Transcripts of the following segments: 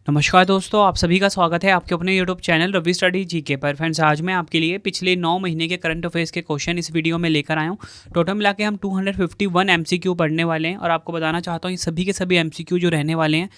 नमस्कार दोस्तों, आप सभी का स्वागत है आपके अपने YouTube channel Ravi study GK पर। फ्रेंड्स, आज मैं आपके लिए पिछले 9 महीने के करंट अफेयर्स के क्वेश्चन इस वीडियो में लेकर आया हूँ। टोटल मिला के हम 251 एमसीक्यू पढ़ने वाले हैं और आपको बताना चाहता हूँ ये सभी के सभी एमसीक्यू जो रहने वाले हैं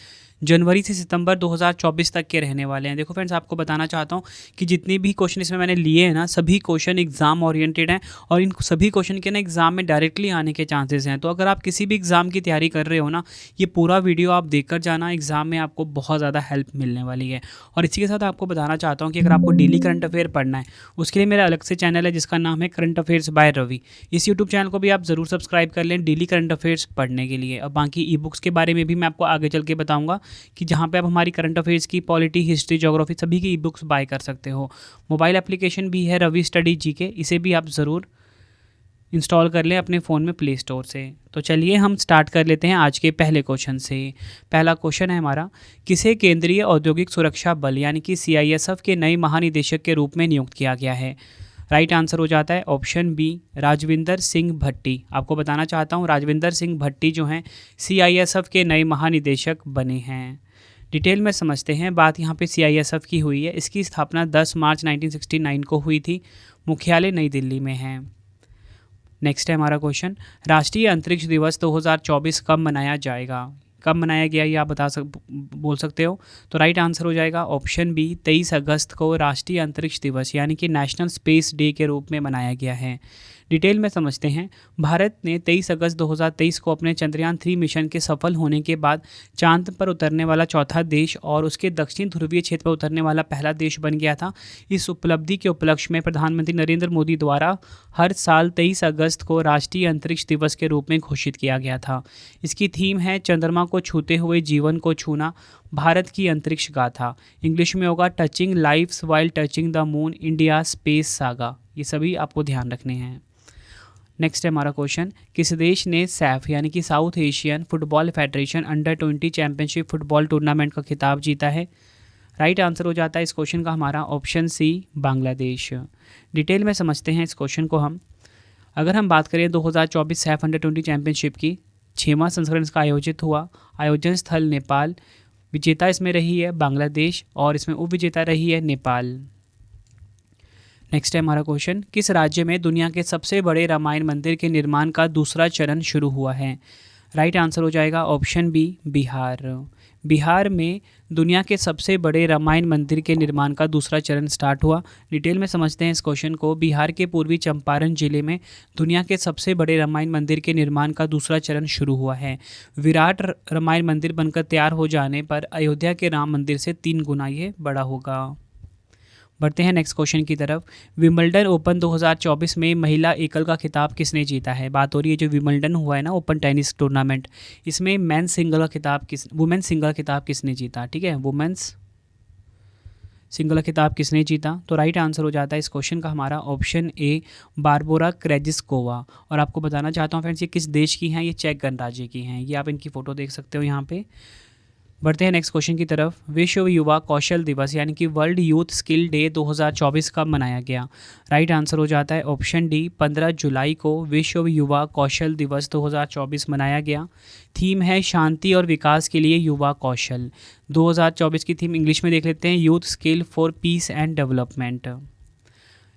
जनवरी से सितंबर 2024 तक के रहने वाले हैं। देखो फ्रेंड्स, आपको बताना चाहता हूँ कि जितने भी क्वेश्चन इसमें मैंने लिए हैं ना, सभी क्वेश्चन एग्जाम ओरिएंटेड हैं और इन सभी क्वेश्चन के ना एग्जाम में डायरेक्टली आने के चांसेस हैं। तो अगर आप किसी भी एग्जाम की तैयारी कर रहे हो ना, ये पूरा वीडियो आप देखकर जाना, एग्जाम में आपको बहुत ज़्यादा हेल्प मिलने वाली है। और इसी के साथ आपको बताना चाहता हूँ कि अगर आपको डेली करंट अफेयर पढ़ना है, उसके लिए मेरा अलग से चैनल है जिसका नाम है करंट अफेयर्स बाय रवि। इस यूट्यूब चैनल को भी आप ज़रूर सब्सक्राइब कर लें डेली करंट अफेयर्स पढ़ने के लिए। और बाकी ई बुक्स के बारे में भी मैं आपको आगे चल के बताऊँगा कि जहाँ पे आप हमारी करंट अफेयर्स की पॉलिटी, हिस्ट्री, ज्योग्राफी सभी की ई बुक्स बाय कर सकते हो। मोबाइल एप्लीकेशन भी है रवि स्टडी जीके, इसे भी आप ज़रूर इंस्टॉल कर लें अपने फ़ोन में प्ले स्टोर से। तो चलिए हम स्टार्ट कर लेते हैं आज के पहले क्वेश्चन से। पहला क्वेश्चन है हमारा, किसे केंद्रीय औद्योगिक सुरक्षा बल यानी कि CISF के नए महानिदेशक के रूप में नियुक्त किया गया है? राइट आंसर हो जाता है ऑप्शन बी, राजविंदर सिंह भट्टी। आपको बताना चाहता हूँ राजविंदर सिंह भट्टी जो हैं CISF के नए महानिदेशक बने हैं। डिटेल में समझते हैं। बात यहाँ पे CISF की हुई है। इसकी स्थापना 10 मार्च 1969 को हुई थी। मुख्यालय नई दिल्ली में है। नेक्स्ट है हमारा क्वेश्चन, राष्ट्रीय अंतरिक्ष दिवस 2024 कब मनाया जाएगा? कब मनाया गया ये आप बोल सकते हो। तो राइट आंसर हो जाएगा ऑप्शन बी, 23 अगस्त को राष्ट्रीय अंतरिक्ष दिवस यानी कि नेशनल स्पेस डे के रूप में मनाया गया है। डिटेल में समझते हैं। भारत ने 23 अगस्त 2023 को अपने चंद्रयान 3 मिशन के सफल होने के बाद चांद पर उतरने वाला चौथा देश और उसके दक्षिण ध्रुवीय क्षेत्र पर उतरने वाला पहला देश बन गया था। इस उपलब्धि के उपलक्ष्य में प्रधानमंत्री नरेंद्र मोदी द्वारा हर साल 23 अगस्त को राष्ट्रीय अंतरिक्ष दिवस के रूप में घोषित किया गया था। इसकी थीम है चंद्रमा को छूते हुए जीवन को छूना, भारत की अंतरिक्ष गाथा। इंग्लिश में होगा touching lives while touching the moon, India space saga. ये सभी आपको ध्यान रखने हैं। नेक्स्ट है हमारा क्वेश्चन, किस देश ने सैफ यानी कि South Asian Football Federation under twenty championship football tournament का खिताब जीता है? राइट आंसर हो जाता है इस क्वेश्चन का हमारा ऑप्शन सी, बांग्लादेश। डिटेल में समझते हैं इस क्वेश्चन को हम। अगर हम बात करें 2024 सैफ अंडर-20 चैंपियनशिप की, 6वां संस्करण इसका आयोजित हुआ। आयोजन स्थल नेपाल, विजेता इसमें रही है बांग्लादेश और इसमें उपविजेता रही है नेपाल। नेक्स्ट है हमारा क्वेश्चन, किस राज्य में दुनिया के सबसे बड़े रामायण मंदिर के निर्माण का दूसरा चरण शुरू हुआ है? राइट आंसर हो जाएगा ऑप्शन बी, बिहार। बिहार में दुनिया के सबसे बड़े रामायण मंदिर के निर्माण का दूसरा चरण स्टार्ट हुआ। डिटेल में समझते हैं इस क्वेश्चन को। बिहार के पूर्वी चंपारण जिले में दुनिया के सबसे बड़े रामायण मंदिर के निर्माण का दूसरा चरण शुरू हुआ है। विराट रामायण मंदिर बनकर तैयार हो जाने पर अयोध्या के राम मंदिर से 3 गुना ये बड़ा होगा। बढ़ते हैं नेक्स्ट क्वेश्चन की तरफ। विंबलडन ओपन 2024 में महिला एकल का खिताब किसने जीता है? बात हो रही है जो विंबलडन हुआ है ना ओपन टेनिस टूर्नामेंट, इसमें वुमेन्स सिंगल खिताब किसने जीता? ठीक है, वुमेन्स सिंगल खिताब किसने जीता? तो राइट आंसर हो जाता है इस क्वेश्चन का हमारा ऑप्शन ए, बारबोरा क्रेजिस्कोवा। और आपको बताना चाहता हूँ फ्रेंड्स, ये किस देश की हैं? ये चेक गणराज्य की हैं। ये आप इनकी फ़ोटो देख सकते हो यहाँ पे। बढ़ते हैं नेक्स्ट क्वेश्चन की तरफ। विश्व युवा कौशल दिवस यानी कि वर्ल्ड यूथ स्किल डे 2024 कब मनाया गया? राइट आंसर हो जाता है ऑप्शन डी, 15 जुलाई को विश्व युवा कौशल दिवस 2024 मनाया गया। थीम है शांति और विकास के लिए युवा कौशल। 2024 की थीम इंग्लिश में देख लेते हैं, youth skill for piece and development.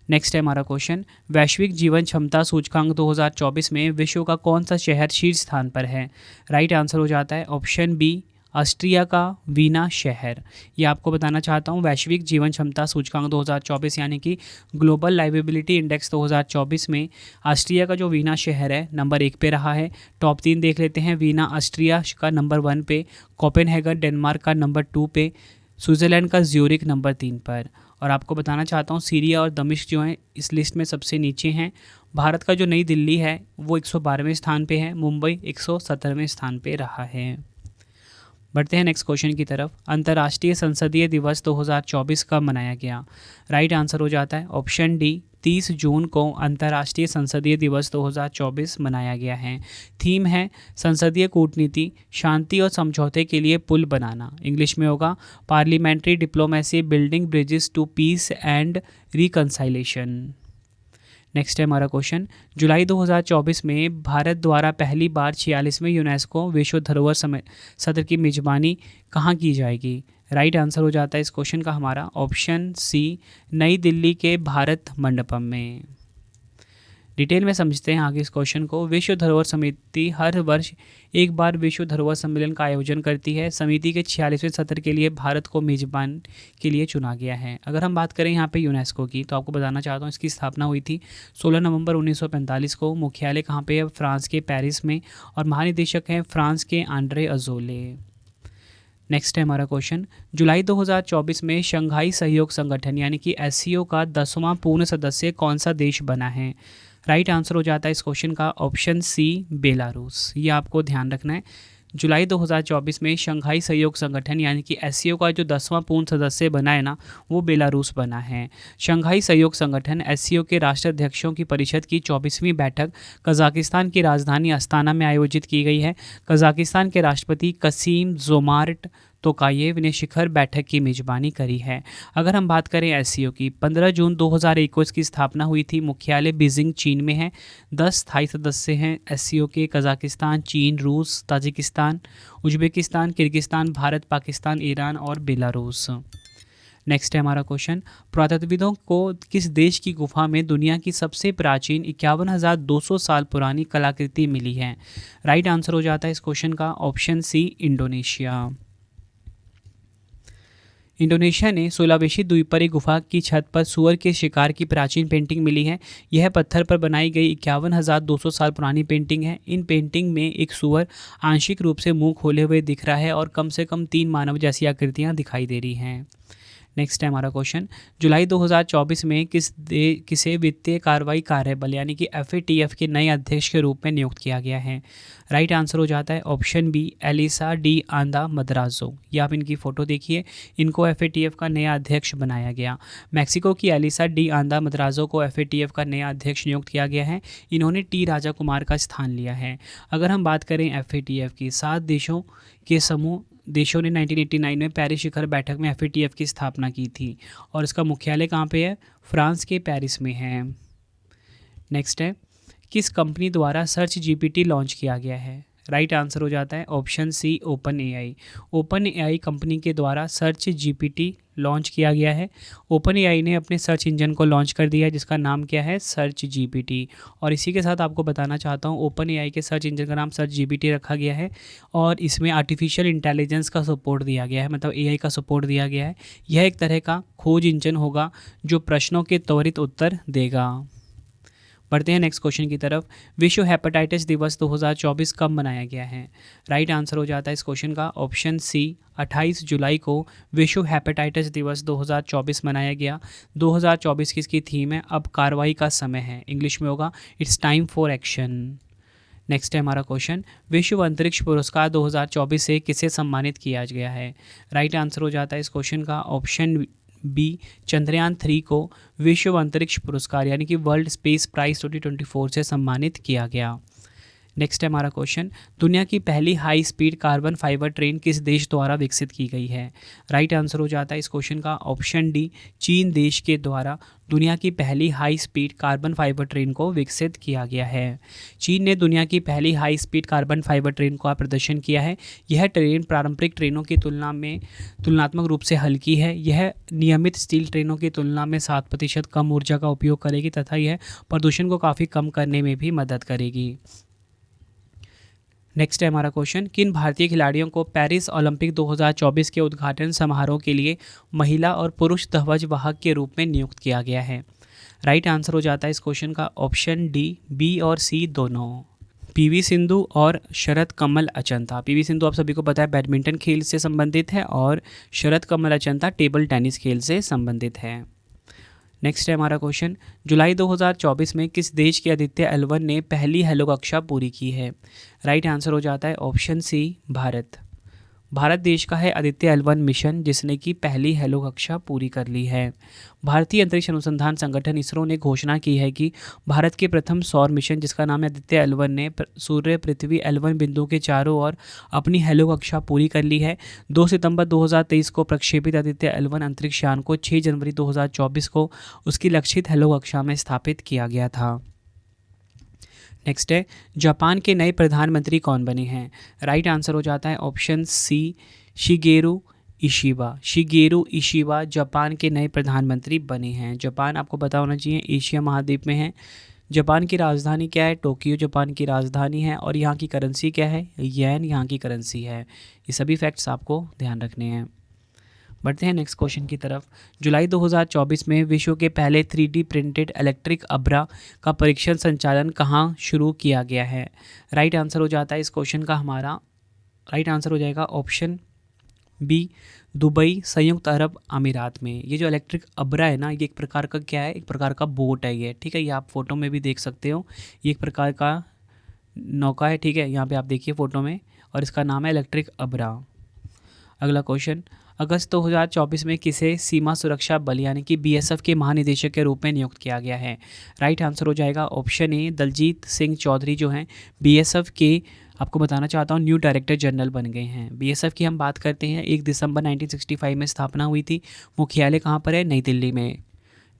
Next है हमारा क्वेश्चन, वैश्विक जीवन क्षमता सूचकांक 2024 में विश्व का कौन सा शहर शीर्ष स्थान पर है? राइट आंसर हो जाता है ऑप्शन बी, ऑस्ट्रिया का वीना शहर। ये आपको बताना चाहता हूँ वैश्विक जीवन क्षमता सूचकांक 2024 यानी कि ग्लोबल लाइवेबिलिटी इंडेक्स 2024 में ऑस्ट्रिया का जो वीना शहर है नंबर 1 पे रहा है। टॉप 3 देख लेते हैं। वीना ऑस्ट्रिया का नंबर 1 पे, कोपेनहेगन डेनमार्क का नंबर 2 पे, स्विट्ज़रलैंड का ज्यूरिख नंबर 3 पर। और आपको बताना चाहता हूँ सीरिया और दमिश्क जो हैं इस लिस्ट में सबसे नीचे हैं। भारत का जो नई दिल्ली है वो 112वें स्थान पे है। मुंबई 117वें स्थान पे रहा है। बढ़ते हैं नेक्स्ट क्वेश्चन की तरफ। अंतर्राष्ट्रीय संसदीय दिवस 2024 कब मनाया गया? राइट आंसर हो जाता है ऑप्शन डी, 30 जून को अंतर्राष्ट्रीय संसदीय दिवस 2024 मनाया गया है। थीम है संसदीय कूटनीति, शांति और समझौते के लिए पुल बनाना। इंग्लिश में होगा parliamentary diplomacy building bridges to peace and reconciliation. Next है हमारा क्वेश्चन, जुलाई 2024 में भारत द्वारा पहली बार 46वें यूनेस्को विश्व धरोहर सत्र की मेजबानी कहाँ की जाएगी? राइट आंसर हो जाता है इस क्वेश्चन का हमारा ऑप्शन सी, नई दिल्ली के भारत मंडपम में। डिटेल में समझते हैं आगे इस क्वेश्चन को। विश्व धरोहर समिति हर वर्ष एक बार विश्व धरोहर सम्मेलन का आयोजन करती है। समिति के 46वें सत्र के लिए भारत को मेजबान के लिए चुना गया है। अगर हम बात करें यहाँ पे यूनेस्को की, तो आपको बताना चाहता हूँ इसकी स्थापना हुई थी 16 नवंबर 1945 को। मुख्यालय कहाँ पे है? फ्रांस के पेरिस में। और महानिदेशक हैं फ्रांस के आंद्रे अजोले। नेक्स्ट है हमारा क्वेश्चन, जुलाई 2024 में शंघाई सहयोग संगठन यानी कि एससीओ का 10वां पूर्ण सदस्य कौन सा देश बना है? राइट आंसर हो जाता है इस क्वेश्चन का ऑप्शन सी, बेलारूस। ये आपको ध्यान रखना है। जुलाई 2024 में शंघाई सहयोग संगठन यानी कि एससीओ का जो 10वां पूर्ण सदस्य बना है ना, वो बेलारूस बना है। शंघाई सहयोग संगठन एससीओ के राष्ट्राध्यक्षों की परिषद की 24वीं बैठक कजाकिस्तान की राजधानी अस्ताना में आयोजित की गई है। कजाकिस्तान के राष्ट्रपति कसीम जोमार्ट तोकायेव ने शिखर बैठक की मेजबानी करी है। अगर हम बात करें एससीओ की, 15 जून 2021 की स्थापना हुई थी। मुख्यालय बीजिंग चीन में है। 10 स्थायी सदस्य हैं एससीओ के, कजाकिस्तान, चीन, रूस, Tajikistan, Uzbekistan, Kyrgyzstan, Bharat, Pakistan, Iran और बेलारूस। नेक्स्ट है हमारा क्वेश्चन, पुरातत्वविदों को किस देश की गुफा में दुनिया की सबसे प्राचीन 51,200 साल पुरानी कलाकृति मिली है? राइट आंसर हो जाता है इस क्वेश्चन का ऑप्शन सी, इंडोनेशिया। इंडोनेशिया ने सुलावेशी द्वीप पर एक गुफा की छत पर सुअर के शिकार की प्राचीन पेंटिंग मिली है। यह पत्थर पर बनाई गई 51,200 साल पुरानी पेंटिंग है। इन पेंटिंग में एक सुअर आंशिक रूप से मुंह खोले हुए दिख रहा है और कम से कम 3 मानव जैसी आकृतियां दिखाई दे रही हैं। नेक्स्ट है हमारा क्वेश्चन, जुलाई 2024 में किसे वित्तीय कार्रवाई कार्यबल यानी कि FATF के नए अध्यक्ष के रूप में नियुक्त किया गया है? राइट आंसर हो जाता है ऑप्शन बी, एलिसा डी आंदा मद्राजो। ये आप इनकी फ़ोटो देखिए, इनको FATF का नया अध्यक्ष बनाया गया। मैक्सिको की एलिसा डी आंदा मद्राजो को FATF का नया अध्यक्ष नियुक्त किया गया है। इन्होंने टी राजा कुमार का स्थान लिया है। अगर हम बात करें FATF की, 7 देशों के समूह देशों ने 1989 में पेरिस शिखर बैठक में FATF की स्थापना की थी और इसका मुख्यालय कहाँ पे है? फ्रांस के पेरिस में है। नेक्स्ट है, किस कंपनी द्वारा सर्च GPT लॉन्च किया गया है? राइट आंसर हो जाता है option C, open AI। Open AI company के द्वारा सर्च GPT लॉन्च किया गया है। ओपन AI ने अपने सर्च इंजन को लॉन्च कर दिया है जिसका नाम क्या है? Search GPT। और इसी के साथ आपको बताना चाहता हूँ, ओपन AI के सर्च इंजन का नाम सर्च GPT रखा गया है और इसमें आर्टिफिशियल इंटेलिजेंस का सपोर्ट दिया गया है, मतलब AI का सपोर्ट दिया गया है। यह एक तरह का खोज इंजन होगा जो प्रश्नों के त्वरित उत्तर देगा। बढ़ते हैं नेक्स्ट क्वेश्चन की तरफ। विश्व हेपेटाइटिस दिवस 2024 कब मनाया गया है? राइट आंसर हो जाता है इस क्वेश्चन का ऑप्शन सी, 28 जुलाई को विश्व हेपेटाइटिस दिवस 2024 मनाया गया। 2024 की इसकी थीम है अब कार्रवाई का समय है, इंग्लिश में होगा it's time for action. Next है हमारा क्वेश्चन, विश्व अंतरिक्ष पुरस्कार 2024 से किसे सम्मानित किया गया है? राइट आंसर हो जाता है इस क्वेश्चन का ऑप्शन बी, चंद्रयान 3 को विश्व अंतरिक्ष पुरस्कार यानी कि वर्ल्ड स्पेस प्राइज 2024 से सम्मानित किया गया। नेक्स्ट है हमारा क्वेश्चन, दुनिया की पहली high speed carbon fibre train किस देश द्वारा विकसित की गई है? राइट आंसर हो जाता है इस क्वेश्चन का ऑप्शन डी, चीन देश के द्वारा दुनिया की पहली high speed carbon fibre train को विकसित किया गया है। चीन ने दुनिया की पहली high speed carbon fibre train का प्रदर्शन किया है। यह ट्रेन पारंपरिक ट्रेनों की तुलना में तुलनात्मक रूप से हल्की है। यह नियमित स्टील ट्रेनों की तुलना में 7% कम ऊर्जा का उपयोग करेगी तथा यह प्रदूषण को काफ़ी कम करने में भी मदद करेगी। नेक्स्ट है हमारा क्वेश्चन, किन भारतीय खिलाड़ियों को पेरिस ओलंपिक 2024 के उद्घाटन समारोह के लिए महिला और पुरुष ध्वज वाहक के रूप में नियुक्त किया गया है? राइट आंसर हो जाता है इस क्वेश्चन का ऑप्शन डी, बी और सी दोनों। PV सिंधु और शरत कमल अचंता। PV सिंधु आप सभी को पता है बैडमिंटन खेल से संबंधित है और शरत कमल अचंता टेबल टेनिस खेल से संबंधित है। नेक्स्ट है हमारा क्वेश्चन, जुलाई 2024 में किस देश के आदित्य L1 ने पहली हेलो कक्षा पूरी की है? राइट आंसर हो जाता है ऑप्शन सी, भारत। भारत देश का है आदित्य L1 मिशन जिसने की पहली हेलो कक्षा पूरी कर ली है। भारतीय अंतरिक्ष अनुसंधान संगठन इसरो ने घोषणा की है कि भारत के प्रथम सौर मिशन जिसका नाम है आदित्य L1 ने सूर्य पृथ्वी L1 बिंदु के चारों ओर अपनी हेलो कक्षा पूरी कर ली है। 2 सितंबर 2023 को प्रक्षेपित आदित्य L1 अंतरिक्ष यान को 6 जनवरी 2024 को उसकी लक्षित हेलो कक्षा में स्थापित किया गया था। नेक्स्ट है, जापान के नए प्रधानमंत्री कौन बने हैं? राइट आंसर हो जाता है option C, Shigeru Ishiba, Shigeru Ishiba Japan के नए प्रधानमंत्री बने हैं। जापान आपको पता होना चाहिए एशिया महाद्वीप में है। जापान की राजधानी क्या है? टोक्यो जापान की राजधानी है। और यहाँ की करेंसी क्या है? येन यहाँ की करेंसी है। ये सभी फैक्ट्स आपको ध्यान रखने हैं। बढ़ते हैं नेक्स्ट क्वेश्चन की तरफ। जुलाई 2024 में विश्व के पहले 3D प्रिंटेड इलेक्ट्रिक अब्रा का परीक्षण संचालन कहाँ शुरू किया गया है? राइट आंसर हो जाता है इस क्वेश्चन का हमारा, राइट आंसर हो जाएगा ऑप्शन बी, दुबई संयुक्त अरब अमीरात में। ये जो इलेक्ट्रिक अब्रा है ना, ये एक प्रकार का क्या है? एक प्रकार का बोट है ये, ठीक है। ये आप फोटो में भी देख सकते हो, ये एक प्रकार का नौका है, ठीक है। यहाँ पे आप देखिए फोटो में, और इसका नाम है इलेक्ट्रिक अब्रा। अगला क्वेश्चन, अगस्त 2024 में किसे सीमा सुरक्षा बल यानी कि BSF के महानिदेशक के रूप में नियुक्त किया गया है? राइट आंसर हो जाएगा ऑप्शन ए, दलजीत सिंह चौधरी जो हैं BSF के, आपको बताना चाहता हूँ, न्यू डायरेक्टर जनरल बन गए हैं। BSF की हम बात करते हैं, 1 दिसंबर 1965 में स्थापना हुई थी। मुख्यालय कहाँ पर है? नई दिल्ली में।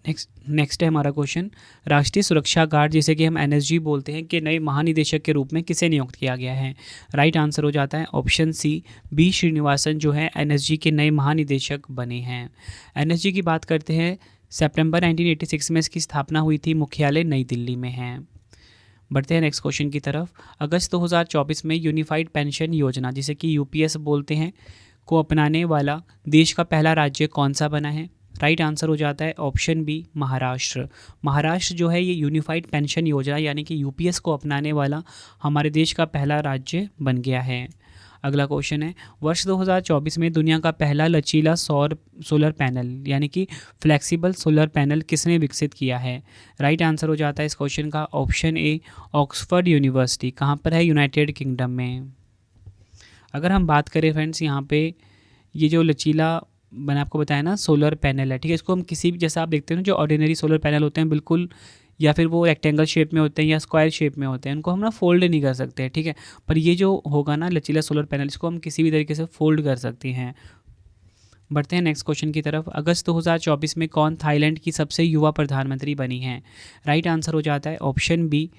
नेक्स्ट है हमारा क्वेश्चन, राष्ट्रीय सुरक्षा गार्ड जिसे कि हम NSG बोलते हैं के नए महानिदेशक के रूप में किसे नियुक्त किया गया है? राइट आंसर हो जाता है ऑप्शन सी, B श्रीनिवासन जो है NSG के नए महानिदेशक बने हैं। NSG की बात करते हैं, सितंबर 1986 में इसकी स्थापना हुई थी। मुख्यालय नई दिल्ली में है। बढ़ते हैं नेक्स्ट क्वेश्चन की तरफ। अगस्त 2024 में यूनिफाइड पेंशन योजना जिसे कि UPS बोलते हैं को अपनाने वाला देश का पहला राज्य कौन सा बना है? राइट आंसर हो जाता है ऑप्शन बी, महाराष्ट्र। महाराष्ट्र जो है ये यूनिफाइड पेंशन योजना यानी कि UPS को अपनाने वाला हमारे देश का पहला राज्य बन गया है। अगला क्वेश्चन है, वर्ष 2024 में दुनिया का पहला लचीला सोलर पैनल यानी कि फ्लेक्सिबल सोलर पैनल किसने विकसित किया है? राइट आंसर हो जाता है इस क्वेश्चन का ऑप्शन ए, ऑक्सफोर्ड यूनिवर्सिटी। कहाँ पर है? यूनाइटेड किंगडम में। अगर हम बात करें फ्रेंड्स, यहाँ पे ये जो लचीला मैंने आपको बताया ना सोलर पैनल है, ठीक है। इसको हम किसी भी, जैसा आप देखते हैं ना जो ऑर्डिनरी सोलर पैनल होते हैं बिल्कुल, या फिर वो रेक्टेंगल शेप में होते हैं या स्क्वायर शेप में होते हैं, उनको हम ना फोल्ड नहीं कर सकते हैं, ठीक है। पर ये जो होगा ना लचीला सोलर पैनल, इसको हम किसी भी तरीके से फोल्ड कर सकते हैं। बढ़ते हैं नेक्स्ट क्वेश्चन की तरफ। अगस्त 2024 में कौन थाईलैंड की सबसे युवा प्रधानमंत्री बनी है? राइट आंसर हो जाता है option B,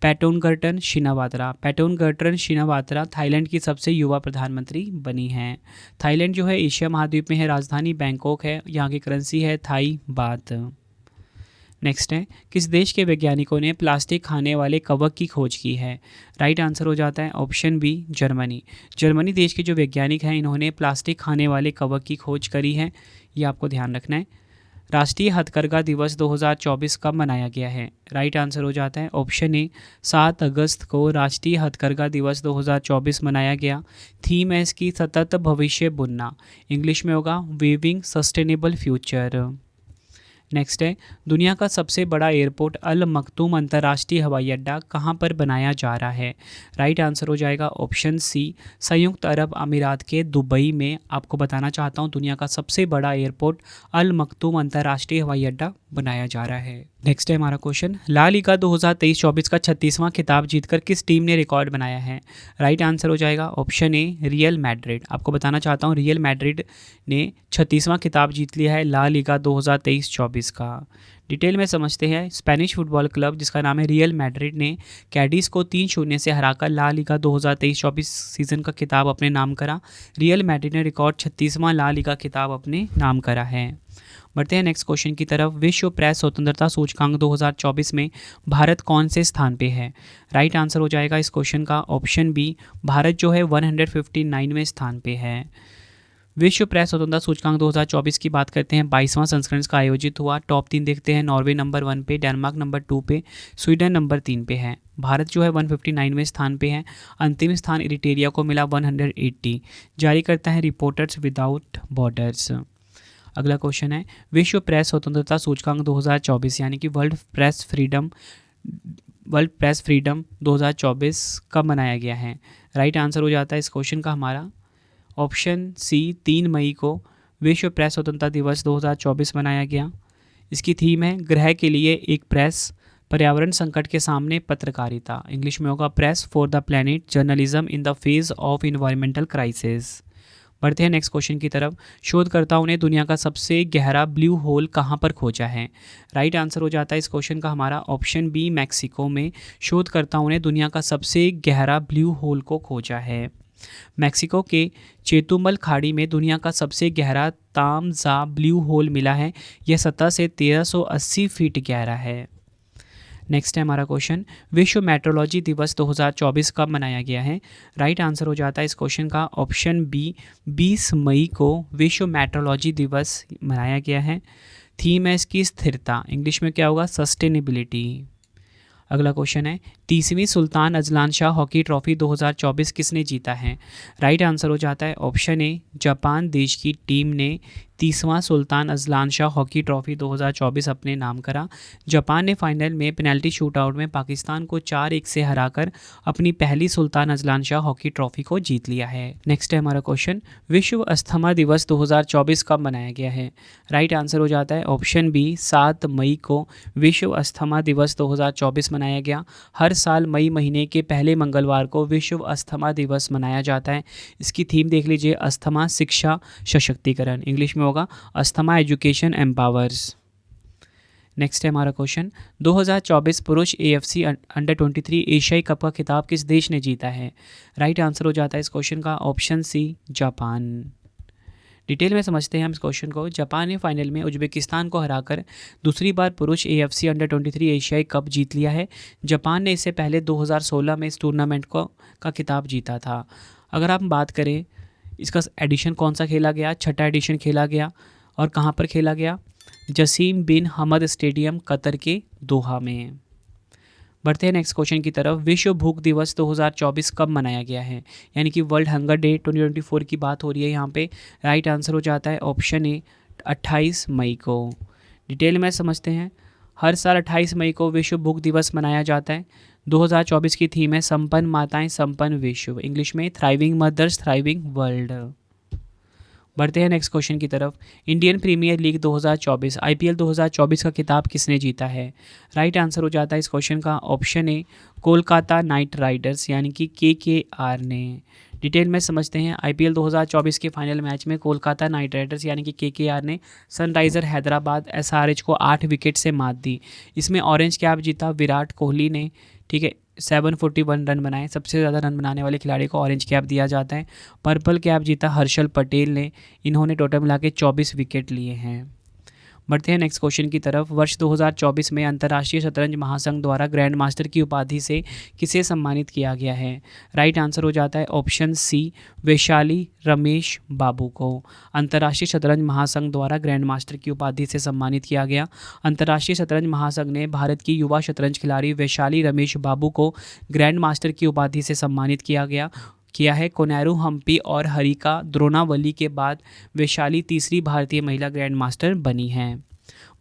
Paetongtarn Shinawatra. Paetongtarn Shinawatra Thailand की सबसे युवा प्रधानमंत्री बनी हैं। थाईलैंड जो है एशिया महाद्वीप में है, राजधानी बैंकॉक है, यहाँ की करेंसी है थाई बात। नेक्स्ट है, किस देश के वैज्ञानिकों ने प्लास्टिक खाने वाले कवक की खोज की है? राइट आंसर हो जाता है ऑप्शन बी, जर्मनी। जर्मनी देश के जो वैज्ञानिक हैं इन्होंने प्लास्टिक खाने वाले कवक की खोज करी है, ये आपको ध्यान रखना है। राष्ट्रीय हथकरघा दिवस 2024 कब मनाया गया है? राइट आंसर हो जाता है ऑप्शन ए, 7 अगस्त को राष्ट्रीय हथकरघा दिवस 2024 मनाया गया। थीम है इसकी सतत भविष्य बुनना, इंग्लिश में होगा वीविंग सस्टेनेबल फ्यूचर। नेक्स्ट है, दुनिया का सबसे बड़ा एयरपोर्ट अल मखदूम अंतर्राष्ट्रीय हवाई अड्डा कहाँ पर बनाया जा रहा है? राइट आंसर हो जाएगा ऑप्शन सी, संयुक्त अरब अमीरात के दुबई में। आपको बताना चाहता हूँ दुनिया का सबसे बड़ा एयरपोर्ट अल मखदूम अंतर्राष्ट्रीय हवाई अड्डा बनाया जा रहा है। नेक्स्ट है हमारा क्वेश्चन, ला लीगा 2023-24 का 36वां खिताब जीतकर किस टीम ने रिकॉर्ड बनाया है? राइट आंसर हो जाएगा ऑप्शन ए, रियल मैड्रिड। आपको बताना चाहता हूँ रियल मैड्रिड ने 36वां खिताब जीत लिया है ला लीगा 2023-24 का। डिटेल में समझते हैं। स्पेनिश फुटबॉल क्लब जिसका नाम है रियल मैड्रिड ने कैडिस को 3-0 से हराकर ला लीगा 2023-24 सीजन का खिताब अपने नाम करा। रियल मैड्रिड ने रिकॉर्ड 36वां ला लीगा खिताब अपने नाम करा है। बढ़ते हैं नेक्स्ट क्वेश्चन की तरफ। विश्व प्रेस स्वतंत्रता सूचकांक 2024 में भारत कौन से स्थान पे है? राइट आंसर हो जाएगा इस क्वेश्चन का ऑप्शन बी, भारत जो है 159वें स्थान पे है। विश्व प्रेस स्वतंत्रता सूचकांक 2024 की बात करते हैं, 22वां संस्करण का आयोजित हुआ। टॉप 3 देखते हैं, नॉर्वे नंबर 1 पे, डेनमार्क नंबर 2 पे, स्वीडन नंबर 3 पे है। भारत जो है 159वें स्थान पे है। अंतिम स्थान इरिटेरिया को मिला 180। जारी करता है रिपोर्टर्स विदाउट बॉर्डर्स। अगला क्वेश्चन है, विश्व प्रेस स्वतंत्रता सूचकांक 2024 यानी कि वर्ल्ड प्रेस फ्रीडम 2024 कब मनाया गया है? राइट आंसर हो जाता है इस क्वेश्चन का हमारा ऑप्शन सी, 3 मई को विश्व प्रेस स्वतंत्रता दिवस 2024 मनाया गया। इसकी थीम है ग्रह के लिए एक प्रेस, पर्यावरण संकट के सामने पत्रकारिता, इंग्लिश में होगा press for the planet, journalism in the phase of environmental crisis. बढ़ते हैं नेक्स्ट क्वेश्चन की तरफ। शोधकर्ताओं ने दुनिया का सबसे गहरा ब्लू होल कहाँ पर खोजा है? राइट आंसर हो जाता है इस क्वेश्चन का हमारा ऑप्शन बी, मैक्सिको में। शोधकर्ताओं ने दुनिया का सबसे गहरा ब्लू होल को खोजा है। मैक्सिको के चेतुमल खाड़ी में दुनिया का सबसे गहरा तामजा ब्लू होल मिला है। यह सतह से 1380 फीट गहरा है। नेक्स्ट है हमारा क्वेश्चन, विश्व मेट्रोलॉजी दिवस 2024 कब मनाया गया है? राइट आंसर हो जाता है इस क्वेश्चन का ऑप्शन बी, 20 मई को विश्व मेट्रोलॉजी दिवस मनाया गया है। थीम है इसकी स्थिरता, इंग्लिश में क्या होगा? सस्टेनेबिलिटी। अगला क्वेश्चन है, 30वीं Sultan Azlan Shah hockey trophy 2024 किसने जीता है? राइट आंसर हो जाता है ऑप्शन ए, जापान देश की टीम ने 30वां Sultan Azlan Shah hockey trophy 2024 अपने नाम करा। जापान ने फाइनल में पेनल्टी शूटआउट में पाकिस्तान को 4-1 से हराकर अपनी पहली सुल्तान अजलान शाह हॉकी ट्रॉफी को जीत लिया है। नेक्स्ट है हमारा क्वेश्चन, विश्व अस्थमा दिवस 2024 कब मनाया गया है? राइट आंसर हो जाता है ऑप्शन बी, 7 मई को विश्व अस्थमा दिवस 2024 मनाया गया। हर साल मई महीने के पहले मंगलवार को विश्व अस्थमा दिवस मनाया जाता है। इसकी थीम देख लीजिए, अस्थमा शिक्षा सशक्तिकरण, इंग्लिश में होगा अस्थमा एजुकेशन एम्पावर्स। नेक्स्ट है हमारा क्वेश्चन, 2024 पुरुष AFC अंडर 23 एशियाई कप का खिताब किस देश ने जीता है? राइट आंसर हो जाता है इस क्वेश्चन का ऑप्शन सी, जापान। डिटेल में समझते हैं हम इस क्वेश्चन को। जापान ने फाइनल में उज्बेकिस्तान को हराकर दूसरी बार पुरुष AFC अंडर 23 एशियाई कप जीत लिया है। जापान ने इससे पहले 2016 में इस टूर्नामेंट का खिताब जीता था। अगर आप बात करें इसका एडिशन कौन सा खेला गया, छठा एडिशन खेला गया और कहाँ पर खेला गया? जसीम बिन हमद स्टेडियम कतर के दोहा में। बढ़ते हैं नेक्स्ट क्वेश्चन की तरफ, विश्व भूख दिवस 2024 कब मनाया गया है? यानी कि वर्ल्ड हंगर डे 2024 की बात हो रही है यहाँ पे। राइट आंसर हो जाता है ऑप्शन ए, 28 मई को। डिटेल में समझते हैं, हर साल 28 मई को विश्व भूख दिवस मनाया जाता है। 2024 की थीम है संपन्न माताएं संपन्न विश्व, इंग्लिश में थ्राइविंग मदर्स थ्राइविंग वर्ल्ड। बढ़ते हैं नेक्स्ट क्वेश्चन की तरफ, इंडियन प्रीमियर लीग 2024 IPL 2024 का खिताब किसने जीता है? राइट आंसर हो जाता है इस क्वेश्चन का option A, Kolkata night Riders यानी कि KKR ने। डिटेल में समझते हैं, IPL 2024 के फाइनल मैच में कोलकाता नाइट राइडर्स यानी कि KKR ने सनराइज़र हैदराबाद SRH को 8 विकेट से मात दी। इसमें ऑरेंज कैप जीता विराट कोहली ने, ठीक है, 741 रन बनाए। सबसे ज़्यादा रन बनाने वाले खिलाड़ी को ऑरेंज कैप दिया जाता है। पर्पल कैप जीता हर्षल पटेल ने, इन्होंने टोटल मिला के 24 विकेट लिए हैं। बढ़ते हैं नेक्स्ट क्वेश्चन की तरफ, वर्ष 2024 में अंतर्राष्ट्रीय शतरंज महासंघ द्वारा ग्रैंड मास्टर की उपाधि से किसे सम्मानित किया गया है? राइट आंसर हो जाता है ऑप्शन सी, वैशाली रमेश बाबू को अंतर्राष्ट्रीय शतरंज महासंघ द्वारा ग्रैंड मास्टर की उपाधि से सम्मानित किया गया। अंतर्राष्ट्रीय शतरंज महासंघ ने भारत की युवा शतरंज खिलाड़ी वैशाली रमेश बाबू को ग्रैंड मास्टर की उपाधि से सम्मानित किया है। कोनेरू हम्पी और हरिका द्रोणावली के बाद वैशाली तीसरी भारतीय महिला ग्रैंड मास्टर बनी हैं।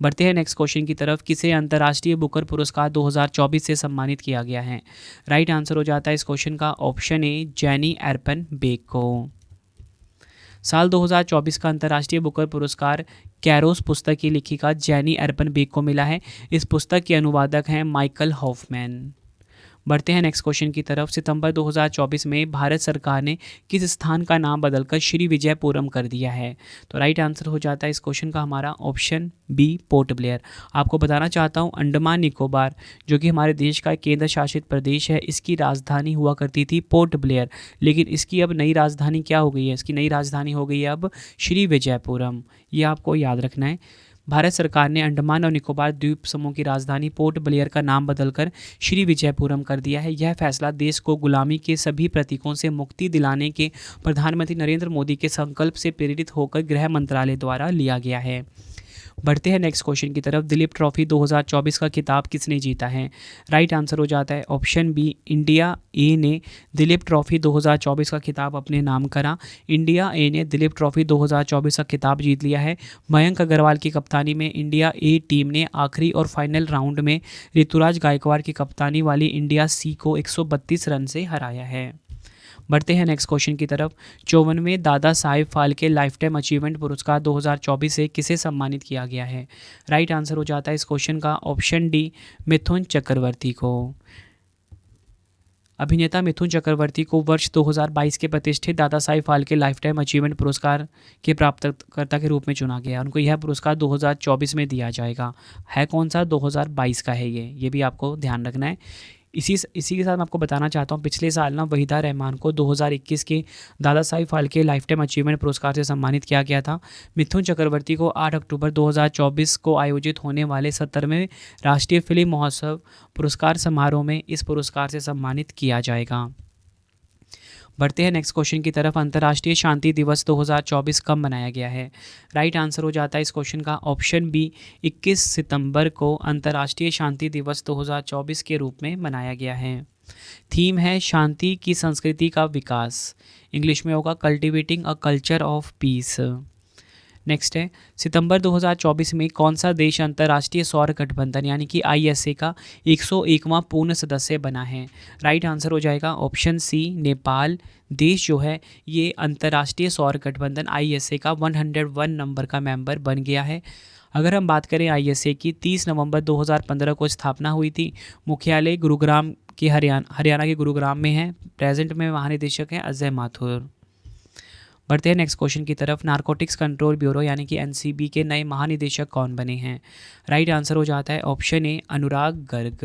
बढ़ते हैं नेक्स्ट क्वेश्चन की तरफ, किसे अंतर्राष्ट्रीय बुकर पुरस्कार 2024 से सम्मानित किया गया है? राइट आंसर हो जाता है इस क्वेश्चन का ऑप्शन ए, जैनी एरपन बेक को। साल 2024 का अंतर्राष्ट्रीय बुकर पुरस्कार कैरोस पुस्तक की लेखिका जैनी एरपन बेक को मिला है। इस पुस्तक के अनुवादक हैं माइकल हॉफमैन। बढ़ते हैं नेक्स्ट क्वेश्चन की तरफ, सितंबर 2024 में भारत सरकार ने किस स्थान का नाम बदलकर श्री विजयपुरम कर दिया है? तो राइट आंसर हो जाता है इस क्वेश्चन का हमारा ऑप्शन बी, पोर्ट ब्लेयर। आपको बताना चाहता हूँ, अंडमान निकोबार जो कि हमारे देश का केंद्र शासित प्रदेश है, इसकी राजधानी हुआ करती थी पोर्ट ब्लेयर, लेकिन इसकी अब नई राजधानी क्या हो गई है? इसकी नई राजधानी हो गई है अब श्री विजयपुरम। ये आपको याद रखना है। भारत सरकार ने अंडमान और निकोबार द्वीप समूह की राजधानी पोर्ट ब्लेयर का नाम बदलकर श्री विजयपुरम कर दिया है। यह फैसला देश को गुलामी के सभी प्रतीकों से मुक्ति दिलाने के प्रधानमंत्री नरेंद्र मोदी के संकल्प से प्रेरित होकर गृह मंत्रालय द्वारा लिया गया है। बढ़ते हैं नेक्स्ट क्वेश्चन की तरफ, दिलीप ट्रॉफी 2024 का खिताब किसने जीता है? राइट आंसर हो जाता है ऑप्शन बी, इंडिया ए ने दिलीप ट्रॉफी 2024 का खिताब अपने नाम करा। इंडिया ए ने दिलीप ट्रॉफी 2024 का खिताब जीत लिया है। मयंक अग्रवाल की कप्तानी में इंडिया ए टीम ने आखिरी और फाइनल राउंड में ऋतुराज गायकवाड़ की कप्तानी वाली इंडिया सी को 132 रन से हराया है। बढ़ते हैं नेक्स्ट क्वेश्चन की तरफ, 54वें Dada Saheb Phalke life time achievement पुरस्कार 2024 से किसे सम्मानित किया गया है? राइट आंसर हो जाता है इस क्वेश्चन का ऑप्शन डी, मिथुन चक्रवर्ती को। अभिनेता मिथुन चक्रवर्ती को वर्ष 2022 के प्रतिष्ठित Dada Saheb Phalke life time achievement पुरस्कार के प्राप्तकर्ता के रूप में चुना गया। उनको यह पुरस्कार 2024 में दिया जाएगा। है कौन सा? 2022 का है ये भी आपको ध्यान रखना है। इसी के साथ मैं आपको बताना चाहता हूँ, पिछले साल ना वहीदा रहमान को 2021 के दादा Sahib Phalke life time achievement पुरस्कार से सम्मानित किया गया था। मिथुन चक्रवर्ती को 8 अक्टूबर 2024 को आयोजित होने वाले 17वें राष्ट्रीय फिल्म महोत्सव पुरस्कार समारोह में इस पुरस्कार से सम्मानित किया जाएगा। बढ़ते हैं नेक्स्ट क्वेश्चन की तरफ। अंतर्राष्ट्रीय शांति दिवस 2024 कब मनाया गया है? राइट आंसर हो जाता है इस क्वेश्चन का ऑप्शन बी, 21 सितंबर को अंतर्राष्ट्रीय शांति दिवस 2024 के रूप में मनाया गया है। थीम है शांति की संस्कृति का विकास, इंग्लिश में होगा cultivating a culture of peace. Next है, सितंबर 2024 में कौन सा देश अंतर्राष्ट्रीय सौर गठबंधन यानी कि ISA का 101वां पूर्ण सदस्य बना है? राइट आंसर हो जाएगा ऑप्शन सी, नेपाल देश जो है ये अंतर्राष्ट्रीय सौर गठबंधन ISA का 101 नंबर का मेंबर बन गया है। अगर हम बात करें ISA की, 30 नवंबर 2015 को स्थापना हुई थी। मुख्यालय गुरुग्राम के हरियाणा के गुरुग्राम में है। प्रेजेंट में महानिदेशक हैं अजय माथुर। बढ़ते हैं नेक्स्ट क्वेश्चन की तरफ। नारकोटिक्स कंट्रोल ब्यूरो यानी कि NCB के नए महानिदेशक कौन बने हैं? राइट आंसर हो जाता है ऑप्शन ए, अनुराग गर्ग।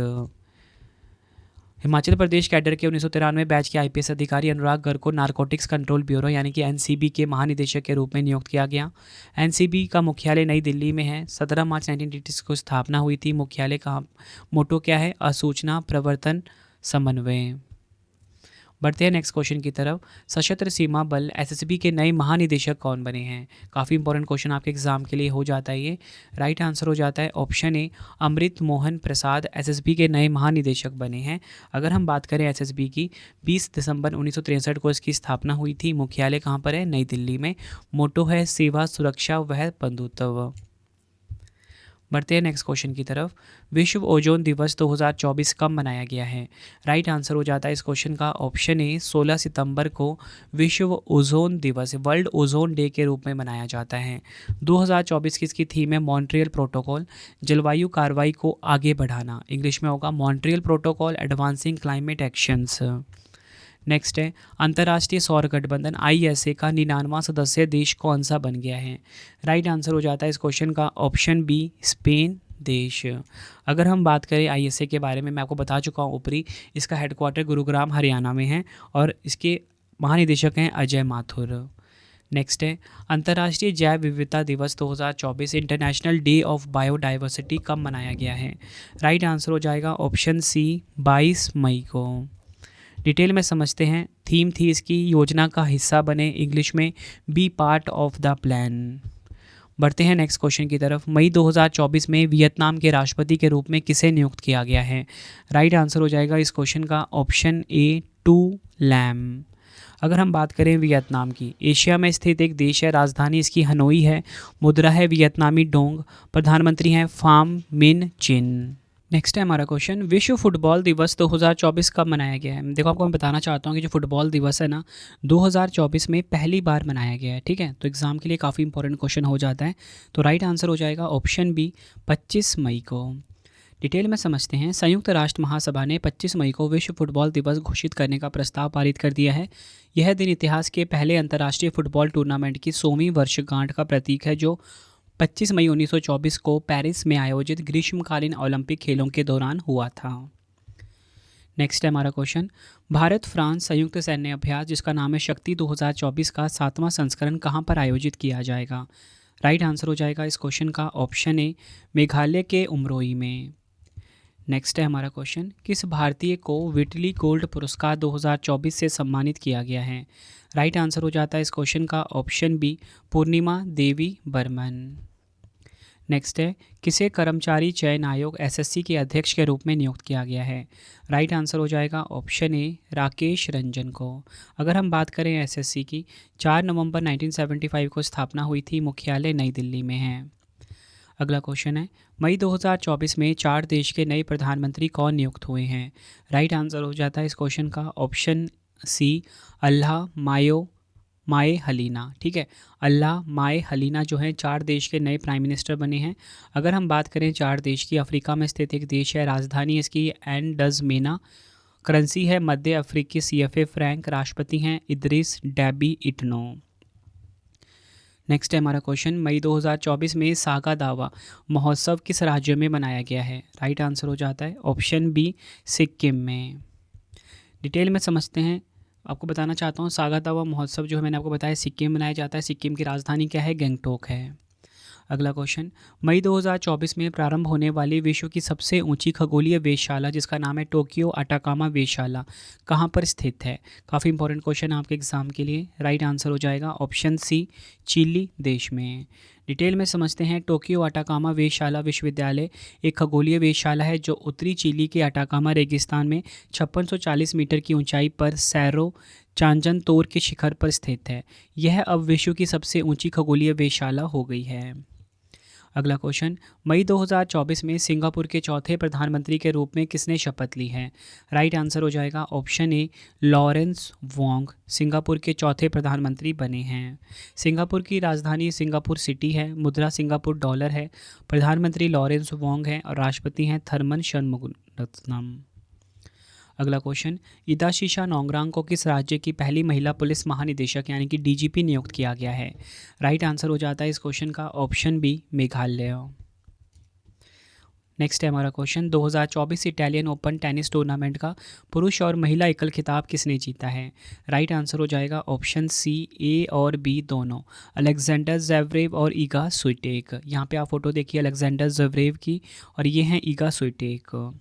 हिमाचल प्रदेश कैडर के 1993 बैच के IPS अधिकारी अनुराग गर्ग को नारकोटिक्स कंट्रोल ब्यूरो यानी कि NCB के महानिदेशक के रूप में नियुक्त किया गया। NCB का मुख्यालय नई दिल्ली में है। 17 मार्च 1986 को स्थापना हुई थी। मुख्यालय का मोटो क्या है? असूचना प्रवर्तन समन्वय। बढ़ते हैं नेक्स्ट क्वेश्चन की तरफ। सशस्त्र सीमा बल SSB के नए महानिदेशक कौन बने हैं? काफ़ी इंपॉर्टेंट क्वेश्चन आपके एग्जाम के लिए हो जाता है ये। राइट आंसर हो जाता है option A, Amrit Mohan Prasad SSB के नए महानिदेशक बने हैं। अगर हम बात करें SSB की, 20 दिसंबर 1963 को इसकी स्थापना हुई थी। मुख्यालय कहाँ पर है? नई दिल्ली में। मोटो है सेवा, सुरक्षा व बंधुत्व। बढ़ते हैं नेक्स्ट क्वेश्चन की तरफ। विश्व ओजोन दिवस 2024 कब मनाया गया है? राइट आंसर हो जाता है इस क्वेश्चन का ऑप्शन ए, 16 सितंबर को विश्व ओजोन दिवस, वर्ल्ड ओजोन डे के रूप में मनाया जाता है। 2024 की इसकी थीम है मॉन्ट्रियल प्रोटोकॉल, जलवायु कार्रवाई को आगे बढ़ाना, इंग्लिश में होगा Montreal protocol advancing climate actions. Next है, अंतर्राष्ट्रीय सौर गठबंधन ISA का 99वां सदस्य देश कौन सा बन गया है? राइट आंसर हो जाता है इस क्वेश्चन का ऑप्शन बी, स्पेन देश। अगर हम बात करें ISA के बारे में, मैं आपको बता चुका हूँ ऊपरी, इसका हेडक्वार्टर गुरुग्राम हरियाणा में है और इसके महानिदेशक हैं अजय माथुर। नेक्स्ट है, अंतर्राष्ट्रीय जैव विविधता दिवस 2024 इंटरनेशनल डे ऑफ बायोडाइवर्सिटी कब मनाया गया है? राइट आंसर हो जाएगा ऑप्शन सी, 22 मई को। डिटेल में समझते हैं। थीम थी इसकी योजना का हिस्सा बने, इंग्लिश में be part of the plan. बढ़ते हैं नेक्स्ट क्वेश्चन की तरफ। मई 2024 में वियतनाम के राष्ट्रपति के रूप में किसे नियुक्त किया गया है? राइट आंसर हो जाएगा इस क्वेश्चन का ऑप्शन ए, टू लैम। अगर हम बात करें वियतनाम की, एशिया में स्थित एक देश है, राजधानी इसकी हनोई है, मुद्रा है वियतनामी डोंग, प्रधानमंत्री हैं फाम मिन चिन। नेक्स्ट है हमारा क्वेश्चन, विश्व फुटबॉल दिवस 2024 कब मनाया गया है? देखो आपको मैं बताना चाहता हूँ कि जो फुटबॉल दिवस है ना 2024 में पहली बार मनाया गया है। ठीक है, तो एग्जाम के लिए काफ़ी इंपॉर्टेंट क्वेश्चन हो जाता है। तो राइट आंसर हो जाएगा ऑप्शन बी, 25 मई को। डिटेल में समझते हैं। संयुक्त राष्ट्र महासभा ने 25 मई को विश्व फुटबॉल दिवस घोषित करने का प्रस्ताव पारित कर दिया है। यह दिन इतिहास के पहले अंतर्राष्ट्रीय फुटबॉल टूर्नामेंट की 100वीं वर्षगांठ का प्रतीक है, जो 25 मई 1924 को पेरिस में आयोजित ग्रीष्मकालीन ओलंपिक खेलों के दौरान हुआ था। नेक्स्ट है हमारा क्वेश्चन, भारत फ्रांस संयुक्त सैन्य अभ्यास जिसका नाम है शक्ति 2024 का 7वां संस्करण कहां पर आयोजित किया जाएगा? राइट आंसर हो जाएगा इस क्वेश्चन का ऑप्शन ए, मेघालय के उमरोई में। नेक्स्ट है हमारा क्वेश्चन, किस भारतीय को विटली गोल्ड पुरस्कार 2024 से सम्मानित किया गया है? राइट आंसर हो जाता है इस क्वेश्चन का ऑप्शन बी, पूर्णिमा देवी बर्मन। नेक्स्ट है, किसे कर्मचारी चयन आयोग SSC के अध्यक्ष के रूप में नियुक्त किया गया है? राइट आंसर हो जाएगा ऑप्शन ए, राकेश रंजन को। अगर हम बात करें SSC की, 4 नवंबर 1975 को स्थापना हुई थी, मुख्यालय नई दिल्ली में है। अगला क्वेश्चन है, मई 2024 में 4 देश के नए प्रधानमंत्री कौन नियुक्त हुए हैं? राइट आंसर हो जाता है इस क्वेश्चन का ऑप्शन सी, अल्लाह माए हलीना। ठीक है, अल्लाह माए हलीना जो है 4 देश के नए प्राइम मिनिस्टर बने हैं। अगर हम बात करें 4 देश की, अफ्रीका में स्थित एक देश है, राजधानी इसकी एनडज़मेना, करेंसी है मध्य अफ्रीकी CFA फ्रैंक, राष्ट्रपति हैं इद्रिस डेबी इटनो। नेक्स्ट है हमारा क्वेश्चन, मई 2024 में सागा दावा महोत्सव किस राज्य में मनाया गया है? राइट आंसर हो जाता है ऑप्शन बी, सिक्किम में। डिटेल में समझते हैं। आपको बताना चाहता हूँ, सागा दावा महोत्सव जो है मैंने आपको बताया सिक्किम में मनाया जाता है। सिक्किम की राजधानी क्या है? गंगटोक है। अगला क्वेश्चन, मई 2024 में प्रारंभ होने वाली विश्व की सबसे ऊंची खगोलीय वेधशाला जिसका नाम है टोक्यो अटाकामा वेधशाला कहाँ पर स्थित है? काफ़ी इंपॉर्टेंट क्वेश्चन है आपके एग्जाम के लिए। राइट आंसर हो जाएगा ऑप्शन सी, चिली देश में। डिटेल में समझते हैं। टोक्यो अटाकामा वेधशाला विश्वविद्यालय एक खगोलीय वेधशाला है जो उत्तरी चिली के अटाकामा रेगिस्तान में 5640 मीटर की ऊंचाई पर सैरो चांजनतोर के शिखर पर स्थित है। यह अब विश्व की सबसे ऊंची खगोलीय वेधशाला हो गई है। अगला क्वेश्चन, मई 2024 में सिंगापुर के चौथे प्रधानमंत्री के रूप में किसने शपथ ली है? राइट आंसर हो जाएगा option A, Lawrence Wong Singapore के चौथे प्रधानमंत्री बने हैं। सिंगापुर की राजधानी सिंगापुर सिटी है। मुद्रा सिंगापुर डॉलर है। प्रधानमंत्री लॉरेंस वोंग हैं और राष्ट्रपति हैं थर्मन शनमुगारत्नम। अगला क्वेश्चन, इदाशीशा नोंगरांग को किस राज्य की पहली महिला पुलिस महानिदेशक यानी कि डीजीपी नियुक्त किया गया है? राइट आंसर हो जाता है इस क्वेश्चन का ऑप्शन बी, मेघालय। नेक्स्ट है हमारा question, 2024 Italian open tennis tournament का पुरुष और महिला एकल खिताब किसने जीता है? राइट आंसर हो जाएगा ऑप्शन सी, ए और बी दोनों, अलेक्जेंडर ज़वेरेव और ईगा स्विटेक। यहाँ पे आप फोटो देखिए अलेक्जेंडर ज़वेरेव की और ये हैं ईगा स्विटेक।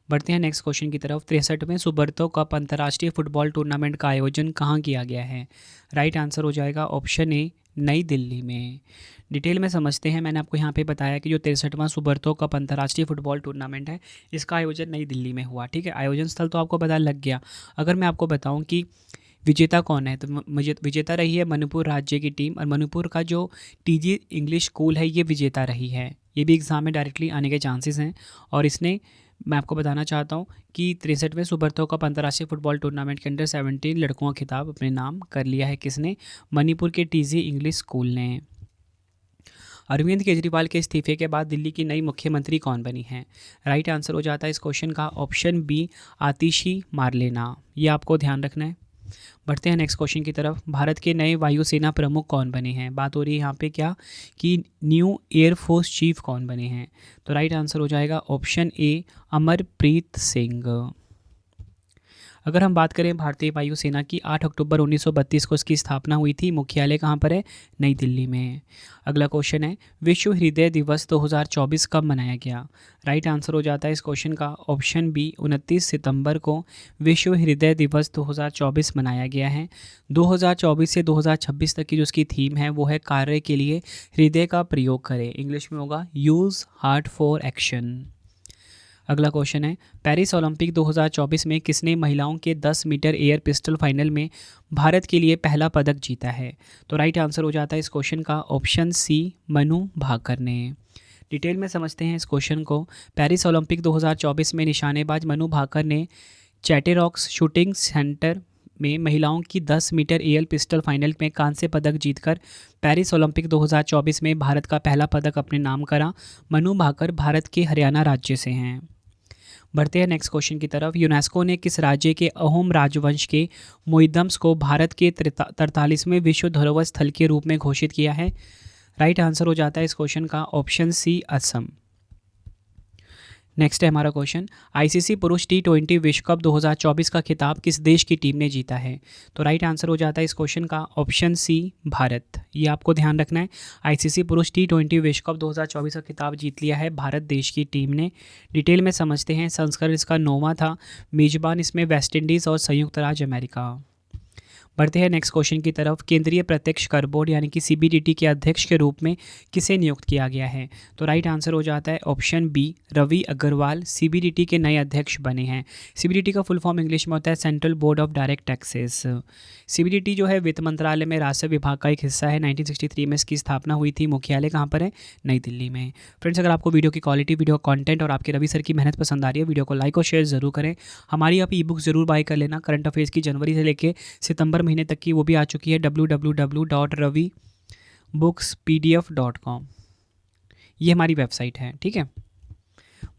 बढ़ते हैं नेक्स्ट क्वेश्चन की तरफ। 63वें सुब्रतो कप अंतर्राष्ट्रीय फुटबॉल टूर्नामेंट का आयोजन कहाँ किया गया है? राइट आंसर हो जाएगा ऑप्शन ए, नई दिल्ली में। डिटेल में समझते हैं। मैंने आपको यहाँ पे बताया कि जो 63वां सुब्रतो कप अंतर्राष्ट्रीय फुटबॉल टूर्नामेंट है इसका आयोजन नई दिल्ली में हुआ। ठीक है, आयोजन स्थल तो आपको पता लग गया। अगर मैं आपको बताऊँ कि विजेता कौन है, तो विजेता रही है मणिपुर राज्य की टीम और मणिपुर का जो टीजी इंग्लिश स्कूल है ये विजेता रही है। ये भी एग्जाम में डायरेक्टली आने के चांसेस हैं। और इसने, मैं आपको बताना चाहता हूँ कि 63वें सुब्रतो कप अंतर्राष्ट्रीय फुटबॉल टूर्नामेंट के अंडर 17 लड़कों का खिताब अपने नाम कर लिया है। किसने? मणिपुर के टीजी इंग्लिश स्कूल ने। अरविंद केजरीवाल के इस्तीफे के बाद दिल्ली की नई मुख्यमंत्री कौन बनी है? राइट आंसर हो जाता है इस क्वेश्चन का ऑप्शन बी, आतिशी मारलेना। ये आपको ध्यान रखना है। बढ़ते हैं नेक्स्ट क्वेश्चन की तरफ। भारत के नए वायुसेना प्रमुख कौन बने हैं? बात हो रही है यहाँ पे क्या कि न्यू एयरफोर्स चीफ कौन बने हैं? तो राइट आंसर हो जाएगा ऑप्शन ए, अमरप्रीत सिंह। अगर हम बात करें भारतीय वायुसेना की, 8 अक्टूबर 1932 को इसकी स्थापना हुई थी। मुख्यालय कहाँ पर है? नई दिल्ली में। अगला क्वेश्चन है, विश्व हृदय दिवस 2024 कब मनाया गया? राइट आंसर हो जाता है इस क्वेश्चन का ऑप्शन बी, 29 सितंबर को विश्व हृदय दिवस 2024 मनाया गया है। 2024 से 2026 तक की जो उसकी थीम है वो है कार्य के लिए हृदय का प्रयोग करें। इंग्लिश में होगा यूज़ हार्ट फॉर एक्शन। अगला क्वेश्चन है, पेरिस ओलंपिक 2024 में किसने महिलाओं के 10 मीटर एयर पिस्टल फाइनल में भारत के लिए पहला पदक जीता है? तो राइट आंसर हो जाता है इस क्वेश्चन का ऑप्शन सी, मनु भाकर ने। डिटेल में समझते हैं इस क्वेश्चन को। पेरिस ओलंपिक 2024 में निशानेबाज मनु भाकर ने चैटेरॉक्स शूटिंग सेंटर में महिलाओं की 10 मीटर एयर पिस्टल फाइनल में कांस्य पदक जीतकर पेरिस ओलंपिक 2024 में भारत का पहला पदक अपने नाम करा। मनु भाकर भारत के हरियाणा राज्य से हैं। बढ़ते हैं नेक्स्ट क्वेश्चन की तरफ। यूनेस्को ने किस राज्य के अहोम राजवंश के मोइदम्स को भारत के 43वें विश्व धरोहर स्थल के रूप में घोषित किया है? राइट आंसर हो जाता है इस क्वेश्चन का ऑप्शन सी, असम। नेक्स्ट है हमारा क्वेश्चन, आईसीसी पुरुष T20 विश्व कप 2024 का खिताब किस देश की टीम ने जीता है? तो राइट आंसर हो जाता है इस क्वेश्चन का ऑप्शन सी, भारत। ये आपको ध्यान रखना है। आईसीसी पुरुष T20 विश्व कप 2024 का खिताब जीत लिया है भारत देश की टीम ने। डिटेल में समझते हैं। संस्करण इसका 9वां था। मेजबान इसमें वेस्ट इंडीज़ और संयुक्त राज्य अमेरिका। बढ़ते हैं नेक्स्ट क्वेश्चन की तरफ। केंद्रीय प्रत्यक्ष कर बोर्ड यानी कि CBDT के अध्यक्ष के रूप में किसे नियुक्त किया गया है? तो राइट आंसर हो जाता है option B, Ravi Agrawal CBDT के नए अध्यक्ष बने हैं। CBDT का फुल फॉर्म इंग्लिश में होता है central board of direct taxes. CBDT जो है वित्त मंत्रालय में राजस्व विभाग का एक हिस्सा है। 1963 में इसकी स्थापना हुई थी। मुख्यालय कहाँ पर है? नई दिल्ली में। फ्रेंड्स, अगर आपको वीडियो की क्वालिटी, वीडियो कंटेंट और आपके रवि सर की मेहनत पसंद आ रही है, वीडियो को लाइक और शेयर जरूर करें। हमारी आप ई बुक जरूर बाय कर लेना। करंट अफेयर्स की जनवरी से लेकर सितंबर महीने तक की वो भी आ चुकी है www.ravibooks.pdf.com। ये हमारी वेबसाइट है। ठीक है,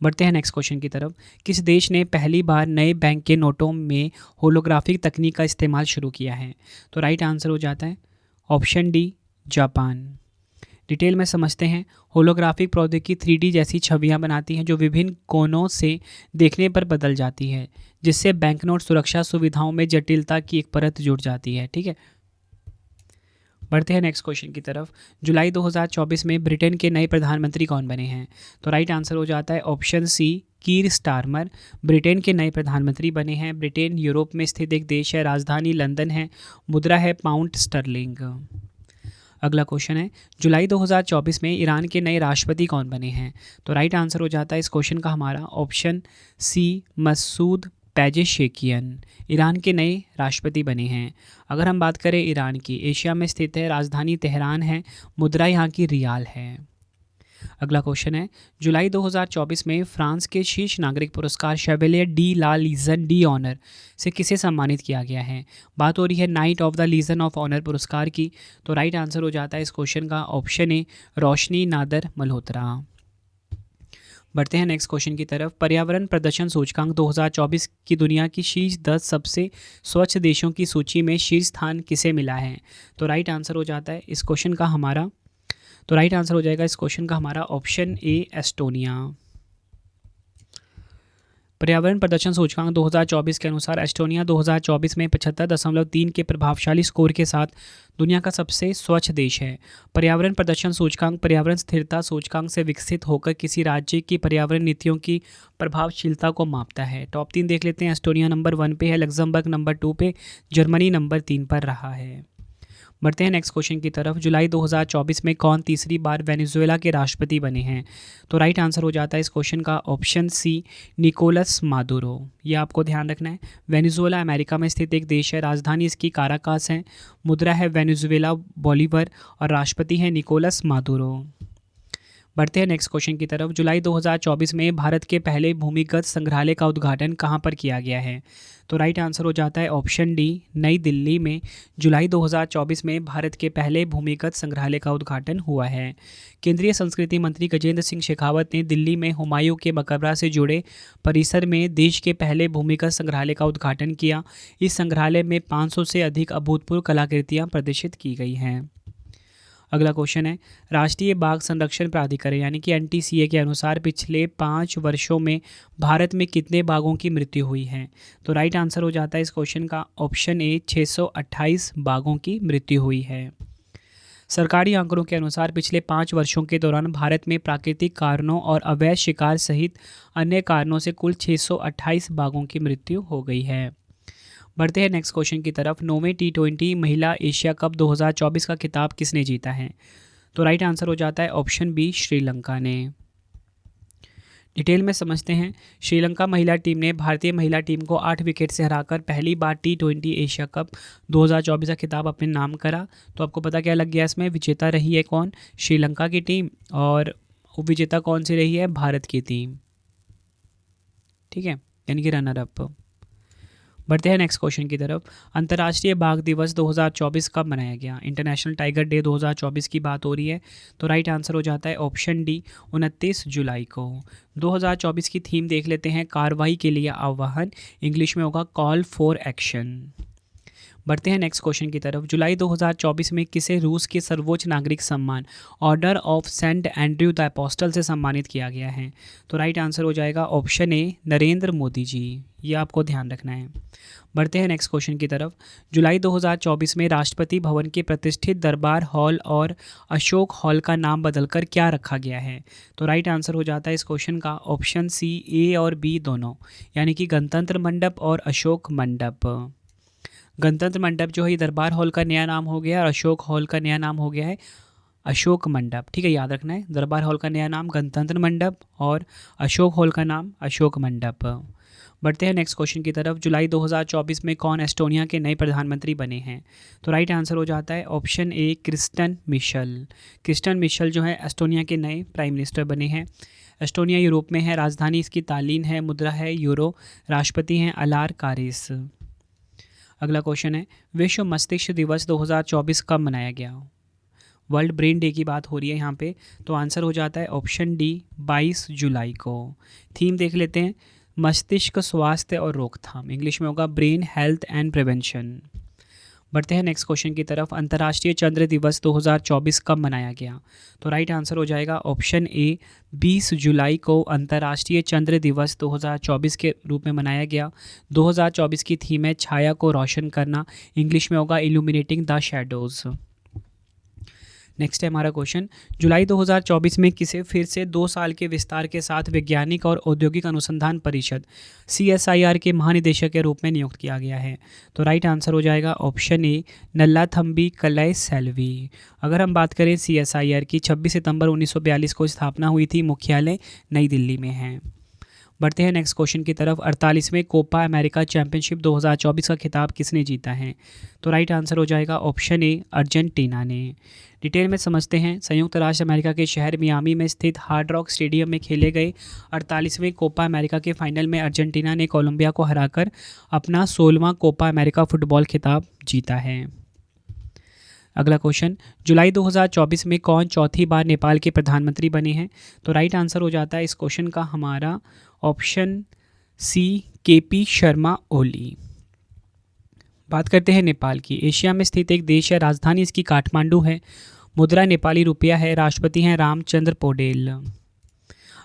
बढ़ते हैं नेक्स्ट क्वेश्चन की तरफ। किस देश ने पहली बार नए बैंक के नोटों में होलोग्राफिक तकनीक का इस्तेमाल शुरू किया है? तो राइट आंसर हो जाता है ऑप्शन डी, जापान। डिटेल में समझते हैं। होलोग्राफिक प्रौद्योगिकी 3D जैसी छवियां बनाती हैं जो विभिन्न कोणों से देखने पर बदल जाती है, जिससे बैंकनोट सुरक्षा सुविधाओं में जटिलता की एक परत जुड़ जाती है। ठीक है, बढ़ते हैं नेक्स्ट क्वेश्चन की तरफ। जुलाई 2024 में ब्रिटेन के नए प्रधानमंत्री कौन बने हैं? तो राइट आंसर हो जाता है ऑप्शन सी, कीर स्टारमर ब्रिटेन के नए प्रधानमंत्री बने हैं। ब्रिटेन यूरोप में स्थित एक देश है, राजधानी लंदन है, मुद्रा है पाउंड स्टर्लिंग। अगला क्वेश्चन है, जुलाई 2024 में ईरान के नए राष्ट्रपति कौन बने हैं? तो राइट आंसर हो जाता है इस क्वेश्चन का हमारा ऑप्शन सी, मसूद पेजेशेकियन ईरान के नए राष्ट्रपति बने हैं। अगर हम बात करें ईरान की, एशिया में स्थित है, राजधानी तेहरान है, मुद्रा यहाँ की रियाल है। अगला क्वेश्चन है, जुलाई 2024 में फ्रांस के शीर्ष नागरिक पुरस्कार शेवेलियर डी ला लीजन डी ऑनर से किसे सम्मानित किया गया है? बात हो रही है knight of the legion of honour पुरस्कार की। तो राइट आंसर हो जाता है इस क्वेश्चन का ऑप्शन ए, रोशनी नादर मल्होत्रा। बढ़ते हैं नेक्स्ट क्वेश्चन की तरफ। पर्यावरण प्रदर्शन सूचकांक 2024 की दुनिया की शीर्ष 10 सबसे स्वच्छ देशों की सूची में शीर्ष स्थान किसे मिला है? तो राइट आंसर हो जाता है इस क्वेश्चन का हमारा ऑप्शन ए, एस्टोनिया। पर्यावरण प्रदर्शन सूचकांक 2024 के अनुसार एस्टोनिया 2024 में 75.3 के प्रभावशाली स्कोर के साथ दुनिया का सबसे स्वच्छ देश है। पर्यावरण प्रदर्शन सूचकांक पर्यावरण स्थिरता सूचकांक से विकसित होकर किसी राज्य की पर्यावरण नीतियों की प्रभावशीलता को मापता है। टॉप 3 देख लेते हैं। एस्टोनिया नंबर 1 पे है, लग्जमबर्ग नंबर 2 पे, जर्मनी नंबर 3 पर रहा है। बढ़ते हैं नेक्स्ट क्वेश्चन की तरफ। जुलाई 2024 में कौन तीसरी बार वेनेजुएला के राष्ट्रपति बने हैं? तो राइट आंसर हो जाता है इस क्वेश्चन का ऑप्शन सी, निकोलस मादुरो। ये आपको ध्यान रखना है। वेनेजुएला अमेरिका में स्थित एक देश है, राजधानी इसकी काराकास है, मुद्रा है वेनेजुएला बोलीवर और राष्ट्रपति हैं निकोलस मादुरो। बढ़ते हैं नेक्स्ट क्वेश्चन की तरफ। जुलाई 2024 में भारत के पहले भूमिगत संग्रहालय का उद्घाटन कहाँ पर किया गया है? तो राइट आंसर हो जाता है ऑप्शन डी, नई दिल्ली में जुलाई 2024 में भारत के पहले भूमिगत संग्रहालय का उद्घाटन हुआ है। केंद्रीय संस्कृति मंत्री गजेंद्र सिंह शेखावत ने दिल्ली में हुमायूं के मकबरा से जुड़े परिसर में देश के पहले भूमिगत संग्रहालय का उद्घाटन किया। इस संग्रहालय में 500 से अधिक अभूतपूर्व कलाकृतियाँ प्रदर्शित की गई हैं। अगला क्वेश्चन है, राष्ट्रीय बाघ संरक्षण प्राधिकरण यानी कि NTCA के अनुसार पिछले 5 वर्षों में भारत में कितने बाघों की मृत्यु हुई है? तो राइट आंसर हो जाता है इस क्वेश्चन का ऑप्शन ए, 628 बाघों की मृत्यु हुई है। सरकारी आंकड़ों के अनुसार पिछले 5 वर्षों के दौरान भारत में प्राकृतिक कारणों और अवैध शिकार सहित अन्य कारणों से कुल 628 बाघों की मृत्यु हो गई है। बढ़ते हैं नेक्स्ट क्वेश्चन की तरफ। 9वें T20 महिला एशिया कप 2024 का खिताब किसने जीता है? तो राइट आंसर हो जाता है ऑप्शन बी, श्रीलंका ने। डिटेल में समझते हैं। श्रीलंका महिला टीम ने भारतीय महिला टीम को 8 विकेट से हराकर पहली बार T20 एशिया कप 2024 का खिताब अपने नाम करा। तो आपको पता क्या लग गया इसमें? विजेता रही है कौन? श्रीलंका की टीम। और उपविजेता कौन सी रही है? भारत की टीम। ठीक है, यानी कि रनर अप। बढ़ते हैं नेक्स्ट क्वेश्चन की तरफ। अंतर्राष्ट्रीय बाघ दिवस 2024 कब मनाया गया? इंटरनेशनल टाइगर डे 2024 की बात हो रही है। तो राइट आंसर हो जाता है ऑप्शन डी, 29 जुलाई को। 2024 की थीम देख लेते हैं। कार्रवाई के लिए आह्वान, इंग्लिश में होगा कॉल फॉर एक्शन। बढ़ते हैं नेक्स्ट क्वेश्चन की तरफ। जुलाई 2024 में किसे रूस के सर्वोच्च नागरिक सम्मान order of Saint Andrew the apostle से सम्मानित किया गया है? तो राइट आंसर हो जाएगा ऑप्शन ए, नरेंद्र मोदी जी। ये आपको ध्यान रखना है। बढ़ते हैं नेक्स्ट क्वेश्चन की तरफ। जुलाई 2024 में राष्ट्रपति भवन के प्रतिष्ठित दरबार हॉल और अशोक हॉल का नाम बदलकर क्या रखा गया है? तो राइट आंसर हो जाता है इस क्वेश्चन का ऑप्शन सी, ए और बी दोनों, यानी कि गणतंत्र मंडप और अशोक मंडप। गणतंत्र मंडप जो है दरबार हॉल का नया नाम हो गया और अशोक हॉल का नया नाम हो गया है अशोक मंडप। ठीक है, याद रखना है। दरबार हॉल का नया नाम गणतंत्र मंडप और अशोक हॉल का नाम अशोक मंडप। बढ़ते हैं नेक्स्ट क्वेश्चन की तरफ। जुलाई 2024 में कौन एस्टोनिया के नए प्रधानमंत्री बने हैं? तो राइट आंसर हो जाता है option A, Kristen Michal. Kristen Michal जो है एस्टोनिया के नए प्राइम मिनिस्टर बने हैं। एस्टोनिया यूरोप में है, राजधानी इसकी तालिन है, मुद्रा है यूरो, राष्ट्रपति हैं अलार कारिस। अगला क्वेश्चन है, विश्व मस्तिष्क दिवस 2024 कब मनाया गया? वर्ल्ड ब्रेन डे की बात हो रही है यहाँ पे। तो आंसर हो जाता है ऑप्शन डी, 22 जुलाई को। थीम देख लेते हैं, मस्तिष्क स्वास्थ्य और रोकथाम, इंग्लिश में होगा ब्रेन हेल्थ एंड प्रिवेंशन। बढ़ते हैं नेक्स्ट क्वेश्चन की तरफ। अंतर्राष्ट्रीय चंद्र दिवस 2024 कब मनाया गया? तो राइट आंसर हो जाएगा ऑप्शन ए 20 जुलाई को अंतर्राष्ट्रीय चंद्र दिवस 2024 के रूप में मनाया गया। 2024 की थीम है छाया को रोशन करना, इंग्लिश में होगा इल्यूमिनेटिंग द शैडोज़। नेक्स्ट है हमारा क्वेश्चन, जुलाई 2024 में किसे फिर से 2 साल के विस्तार के साथ वैज्ञानिक और औद्योगिक अनुसंधान परिषद CSIR के महानिदेशक के रूप में नियुक्त किया गया है? तो राइट आंसर हो जाएगा ऑप्शन ए नल्लाथम्बी कलाई सेल्वी। अगर हम बात करें CSIR की, 26 सितंबर 1942 को स्थापना हुई थी, मुख्यालय नई दिल्ली में है। बढ़ते हैं नेक्स्ट क्वेश्चन की तरफ। 48वें कोपा अमेरिका चैंपियनशिप 2024 का खिताब किसने जीता है? तो राइट आंसर हो जाएगा ऑप्शन ए अर्जेंटीना ने। डिटेल में समझते हैं। संयुक्त राष्ट्र अमेरिका के शहर मियामी में स्थित हार्ड रॉक स्टेडियम में खेले गए 48वें कोपा अमेरिका के फाइनल में अर्जेंटीना ने कोलंबिया को हराकर अपना 16वां कोपा अमेरिका फुटबॉल खिताब जीता है। अगला क्वेश्चन, जुलाई 2024 में कौन चौथी बार नेपाल के प्रधानमंत्री बने हैं? तो राइट आंसर हो जाता है इस क्वेश्चन का हमारा option C KP Sharma Oli. बात करते हैं नेपाल की। एशिया में स्थित एक देश है, राजधानी इसकी काठमांडू है, मुद्रा नेपाली रुपया है, राष्ट्रपति हैं रामचंद्र पौडेल।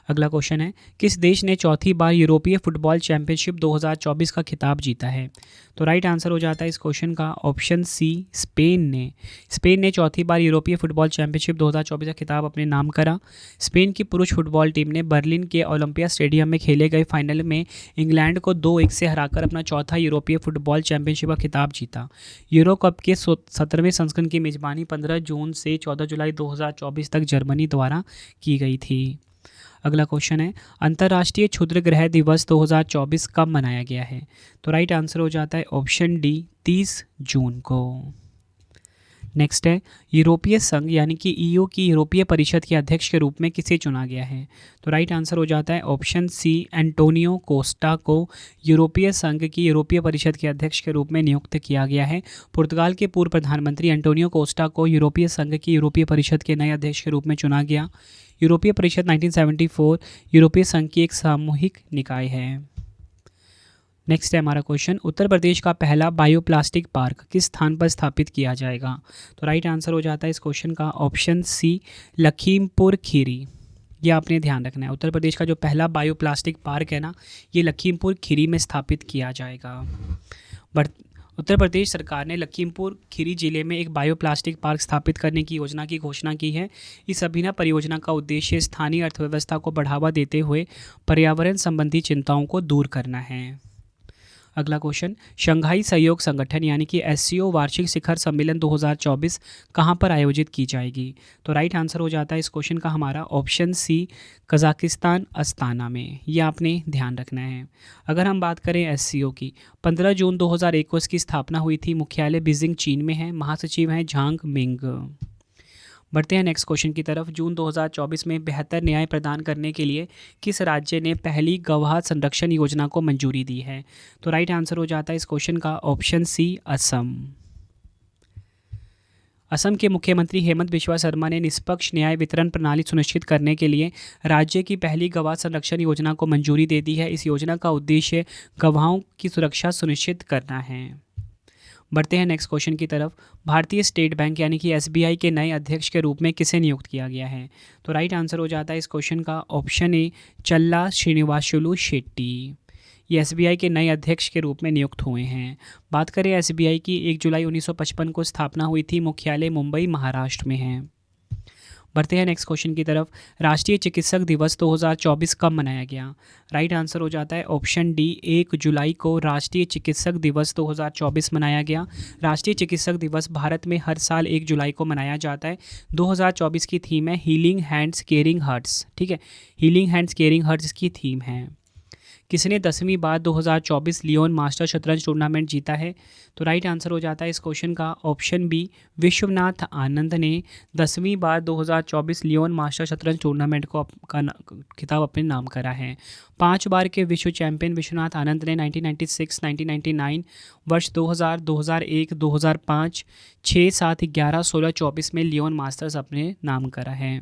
अगला क्वेश्चन है, किस देश ने चौथी बार यूरोपीय फुटबॉल चैंपियनशिप 2024 का खिताब जीता है? तो राइट आंसर हो जाता है इस क्वेश्चन का ऑप्शन सी स्पेन ने। स्पेन ने चौथी बार यूरोपीय फुटबॉल चैंपियनशिप 2024 का खिताब अपने नाम करा। स्पेन की पुरुष फुटबॉल टीम ने बर्लिन के ओलंपिया स्टेडियम में खेले गए फाइनल में इंग्लैंड को 2-1 से हराकर अपना चौथा यूरोपीय फुटबॉल चैंपियनशिप का खिताब जीता। यूरो कप के 17वें संस्करण की मेजबानी 15 जून से 14 जुलाई 2024 तक जर्मनी द्वारा की गई थी। अगला क्वेश्चन है, अंतर्राष्ट्रीय क्षुद्र ग्रह दिवस 2024 कब मनाया गया है? तो राइट आंसर हो जाता है ऑप्शन डी 30 जून को। नेक्स्ट है, यूरोपीय संघ यानी कि EU की यूरोपीय परिषद के अध्यक्ष के रूप में किसे चुना गया है? तो राइट आंसर हो जाता है ऑप्शन सी एंटोनियो कोस्टा को यूरोपीय संघ की यूरोपीय परिषद के अध्यक्ष के रूप में नियुक्त किया गया है। पुर्तगाल के पूर्व प्रधानमंत्री एंटोनियो कोस्टा को यूरोपीय संघ की यूरोपीय परिषद के नए अध्यक्ष के रूप में चुना गया। यूरोपीय परिषद 1974 यूरोपीय संघ की एक सामूहिक निकाय है। नेक्स्ट है हमारा क्वेश्चन, उत्तर प्रदेश का पहला बायोप्लास्टिक पार्क किस स्थान पर स्थापित किया जाएगा? तो राइट आंसर हो जाता है इस क्वेश्चन का ऑप्शन सी लखीमपुर खीरी। ये आपने ध्यान रखना है, उत्तर प्रदेश का जो पहला बायोप्लास्टिक पार्क है ना, ये लखीमपुर खीरी में स्थापित किया जाएगा। बट उत्तर प्रदेश सरकार ने लखीमपुर खीरी जिले में एक बायोप्लास्टिक पार्क स्थापित करने की योजना की घोषणा की है। इस अभिनव परियोजना का उद्देश्य स्थानीय अर्थव्यवस्था को बढ़ावा देते हुए पर्यावरण संबंधी चिंताओं को दूर करना है। अगला क्वेश्चन, शंघाई सहयोग संगठन यानी कि SCO वार्षिक शिखर सम्मेलन 2024 कहाँ पर आयोजित की जाएगी? तो राइट आंसर हो जाता है इस क्वेश्चन का हमारा ऑप्शन सी कजाकिस्तान अस्ताना में। ये आपने ध्यान रखना है। अगर हम बात करें SCO की, 15 जून 2021 की स्थापना हुई थी, मुख्यालय बीजिंग चीन में है, महासचिव हैं झांग मिंग। बढ़ते हैं नेक्स्ट क्वेश्चन की तरफ। जून 2024 में बेहतर न्याय प्रदान करने के लिए किस राज्य ने पहली गवाह संरक्षण योजना को मंजूरी दी है? तो राइट आंसर हो जाता है इस क्वेश्चन का ऑप्शन सी असम। असम के मुख्यमंत्री हेमंत बिस्वा शर्मा ने निष्पक्ष न्याय वितरण प्रणाली सुनिश्चित करने के लिए राज्य की पहली गवाह संरक्षण योजना को मंजूरी दे दी है। इस योजना का उद्देश्य गवाहों की सुरक्षा सुनिश्चित करना है। बढ़ते हैं नेक्स्ट क्वेश्चन की तरफ। भारतीय स्टेट बैंक यानी कि SBI के नए अध्यक्ष के रूप में किसे नियुक्त किया गया है? तो राइट आंसर हो जाता है इस क्वेश्चन का ऑप्शन ए चल्ला श्रीनिवासुलु शेट्टी। ये SBI के नए अध्यक्ष के रूप में नियुक्त हुए हैं। बात करें SBI की, 1 जुलाई 1955 को स्थापना हुई थी, मुख्यालय मुंबई महाराष्ट्र में है। बढ़ते हैं नेक्स्ट क्वेश्चन की तरफ। राष्ट्रीय चिकित्सक दिवस 2024 कब मनाया गया? राइट आंसर हो जाता है ऑप्शन डी 1 जुलाई को राष्ट्रीय चिकित्सक दिवस 2024 मनाया गया। राष्ट्रीय चिकित्सक दिवस भारत में हर साल 1 जुलाई को मनाया जाता है। 2024 की थीम है हीलिंग हैंड्स केयरिंग हार्ट्स। ठीक है, हीलिंग हैंड्स केयरिंग हार्ट्स की थीम है। किसने 10वीं बार 2024 लियोन मास्टर शतरंज टूर्नामेंट जीता है? तो राइट आंसर हो जाता है इस क्वेश्चन का ऑप्शन बी विश्वनाथ आनंद ने 10वीं बार 2024 लियोन मास्टर शतरंज टूर्नामेंट को खिताब अपने नाम करा है। 5 बार के विश्व चैंपियन विश्वनाथ आनंद ने 1996, 1999, वर्ष 2000, 2001, 2005, 6, 7, 11, 16, 24 में लियोन मास्टर्स अपने नाम करा है।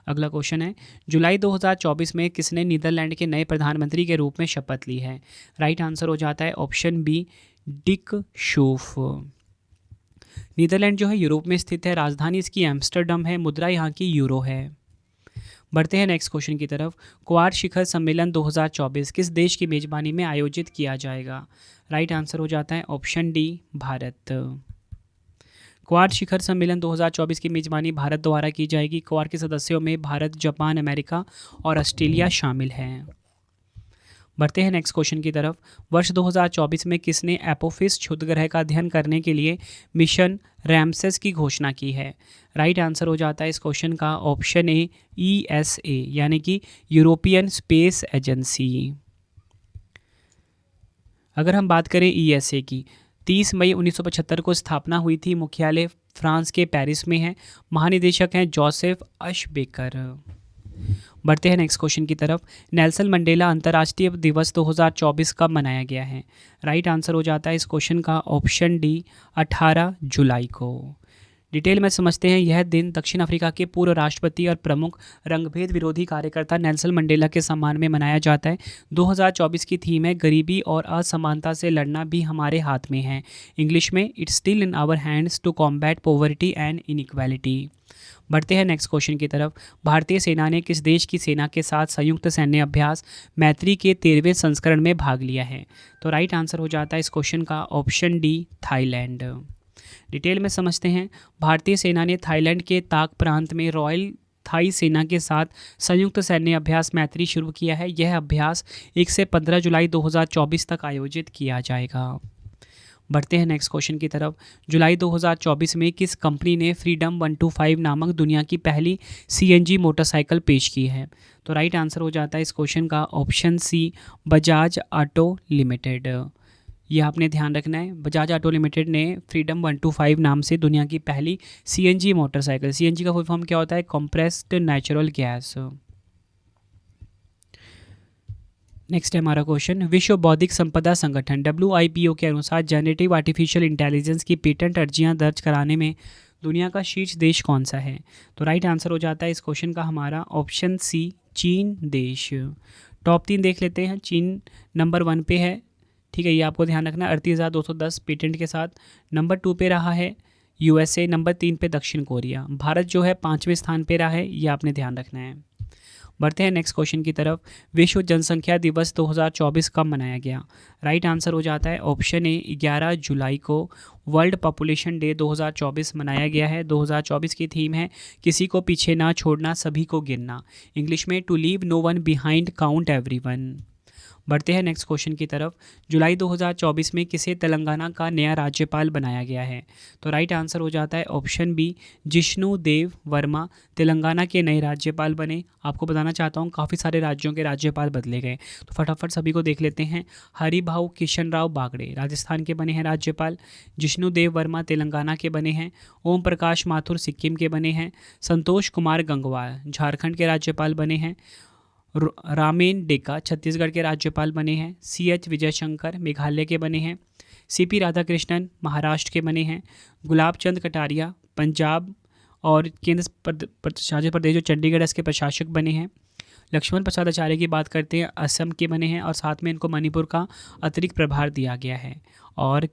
अगला क्वेश्चन है, जुलाई 2024 में किसने नीदरलैंड के नए प्रधानमंत्री के रूप में शपथ ली है? राइट आंसर हो जाता है option B Dick Schoof. Netherlands जो है यूरोप में स्थित है, राजधानी इसकी एम्स्टर्डम है, मुद्रा यहाँ की यूरो है। बढ़ते हैं नेक्स्ट क्वेश्चन की तरफ। क्वाड शिखर सम्मेलन 2024 किस देश की मेजबानी में आयोजित किया जाएगा? राइट आंसर हो जाता है ऑप्शन डी, भारत। क्वाड शिखर सम्मेलन 2024 की मेजबानी भारत द्वारा की जाएगी। क्वाड के सदस्यों में भारत, जापान, अमेरिका और ऑस्ट्रेलिया शामिल हैं। बढ़ते हैं नेक्स्ट क्वेश्चन की तरफ। वर्ष 2024 में किसने एपोफिस क्षुद्रग्रह का अध्ययन करने के लिए मिशन रैमसेस की घोषणा की है? राइट आंसर हो जाता है इस क्वेश्चन का ऑप्शन ए, ESA यानी कि यूरोपियन स्पेस एजेंसी। अगर हम बात करें ESA की, 30 मई 1975 को स्थापना हुई थी। मुख्यालय फ्रांस के पेरिस में है। महानिदेशक हैं जोसेफ अशबेकर। बढ़ते हैं नेक्स्ट क्वेश्चन की तरफ। नेल्सन मंडेला अंतर्राष्ट्रीय दिवस 2024 कब मनाया गया है? राइट आंसर हो जाता है इस क्वेश्चन का ऑप्शन डी, 18 जुलाई को। डिटेल में समझते हैं। यह दिन दक्षिण अफ्रीका के पूर्व राष्ट्रपति और प्रमुख रंगभेद विरोधी कार्यकर्ता नेल्सन मंडेला के सम्मान में मनाया जाता है। 2024 की थीम है गरीबी और असमानता से लड़ना भी हमारे हाथ में है। इंग्लिश में it's still in our hands to combat poverty and inequality. बढ़ते हैं नेक्स्ट क्वेश्चन की तरफ। भारतीय सेना ने किस देश की सेना के साथ संयुक्त सैन्य अभ्यास मैत्री के 13वें संस्करण में भाग लिया है? तो राइट आंसर हो जाता है इस क्वेश्चन का ऑप्शन डी, थाईलैंड। डिटेल में समझते हैं। भारतीय सेना ने थाईलैंड के ताक प्रांत में रॉयल थाई सेना के साथ संयुक्त सैन्य अभ्यास मैत्री शुरू किया है। यह अभ्यास 1 से 15 जुलाई 2024 तक आयोजित किया जाएगा। बढ़ते हैं नेक्स्ट क्वेश्चन की तरफ। जुलाई 2024 में किस कंपनी ने फ्रीडम 125 नामक दुनिया की पहली CNG मोटरसाइकिल पेश की है? तो राइट आंसर हो जाता है इस क्वेश्चन का option C, Bajaj auto limited. ये आपने ध्यान रखना है। बजाज ऑटो लिमिटेड ने फ्रीडम 125 नाम से दुनिया की पहली CNG मोटरसाइकिल, CNG का फुल फॉर्म क्या होता है? Compressed natural gas. नेक्स्ट है हमारा क्वेश्चन। विश्व बौद्धिक संपदा संगठन WIPO के अनुसार जनरेटिव आर्टिफिशियल इंटेलिजेंस की पेटेंट अर्जियां दर्ज कराने में दुनिया का शीर्ष देश कौन सा है? तो राइट आंसर हो जाता है इस क्वेश्चन का हमारा ऑप्शन सी, चीन देश। टॉप 3 देख लेते हैं। चीन नंबर 1 पे है, ठीक है, ये आपको ध्यान रखना है 38,210 पेटेंट के साथ। नंबर 2 पे रहा है USA, नंबर 3 पे दक्षिण कोरिया। भारत जो है 5वें स्थान पे रहा है, ये आपने ध्यान रखना है। बढ़ते हैं नेक्स्ट क्वेश्चन की तरफ। विश्व जनसंख्या दिवस 2024 कब मनाया गया? राइट आंसर हो जाता है ऑप्शन ए, 11 जुलाई को वर्ल्ड पॉपुलेशन डे 2024 मनाया गया है। 2024 की थीम है किसी को पीछे ना छोड़ना, सभी को गिनना। इंग्लिश में to leave no one behind, count everyone. बढ़ते हैं नेक्स्ट क्वेश्चन की तरफ। जुलाई 2024 में किसे तेलंगाना का नया राज्यपाल बनाया गया है? तो राइट आंसर हो जाता है ऑप्शन बी, जिष्णु देव वर्मा तेलंगाना के नए राज्यपाल बने। आपको बताना चाहता हूँ काफ़ी सारे राज्यों के राज्यपाल बदले गए, तो फटाफट सभी को देख लेते हैं। हरिभाऊ किशन राव बागड़े राजस्थान के बने हैं राज्यपाल। जिष्णु देव वर्मा तेलंगाना के बने हैं। ओम प्रकाश माथुर सिक्किम के बने हैं। संतोष कुमार गंगवार झारखंड के राज्यपाल बने हैं। रामेन डेका छत्तीसगढ़ के राज्यपाल बने हैं। CH विजयशंकर मेघालय के बने हैं। CP राधाकृष्णन महाराष्ट्र के बने हैं। गुलाब चंद कटारिया पंजाब और केंद्र शासित प्रदेश जो चंडीगढ़ इसके प्रशासक बने हैं। लक्ष्मण प्रसाद आचार्य की बात करते हैं, असम के बने हैं और साथ में इनको मणिपुर का अतिरिक्त प्रभार दिया गया है। और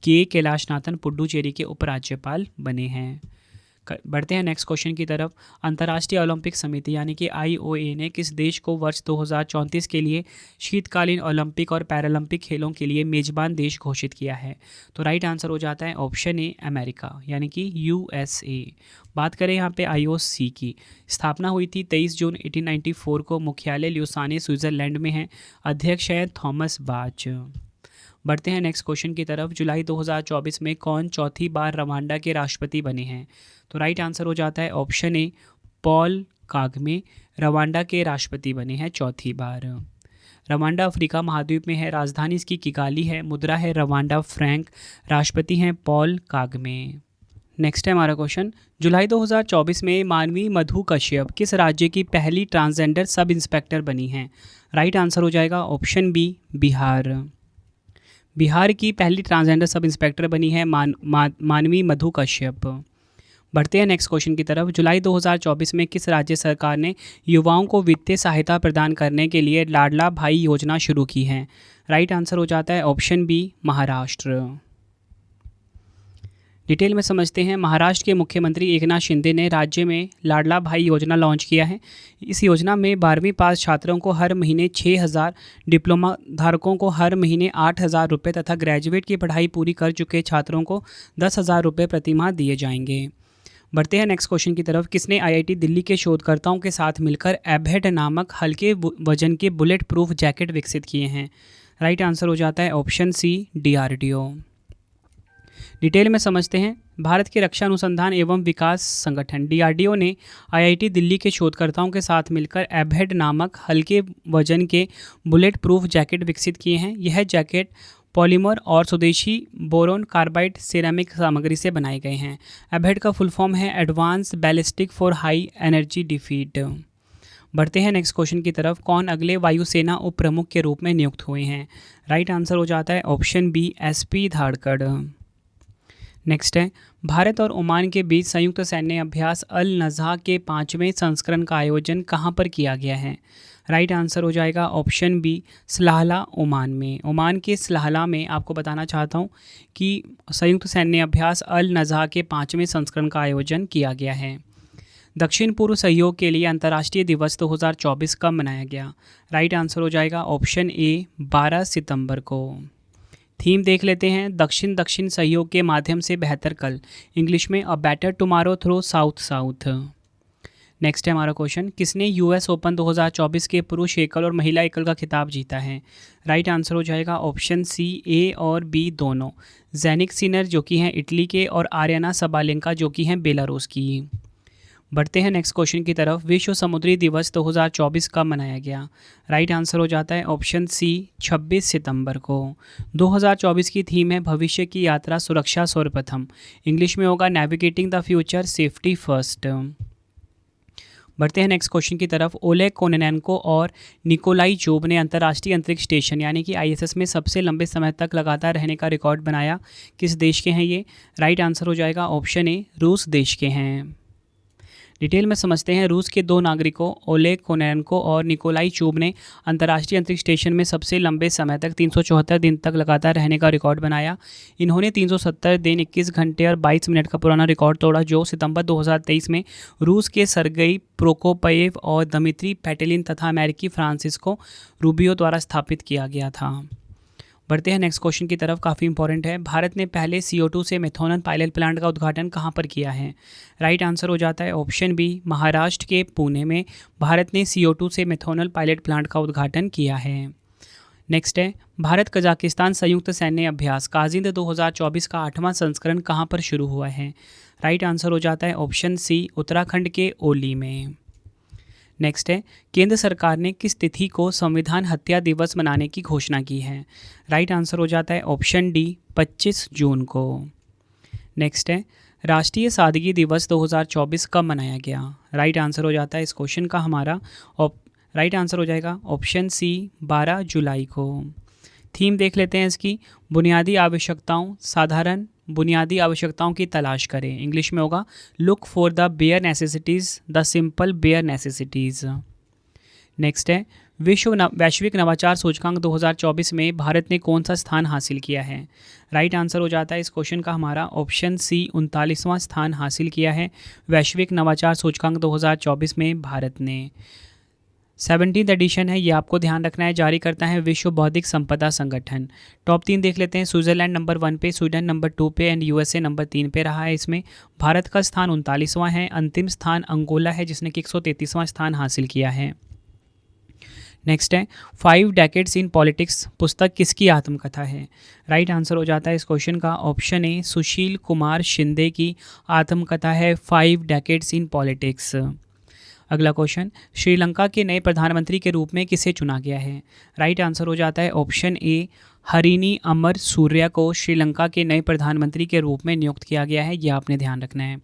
कैलाशनाथन पुडुचेरी के उपराज्यपाल बने हैं। बढ़ते हैं नेक्स्ट क्वेश्चन की तरफ। अंतर्राष्ट्रीय ओलंपिक समिति यानी कि IOA ने किस देश को वर्ष 2034 के लिए शीतकालीन ओलंपिक और पैरालंपिक खेलों के लिए मेजबान देश घोषित किया है? तो राइट आंसर हो जाता है ऑप्शन ए, अमेरिका यानी कि USA। बात करें यहाँ पे IOC की, स्थापना हुई थी 23 जून 1894 को। मुख्यालय ल्यूसाने स्विट्जरलैंड में है। अध्यक्ष हैं थॉमस बाच। बढ़ते हैं नेक्स्ट क्वेश्चन की तरफ। जुलाई 2024 में कौन चौथी बार रवांडा के राष्ट्रपति बने हैं? तो राइट आंसर हो जाता है ऑप्शन ए, पॉल कागमे रवांडा के राष्ट्रपति बने हैं चौथी बार। रवांडा अफ्रीका महाद्वीप में है। राजधानी इसकी किगाली है। मुद्रा है रवांडा फ्रैंक। राष्ट्रपति हैं पॉल कागमे। नेक्स्ट है हमारा क्वेश्चन। जुलाई 2024 में मानवी मधु कश्यप किस राज्य की पहली ट्रांसजेंडर सब इंस्पेक्टर बनी हैं? राइट आंसर हो जाएगा ऑप्शन बी, बिहार। बिहार की पहली ट्रांसजेंडर सब इंस्पेक्टर बनी है मानवी मधु कश्यप। बढ़ते हैं नेक्स्ट क्वेश्चन की तरफ। जुलाई 2024 में किस राज्य सरकार ने युवाओं को वित्तीय सहायता प्रदान करने के लिए लाडला भाई योजना शुरू की है? राइट आंसर हो जाता है ऑप्शन बी, महाराष्ट्र। डिटेल में समझते हैं। महाराष्ट्र के मुख्यमंत्री एकनाथ शिंदे ने राज्य में लाडला भाई योजना लॉन्च किया है। इस योजना में 12वीं पास छात्रों को हर महीने 6,000, डिप्लोमा धारकों को हर महीने 8,000 रुपये तथा ग्रेजुएट की पढ़ाई पूरी कर चुके छात्रों को 10,000 रुपये प्रतिमाह दिए जाएंगे। बढ़ते हैं नेक्स्ट क्वेश्चन की तरफ। किसने आईआईटी दिल्ली के शोधकर्ताओं के साथ मिलकर एबहेड नामक हल्के वजन के बुलेट प्रूफ जैकेट विकसित किए हैं? राइट आंसर हो जाता है ऑप्शन सी, डीआरडीओ। डिटेल में समझते हैं। भारत के रक्षा अनुसंधान एवं विकास संगठन डीआरडीओ ने आईआईटी दिल्ली के शोधकर्ताओं के साथ मिलकर एबहेड नामक हल्के वजन के बुलेट प्रूफ जैकेट विकसित किए हैं। यह जैकेट पॉलीमर और स्वदेशी बोरोन कार्बाइड सिरेमिक सामग्री से बनाए गए हैं। एबहेड का फुल फॉर्म है advance ballistic for high energy defeat. बढ़ते हैं नेक्स्ट क्वेश्चन की तरफ। कौन अगले वायुसेना उप प्रमुख के रूप में नियुक्त हुए हैं? राइट आंसर हो जाता है ऑप्शन बी, एसपी धारकड़। नेक्स्ट है, भारत और ओमान के बीच संयुक्त सैन्य अभ्यास अल नज़्हा के 5वें संस्करण का आयोजन कहाँ पर किया गया है? राइट आंसर हो जाएगा ऑप्शन बी, सलाहला, ओमान में। ओमान के सलाहला में आपको बताना चाहता हूँ कि संयुक्त सैन्य अभ्यास अल नज़्हा के 5वें संस्करण का आयोजन किया गया है। दक्षिण पूर्व सहयोग के लिए अंतर्राष्ट्रीय दिवस 2024 कब मनाया गया? राइट आंसर हो जाएगा ऑप्शन ए, 12 सितंबर को। थीम देख लेते हैं। दक्षिण दक्षिण सहयोग के माध्यम से बेहतर कल, इंग्लिश में a better tomorrow through south south. Next है हमारा क्वेश्चन। किसने यूएस ओपन 2024 के पुरुष एकल और महिला एकल का खिताब जीता है? राइट आंसर हो जाएगा ऑप्शन सी, ए और बी दोनों। ज़ैनिक सिनर जो कि हैं इटली के और आर्याना सबालेंका जो कि हैं बेलारूस की। बढ़ते हैं नेक्स्ट क्वेश्चन की तरफ। विश्व समुद्री दिवस 2024 कब मनाया गया? राइट आंसर हो जाता है ऑप्शन सी, 26 सितंबर को। 2024 की थीम है भविष्य की यात्रा सुरक्षा सर्वप्रथम, इंग्लिश में होगा navigating the future safety first. बढ़ते हैं नेक्स्ट क्वेश्चन की तरफ। ओलेग कोनेनेंको और निकोलाई चोब ने अंतर्राष्ट्रीय अंतरिक्ष स्टेशन यानी कि आईएसएस में सबसे लंबे समय तक लगातार रहने का रिकॉर्ड बनाया। किस देश के हैं ये? राइट आंसर हो जाएगा ऑप्शन ए, रूस देश के हैं। डिटेल में समझते हैं। रूस के 2 नागरिकों ओलेग कोनेनेंको और निकोलाई चोब ने अंतर्राष्ट्रीय अंतरिक्ष स्टेशन में सबसे लंबे समय तक 374 दिन तक लगातार रहने का रिकॉर्ड बनाया। इन्होंने 370 दिन 21 घंटे और 22 मिनट का पुराना रिकॉर्ड तोड़ा जो सितंबर 2023 में रूस के सरगई प्रोकोपयेव और दमित्री पैटेलिन तथा अमेरिकी फ्रांसिस्को रूबियो द्वारा स्थापित किया गया था। बढ़ते हैं नेक्स्ट क्वेश्चन की तरफ। काफ़ी इंपॉर्टेंट है। भारत ने पहले CO2 से मेथनॉल पायलट प्लांट का उद्घाटन कहाँ पर किया है? राइट आंसर हो जाता है ऑप्शन बी, महाराष्ट्र के पुणे में भारत ने CO2 से मेथनॉल पायलट प्लांट का उद्घाटन किया है। नेक्स्ट है, भारत कजाकिस्तान संयुक्त सैन्य अभ्यास काजिंद 2024 का 8वां संस्करण कहाँ पर शुरू हुआ है? राइट आंसर हो जाता है ऑप्शन सी, उत्तराखंड के ओली में। नेक्स्ट है, केंद्र सरकार ने किस तिथि को संविधान हत्या दिवस मनाने की घोषणा की है? राइट आंसर हो जाता है ऑप्शन डी, 25 जून को। नेक्स्ट है, राष्ट्रीय सादगी दिवस 2024 कब मनाया गया? राइट आंसर हो जाता है इस क्वेश्चन का हमारा राइट आंसर हो जाएगा ऑप्शन सी, 12 जुलाई को। थीम देख लेते हैं इसकी। बुनियादी आवश्यकताओं, साधारण बुनियादी आवश्यकताओं की तलाश करें, इंग्लिश में होगा look for the bare necessities, the simple bare necessities. Next है, वैश्विक नवाचार सूचकांक 2024 में भारत ने कौन सा स्थान हासिल किया है? राइट आंसर हो जाता है इस क्वेश्चन का हमारा ऑप्शन सी, 39वां स्थान हासिल किया है वैश्विक नवाचार सूचकांक 2024 में भारत ने। 17th एडिशन है, ये आपको ध्यान रखना है। जारी करता है विश्व बौद्धिक संपदा संगठन। टॉप 3 देख लेते हैं। स्विट्जरलैंड नंबर 1 पे, स्वीडन नंबर 2 पे एंड यूएसए नंबर 3 पे रहा है। इसमें भारत का स्थान 39वां है। अंतिम स्थान अंगोला है जिसने कि 133वां स्थान हासिल किया है। नेक्स्ट है, 5 डेकेड्स इन पॉलिटिक्स पुस्तक किसकी आत्मकथा है? राइट आंसर हो जाता है इस क्वेश्चन का ऑप्शन ए, सुशील कुमार शिंदे की आत्मकथा है 5 डेकेड्स इन पॉलिटिक्स। अगला क्वेश्चन, श्रीलंका के नए प्रधानमंत्री के रूप में किसे चुना गया है? राइट आंसर हो जाता है ऑप्शन ए, हरिनी अमर सूर्या को श्रीलंका के नए प्रधानमंत्री के रूप में नियुक्त किया गया है। यह आपने ध्यान रखना है।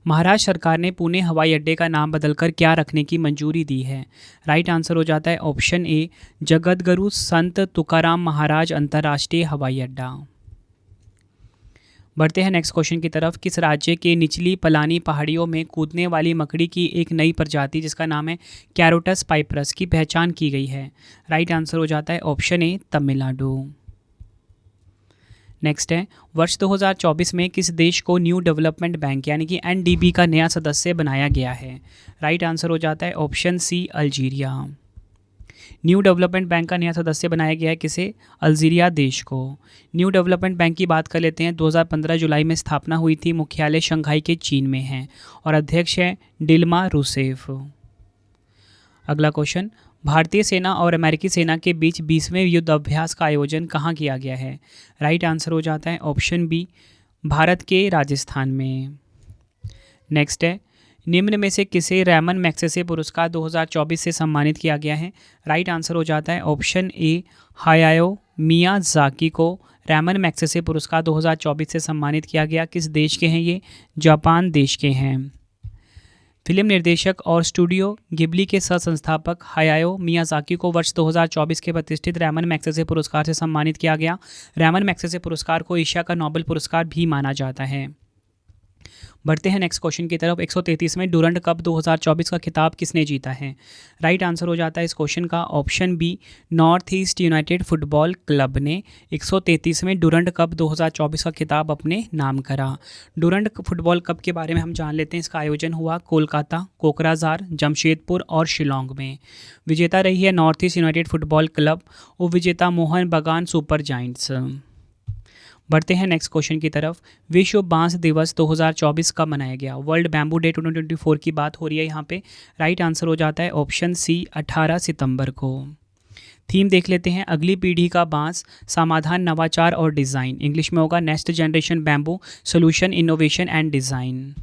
महाराष्ट्र सरकार ने पुणे हवाई अड्डे का नाम बदलकर क्या रखने की मंजूरी दी है? राइट आंसर हो जाता है ऑप्शन ए, जगतगुरु संत तुकाराम महाराज अंतर्राष्ट्रीय हवाई अड्डा। बढ़ते हैं नेक्स्ट क्वेश्चन की तरफ। किस राज्य के निचली पलानी पहाड़ियों में कूदने वाली मकड़ी की एक नई प्रजाति जिसका नाम है कैरोटस पाइपरस की पहचान की गई है? राइट आंसर हो जाता है ऑप्शन ए, तमिलनाडु। नेक्स्ट है, वर्ष 2024 में किस देश को न्यू डेवलपमेंट बैंक यानी कि एनडीबी का नया सदस्य बनाया गया है? राइट आंसर हो जाता है option C, Algeria. New development bank का नया सदस्य बनाया गया है किसे? अल्जीरिया देश को। न्यू डेवलपमेंट बैंक की बात कर लेते हैं। 2015 जुलाई में स्थापना हुई थी, मुख्यालय शंघाई के चीन में है और अध्यक्ष है डिल्मा रूसेफ। अगला क्वेश्चन, भारतीय सेना और अमेरिकी सेना के बीच 20वें युद्ध अभ्यास का आयोजन कहाँ किया गया है? राइट आंसर हो जाता है ऑप्शन बी, भारत के राजस्थान में। नेक्स्ट है, निम्न में से किसे रैमन मैग्सेसे पुरस्कार 2024 से सम्मानित किया गया है? राइट आंसर हो जाता है ऑप्शन ए, हायाओ मियाज़ाकी को रैमन मैग्सेसे पुरस्कार 2024 से सम्मानित किया गया। किस देश के हैं ये? जापान देश के हैं। फिल्म निर्देशक और स्टूडियो गिबली के सह संस्थापक हायाओ मियाज़ाकी को वर्ष 2024 के प्रतिष्ठित रैमन मैग्सेसे पुरस्कार से सम्मानित किया गया। रैमन मैग्सेसे पुरस्कार को एशिया का नोबेल पुरस्कार भी माना जाता है। बढ़ते हैं नेक्स्ट क्वेश्चन की तरफ। 133वें डूरंड कप 2024 का खिताब किसने जीता है? राइट आंसर हो जाता है इस क्वेश्चन का option B, north east united football club ने 133वें डूरंड कप 2024 का खिताब अपने नाम करा। डूरंड फुटबॉल कप के बारे में हम जान लेते हैं। इसका आयोजन हुआ कोलकाता, कोकराझार, जमशेदपुर और शिलोंग में। विजेता रही है north east united football club, उपविजेता मोहन बगान सुपर जायंट्स। बढ़ते हैं नेक्स्ट क्वेश्चन की तरफ। विश्व बांस दिवस 2024 कब मनाया गया? वर्ल्ड बैम्बू डे 2024 की बात हो रही है यहाँ पे। राइट आंसर हो जाता है ऑप्शन सी, 18 सितंबर को। थीम देख लेते हैं, अगली पीढ़ी का बांस, समाधान, नवाचार और डिज़ाइन। इंग्लिश में होगा next generation bamboo solution, innovation and design.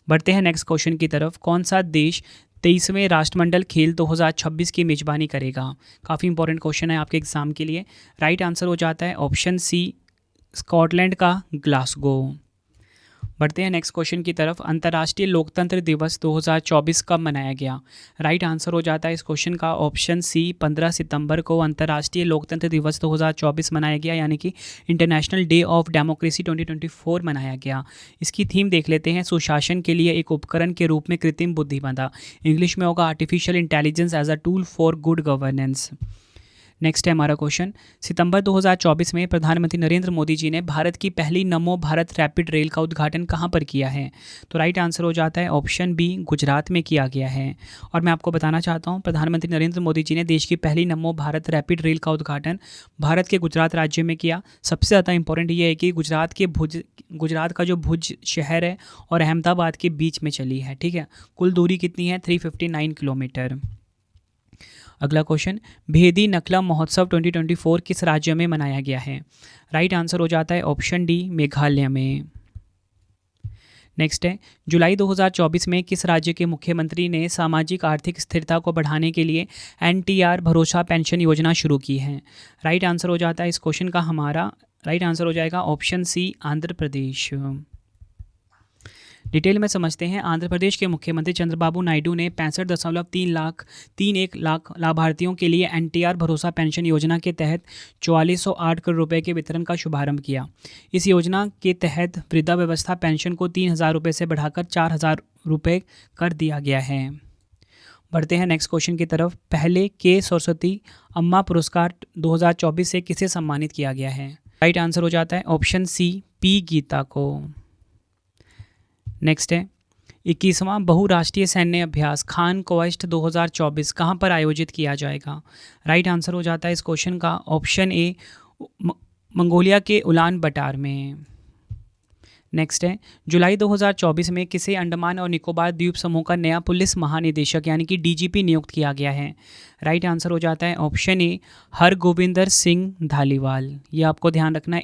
बढ़ते हैं नेक्स्ट क्वेश्चन की तरफ। कौन सा देश 23वें राष्ट्रमंडल खेल 2026 की मेजबानी करेगा? काफ़ी इंपॉर्टेंट क्वेश्चन है आपके एग्जाम के लिए। राइट आंसर हो जाता है ऑप्शन सी, स्कॉटलैंड का ग्लासगो। बढ़ते हैं नेक्स्ट क्वेश्चन की तरफ। अंतर्राष्ट्रीय लोकतंत्र दिवस 2024 कब मनाया गया? राइट आंसर हो जाता है इस क्वेश्चन का ऑप्शन सी, 15 सितंबर को अंतर्राष्ट्रीय लोकतंत्र दिवस 2024 मनाया गया, यानी कि इंटरनेशनल डे ऑफ डेमोक्रेसी 2024 मनाया गया। इसकी थीम देख लेते हैं, सुशासन के लिए एक उपकरण के रूप में कृत्रिम बुद्धिमत्ता। इंग्लिश में होगा artificial intelligence as a tool for good governance. Next है हमारा क्वेश्चन, सितंबर 2024 में प्रधानमंत्री नरेंद्र मोदी जी ने भारत की पहली नमो भारत रैपिड रेल का उद्घाटन कहां पर किया है? तो राइट आंसर हो जाता है ऑप्शन बी, गुजरात में किया गया है। और मैं आपको बताना चाहता हूं, प्रधानमंत्री नरेंद्र मोदी जी ने देश की पहली नमो भारत रैपिड रेल का उद्घाटन भारत के गुजरात राज्य में किया। सबसे ज़्यादा इंपॉर्टेंट ये है कि गुजरात का जो भुज शहर है और अहमदाबाद के बीच में चली है। ठीक है, कुल दूरी कितनी है? 359 किलोमीटर। अगला क्वेश्चन, भेदी नकला महोत्सव 2024 किस राज्य में मनाया गया है? राइट आंसर हो जाता है ऑप्शन डी, मेघालय में। नेक्स्ट है, जुलाई 2024 में किस राज्य के मुख्यमंत्री ने सामाजिक आर्थिक स्थिरता को बढ़ाने के लिए NTR भरोसा पेंशन योजना शुरू की है? राइट आंसर हो जाता है इस क्वेश्चन का हमारा राइट आंसर हो जाएगा option C, Andhra Pradesh. Detail में समझते हैं। आंध्र प्रदेश के मुख्यमंत्री चंद्रबाबू नायडू ने 65.31 लाख लाभार्थियों के लिए NTR भरोसा पेंशन योजना के तहत 4408 करोड़ रुपए के वितरण का शुभारंभ किया। इस योजना के तहत वृद्धावस्था पेंशन को 3000 रुपये से बढ़ाकर 4000 रुपये कर दिया गया है। बढ़ते हैं नेक्स्ट क्वेश्चन की तरफ। पहले के सरस्वती अम्मा पुरस्कार 2024 से किसे सम्मानित किया गया है? राइट आंसर हो जाता है ऑप्शन सी, पी गीता को। नेक्स्ट है, 21वां बहुराष्ट्रीय सैन्य अभ्यास खान क्वेस्ट 2024 कहाँ पर आयोजित किया जाएगा? राइट आंसर हो जाता है इस क्वेश्चन का ऑप्शन ए, मंगोलिया के उलान बटार में। नेक्स्ट है, जुलाई 2024 में किसे अंडमान और निकोबार द्वीप समूह का नया पुलिस महानिदेशक यानी कि DGP नियुक्त किया गया है? राइट आंसर हो जाता है ऑप्शन ए, हरगोविंदर सिंह धालीवाल। ये आपको ध्यान रखना है,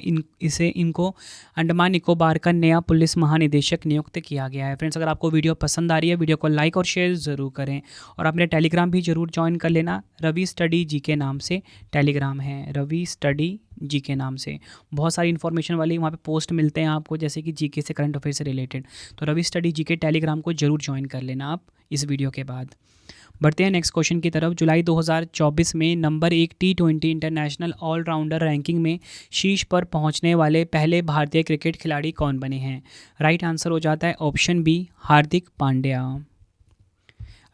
इनको अंडमान निकोबार का नया पुलिस महानिदेशक नियुक्त किया गया है। फ्रेंड्स, अगर आपको वीडियो पसंद आ रही है, वीडियो को लाइक और शेयर ज़रूर करें और अपने टेलीग्राम भी ज़रूर ज्वाइन कर लेना। रवि स्टडी जी के नाम से टेलीग्राम है, रवि स्टडी जी के नाम से। बहुत सारी इन्फॉर्मेशन वाली वहाँ पे पोस्ट मिलते हैं आपको, जैसे कि जीके से, करंट अफेयर से रिलेटेड। तो रवि स्टडी जी के टेलीग्राम को जरूर ज्वाइन कर लेना आप इस वीडियो के बाद। बढ़ते हैं नेक्स्ट क्वेश्चन की तरफ। जुलाई 2024 में number 1 T20 international allrounder ranking में शीर्ष पर पहुंचने वाले पहले भारतीय क्रिकेट खिलाड़ी कौन बने हैं? राइट आंसर हो जाता है ऑप्शन बी, हार्दिक पांड्या।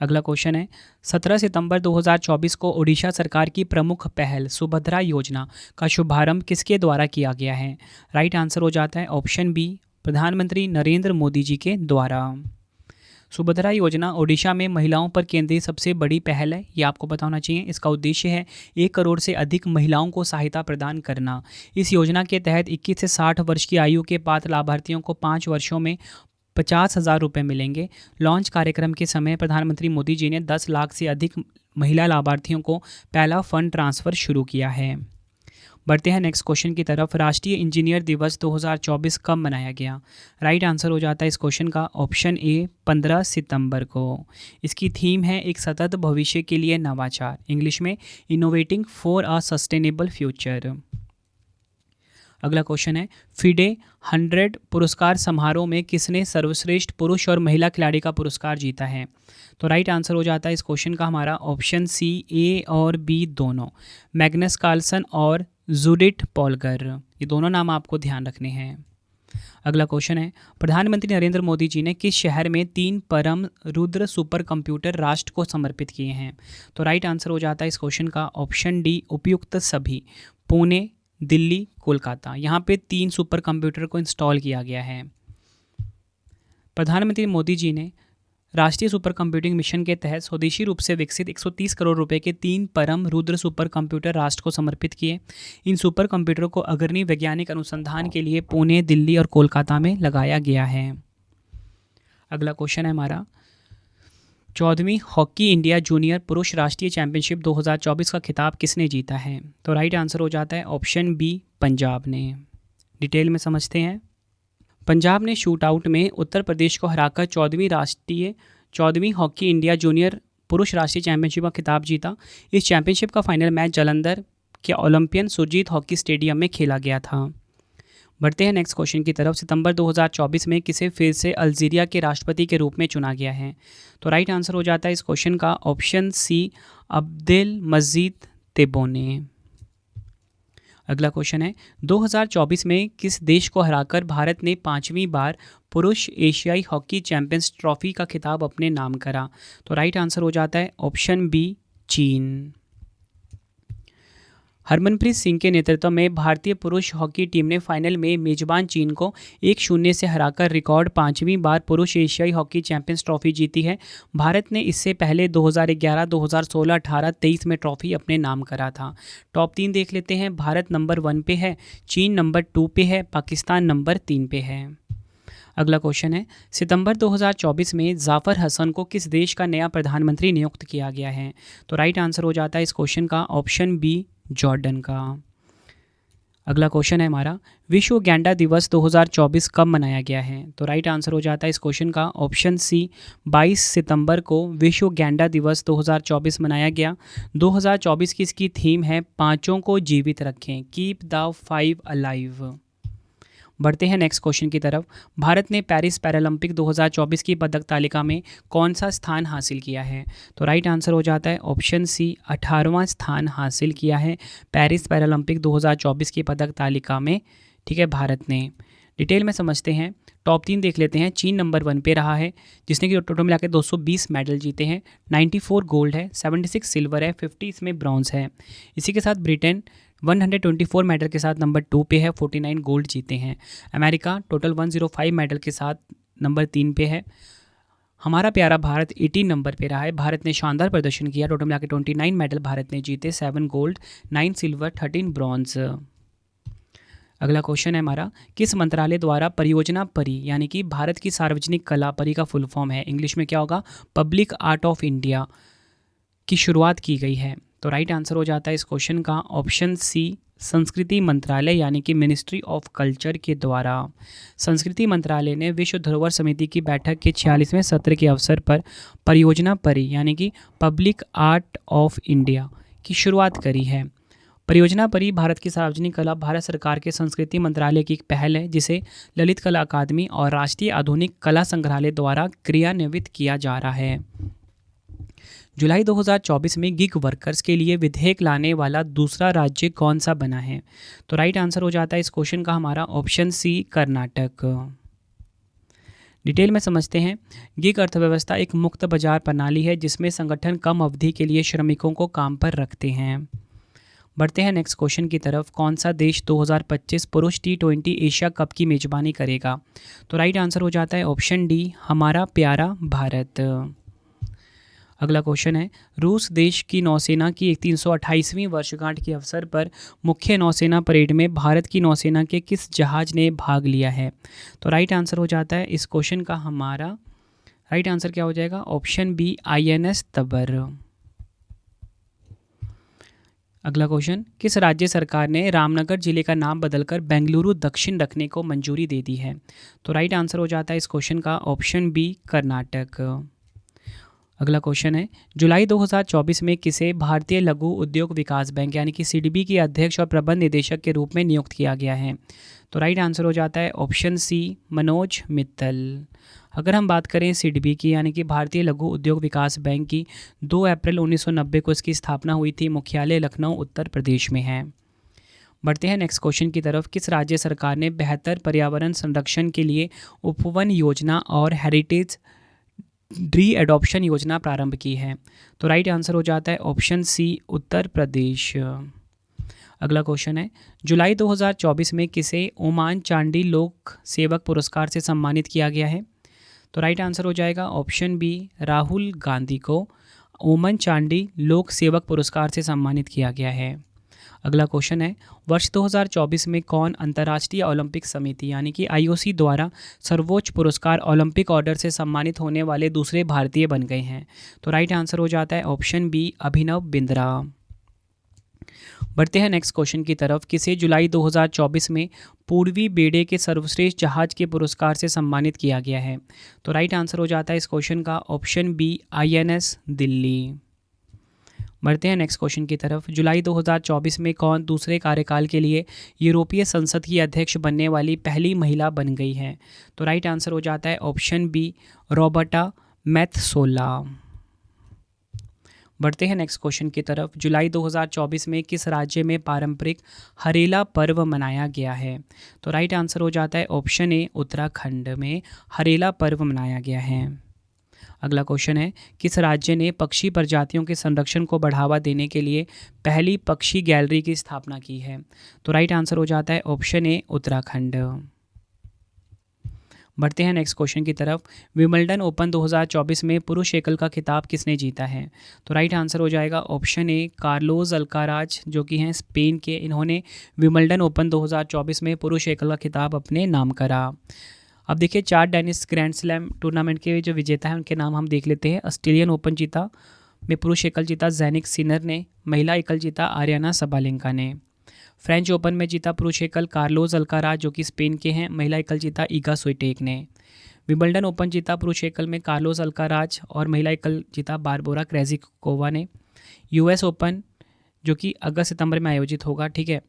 अगला क्वेश्चन है 17 सितंबर 2024 को ओडिशा सरकार की प्रमुख पहल सुभद्रा योजना का शुभारंभ किसके द्वारा किया गया है? राइट आंसर हो जाता है ऑप्शन बी, प्रधानमंत्री नरेंद्र मोदी जी के द्वारा। सुभद्रा योजना ओडिशा में महिलाओं पर केंद्रित सबसे बड़ी पहल है, ये आपको पता होना चाहिए। इसका उद्देश्य है 1 करोड़ से अधिक महिलाओं को सहायता प्रदान करना। इस योजना के तहत 21 से 60 वर्ष की आयु के पात्र लाभार्थियों को 5 वर्षों में 50,000 रुपये मिलेंगे। लॉन्च कार्यक्रम के समय प्रधानमंत्री मोदी जी ने 10 लाख से अधिक महिला लाभार्थियों को पहला फंड ट्रांसफ़र शुरू किया है। बढ़ते हैं नेक्स्ट क्वेश्चन की तरफ। राष्ट्रीय इंजीनियर दिवस 2024 कब मनाया गया? राइट आंसर हो जाता है इस क्वेश्चन का ऑप्शन ए, 15 सितंबर को। इसकी थीम है एक सतत भविष्य के लिए नवाचार, इंग्लिश में innovating for a sustainable future. अगला क्वेश्चन है फिडे 100 पुरस्कार समारोह में किसने सर्वश्रेष्ठ पुरुष और महिला खिलाड़ी का पुरस्कार जीता है? तो राइट आंसर हो जाता है इस क्वेश्चन का हमारा ऑप्शन सी, ए और बी दोनों, मैग्नस कार्लसन और जूडिथ पॉलगर। ये दोनों नाम आपको ध्यान रखने हैं। अगला क्वेश्चन है प्रधानमंत्री नरेंद्र मोदी जी ने किस शहर में 3 परम रुद्र सुपर कंप्यूटर राष्ट्र को समर्पित किए हैं? तो राइट आंसर हो जाता है इस क्वेश्चन का ऑप्शन डी, उपयुक्त सभी, पुणे, दिल्ली, कोलकाता। यहाँ पे 3 सुपर कंप्यूटर को इंस्टॉल किया गया है। प्रधानमंत्री मोदी जी ने राष्ट्रीय सुपर कंप्यूटिंग मिशन के तहत स्वदेशी रूप से विकसित 130 करोड़ रुपए के 3 परम रुद्र सुपर कंप्यूटर राष्ट्र को समर्पित किए। इन सुपर कंप्यूटरों को अग्रणी वैज्ञानिक अनुसंधान के लिए पुणे, दिल्ली और कोलकाता में लगाया गया है। अगला क्वेश्चन है हमारा 14वीं हॉकी इंडिया जूनियर पुरुष राष्ट्रीय चैंपियनशिप 2024 का खिताब किसने जीता है? तो राइट आंसर हो जाता है ऑप्शन बी, पंजाब ने। डिटेल में समझते हैं। पंजाब ने शूट आउट में उत्तर प्रदेश को हराकर 14वीं हॉकी इंडिया जूनियर पुरुष राष्ट्रीय चैंपियनशिप का खिताब जीता। इस चैंपियनशिप का फाइनल मैच जालंधर के ओलंपियन सुरजीत हॉकी स्टेडियम में खेला गया था। बढ़ते हैं नेक्स्ट क्वेश्चन की तरफ। सितंबर 2024 में किसे फिर से अल्जीरिया के राष्ट्रपति के रूप में चुना गया है? तो राइट आंसर हो जाता है इस क्वेश्चन का ऑप्शन सी, अब्देल मजीद तेब्बोने। अगला क्वेश्चन है 2024 में किस देश को हराकर भारत ने 5वीं बार पुरुष एशियाई हॉकी चैंपियंस ट्रॉफी का खिताब अपने नाम करा? तो राइट आंसर हो जाता है ऑप्शन बी, चीन। हरमनप्रीत सिंह के नेतृत्व में भारतीय पुरुष हॉकी टीम ने फाइनल में मेजबान चीन को 1-0 से हराकर रिकॉर्ड 5वीं बार पुरुष एशियाई हॉकी चैंपियंस ट्रॉफी जीती है। भारत ने इससे पहले 2011, 2016, 18, 23 में ट्रॉफी अपने नाम करा था। टॉप 3 देख लेते हैं। भारत नंबर 1 पे है, चीन नंबर 2 पे है, पाकिस्तान नंबर 3 पे है। अगला क्वेश्चन है सितंबर 2024 में जाफर हसन को किस देश का नया प्रधानमंत्री नियुक्त किया गया है? तो राइट आंसर हो जाता है इस क्वेश्चन का ऑप्शन बी, जॉर्डन का। अगला क्वेश्चन है हमारा विश्व गैंडा दिवस 2024 कब मनाया गया है? तो राइट आंसर हो जाता है इस क्वेश्चन का ऑप्शन सी, 22 सितंबर को विश्व गैंडा दिवस 2024 मनाया गया। 2024 की इसकी थीम है पांचों को जीवित रखें, कीप द 5 अलाइव। बढ़ते हैं नेक्स्ट क्वेश्चन की तरफ। भारत ने पेरिस पैरालंपिक 2024 की पदक तालिका में कौन सा स्थान हासिल किया है? तो राइट आंसर हो जाता है ऑप्शन सी, 18वां स्थान हासिल किया है पेरिस पैरालंपिक 2024 की पदक तालिका में। ठीक है, भारत ने। डिटेल में समझते हैं। टॉप 3 देख लेते हैं। चीन नंबर 1 पे रहा है जिसने कि टोटल मिलाकर 220 मेडल जीते हैं। 94 गोल्ड है, 76 सिल्वर है, 50 इसमें ब्रॉन्ज है। इसी के साथ ब्रिटेन 124 मेडल के साथ नंबर 2 पे है, 49 गोल्ड जीते हैं। अमेरिका टोटल 105 मेडल के साथ नंबर 3 पे है। हमारा प्यारा भारत 18 नंबर पे रहा है। भारत ने शानदार प्रदर्शन किया। टोटल मिलाकर 29 मेडल भारत ने जीते, 7 गोल्ड, 9 सिल्वर, 13 ब्रॉन्ज। अगला क्वेश्चन है हमारा किस मंत्रालय द्वारा परियोजना परी यानी कि भारत की सार्वजनिक कला परी का फुल फॉर्म है, इंग्लिश में क्या होगा, पब्लिक आर्ट ऑफ इंडिया की शुरुआत की गई है? तो राइट आंसर हो जाता है इस क्वेश्चन का ऑप्शन सी, संस्कृति मंत्रालय यानी कि मिनिस्ट्री ऑफ कल्चर के द्वारा। संस्कृति मंत्रालय ने विश्व धरोहर समिति की बैठक के 46वें सत्र के अवसर पर परियोजना परी यानी कि पब्लिक आर्ट ऑफ इंडिया की शुरुआत करी है। परियोजना परी भारत की सार्वजनिक कला भारत सरकार के संस्कृति मंत्रालय की एक पहल है जिसे ललित कला अकादमी और राष्ट्रीय आधुनिक कला संग्रहालय द्वारा क्रियान्वित किया जा रहा है। जुलाई 2024 में गिग वर्कर्स के लिए विधेयक लाने वाला दूसरा राज्य कौन सा बना है? तो राइट आंसर हो जाता है इस क्वेश्चन का हमारा ऑप्शन सी, कर्नाटक। डिटेल में समझते हैं। गिग अर्थव्यवस्था एक मुक्त बाजार प्रणाली है जिसमें संगठन कम अवधि के लिए श्रमिकों को काम पर रखते हैं। बढ़ते हैं नेक्स्ट क्वेश्चन की तरफ। कौन सा देश 2025 पुरुष T20 एशिया कप की मेजबानी करेगा? तो राइट आंसर हो जाता है ऑप्शन डी, हमारा प्यारा भारत। अगला क्वेश्चन है, रूस देश की नौसेना की 328वीं वर्षगांठ के अवसर पर मुख्य नौसेना परेड में भारत की नौसेना के किस जहाज ने भाग लिया है? तो राइट आंसर हो जाता है इस क्वेश्चन का हमारा राइट आंसर क्या हो जाएगा? Option B, INS Tabar. अगला क्वेश्चन, किस राज्य सरकार ने रामनगर जिले का नाम बदलकर बेंगलुरु दक्षिण रखने को मंजूरी दे दी है? तो राइट आंसर हो जाता है इस क्वेश्चन का ऑप्शन बी, कर्नाटक। अगला क्वेश्चन है, जुलाई 2024 में किसे भारतीय लघु उद्योग विकास बैंक यानी कि CDB के अध्यक्ष और प्रबंध निदेशक के रूप में नियुक्त किया गया है? तो राइट आंसर हो जाता है ऑप्शन सी, मनोज मित्तल। अगर हम बात करें CDB की यानी कि भारतीय लघु उद्योग विकास बैंक की, 2 अप्रैल 1990 को इसकी स्थापना हुई थी। मुख्यालय लखनऊ उत्तर प्रदेश में है। बढ़ते हैं नेक्स्ट क्वेश्चन की तरफ। किस राज्य सरकार ने बेहतर पर्यावरण संरक्षण के लिए उपवन योजना और हेरिटेज री एडॉप्शन योजना प्रारंभ की है? तो राइट आंसर हो जाता है ऑप्शन सी, उत्तर प्रदेश। अगला क्वेश्चन है, जुलाई 2024 में किसे ओमान चांडी लोक सेवक पुरस्कार से सम्मानित किया गया है? तो राइट आंसर हो जाएगा ऑप्शन बी, राहुल गांधी को ओमान चांडी लोक सेवक पुरस्कार से सम्मानित किया गया है। अगला क्वेश्चन है, वर्ष 2024 में कौन अंतर्राष्ट्रीय ओलंपिक समिति यानी कि IOC द्वारा सर्वोच्च पुरस्कार ओलंपिक ऑर्डर से सम्मानित होने वाले दूसरे भारतीय बन गए हैं? तो राइट आंसर हो जाता है ऑप्शन बी, अभिनव बिंद्रा। बढ़ते हैं नेक्स्ट क्वेश्चन की तरफ। किसे जुलाई 2024 में पूर्वी बेड़े के सर्वश्रेष्ठ जहाज के पुरस्कार से सम्मानित किया गया है? तो राइट आंसर हो जाता है इस क्वेश्चन का ऑप्शन बी, INS दिल्ली। बढ़ते हैं नेक्स्ट क्वेश्चन की तरफ। जुलाई 2024 में कौन दूसरे कार्यकाल के लिए यूरोपीय संसद की अध्यक्ष बनने वाली पहली महिला बन गई है? तो राइट आंसर हो जाता है ऑप्शन बी, रॉबर्टा मेत्सोला। बढ़ते हैं नेक्स्ट क्वेश्चन की तरफ। जुलाई 2024 में किस राज्य में पारंपरिक हरेला पर्व मनाया गया है? तो राइट आंसर हो जाता है ऑप्शन ए, उत्तराखंड में हरेला पर्व मनाया गया है। अगला क्वेश्चन है, किस राज्य ने पक्षी प्रजातियों के संरक्षण को बढ़ावा देने के लिए पहली पक्षी गैलरी की स्थापना की है? तो राइट आंसर हो जाता है ऑप्शन ए, उत्तराखंड। बढ़ते हैं नेक्स्ट क्वेश्चन की तरफ। विंबलडन ओपन 2024 में पुरुष एकल का खिताब किसने जीता है? तो राइट आंसर हो जाएगा ऑप्शन ए, कार्लोस अल्काराज जो कि हैं स्पेन के। इन्होंने विंबलडन ओपन 2024 में पुरुष एकल का खिताब अपने नाम करा। अब देखिए 4 डेनिस ग्रैंड स्लैम टूर्नामेंट के जो विजेता हैं उनके नाम हम देख लेते हैं। ऑस्ट्रेलियन ओपन जीता में पुरुष एकल जीता ज़ैनिक सिनर ने। महिला एकल जीता आर्याना सबालेंका ने। फ्रेंच ओपन में जीता पुरुष एकल कार्लोस अल्काराज जो कि स्पेन के हैं। महिला एकल जीता ईगा स्विटेक ने। विंबलडन ओपन जीता पुरुष एकल में कार्लोस अल्काराज और महिला एकल जीता बारबोरा क्रेजिकोवा ने। US ओपन जो कि अगस्त सितंबर में आयोजित होगा, ठीक है,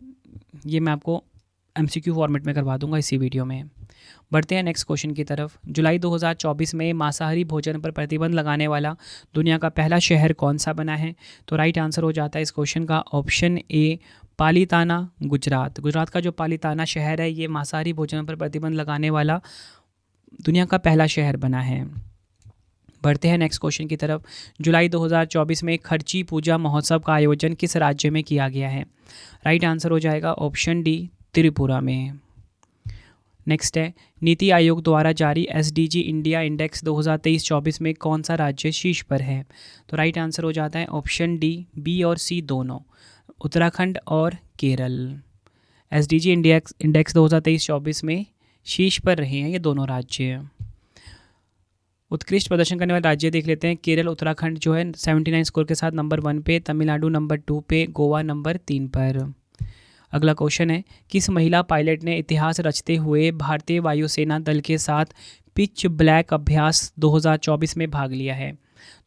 ये मैं आपको MCQ फॉर्मेट में करवा दूंगा इसी वीडियो में। बढ़ते हैं नेक्स्ट क्वेश्चन की तरफ। जुलाई 2024 में मांसाहारी भोजन पर प्रतिबंध लगाने वाला दुनिया का पहला शहर कौन सा बना है? तो राइट आंसर हो जाता है इस क्वेश्चन का ऑप्शन ए, पालीताना, गुजरात। गुजरात का जो पालीताना शहर है ये मांसाहारी भोजन पर प्रतिबंध लगाने वाला दुनिया का पहला शहर बना है। बढ़ते हैं नेक्स्ट क्वेश्चन की तरफ। जुलाई 2024 में खर्ची पूजा महोत्सव का आयोजन किस राज्य में किया गया है? राइट आंसर हो जाएगा ऑप्शन डी, त्रिपुरा में। नेक्स्ट है, नीति आयोग द्वारा जारी SDG इंडिया इंडेक्स 2023-24 में कौन सा राज्य शीर्ष पर है? तो राइट आंसर हो जाता है ऑप्शन डी, बी और सी दोनों, उत्तराखंड और केरल। SDG इंडेक्स 2023-24 में शीर्ष पर रहे हैं ये दोनों राज्य। उत्कृष्ट प्रदर्शन करने वाले राज्य देख लेते हैं। केरल, उत्तराखंड जो है 79 स्कोर के साथ नंबर 1 पे, तमिलनाडु नंबर 2 पे, गोवा नंबर 3 पर। अगला क्वेश्चन है, किस महिला पायलट ने इतिहास रचते हुए भारतीय वायुसेना दल के साथ पिच ब्लैक अभ्यास 2024 में भाग लिया है?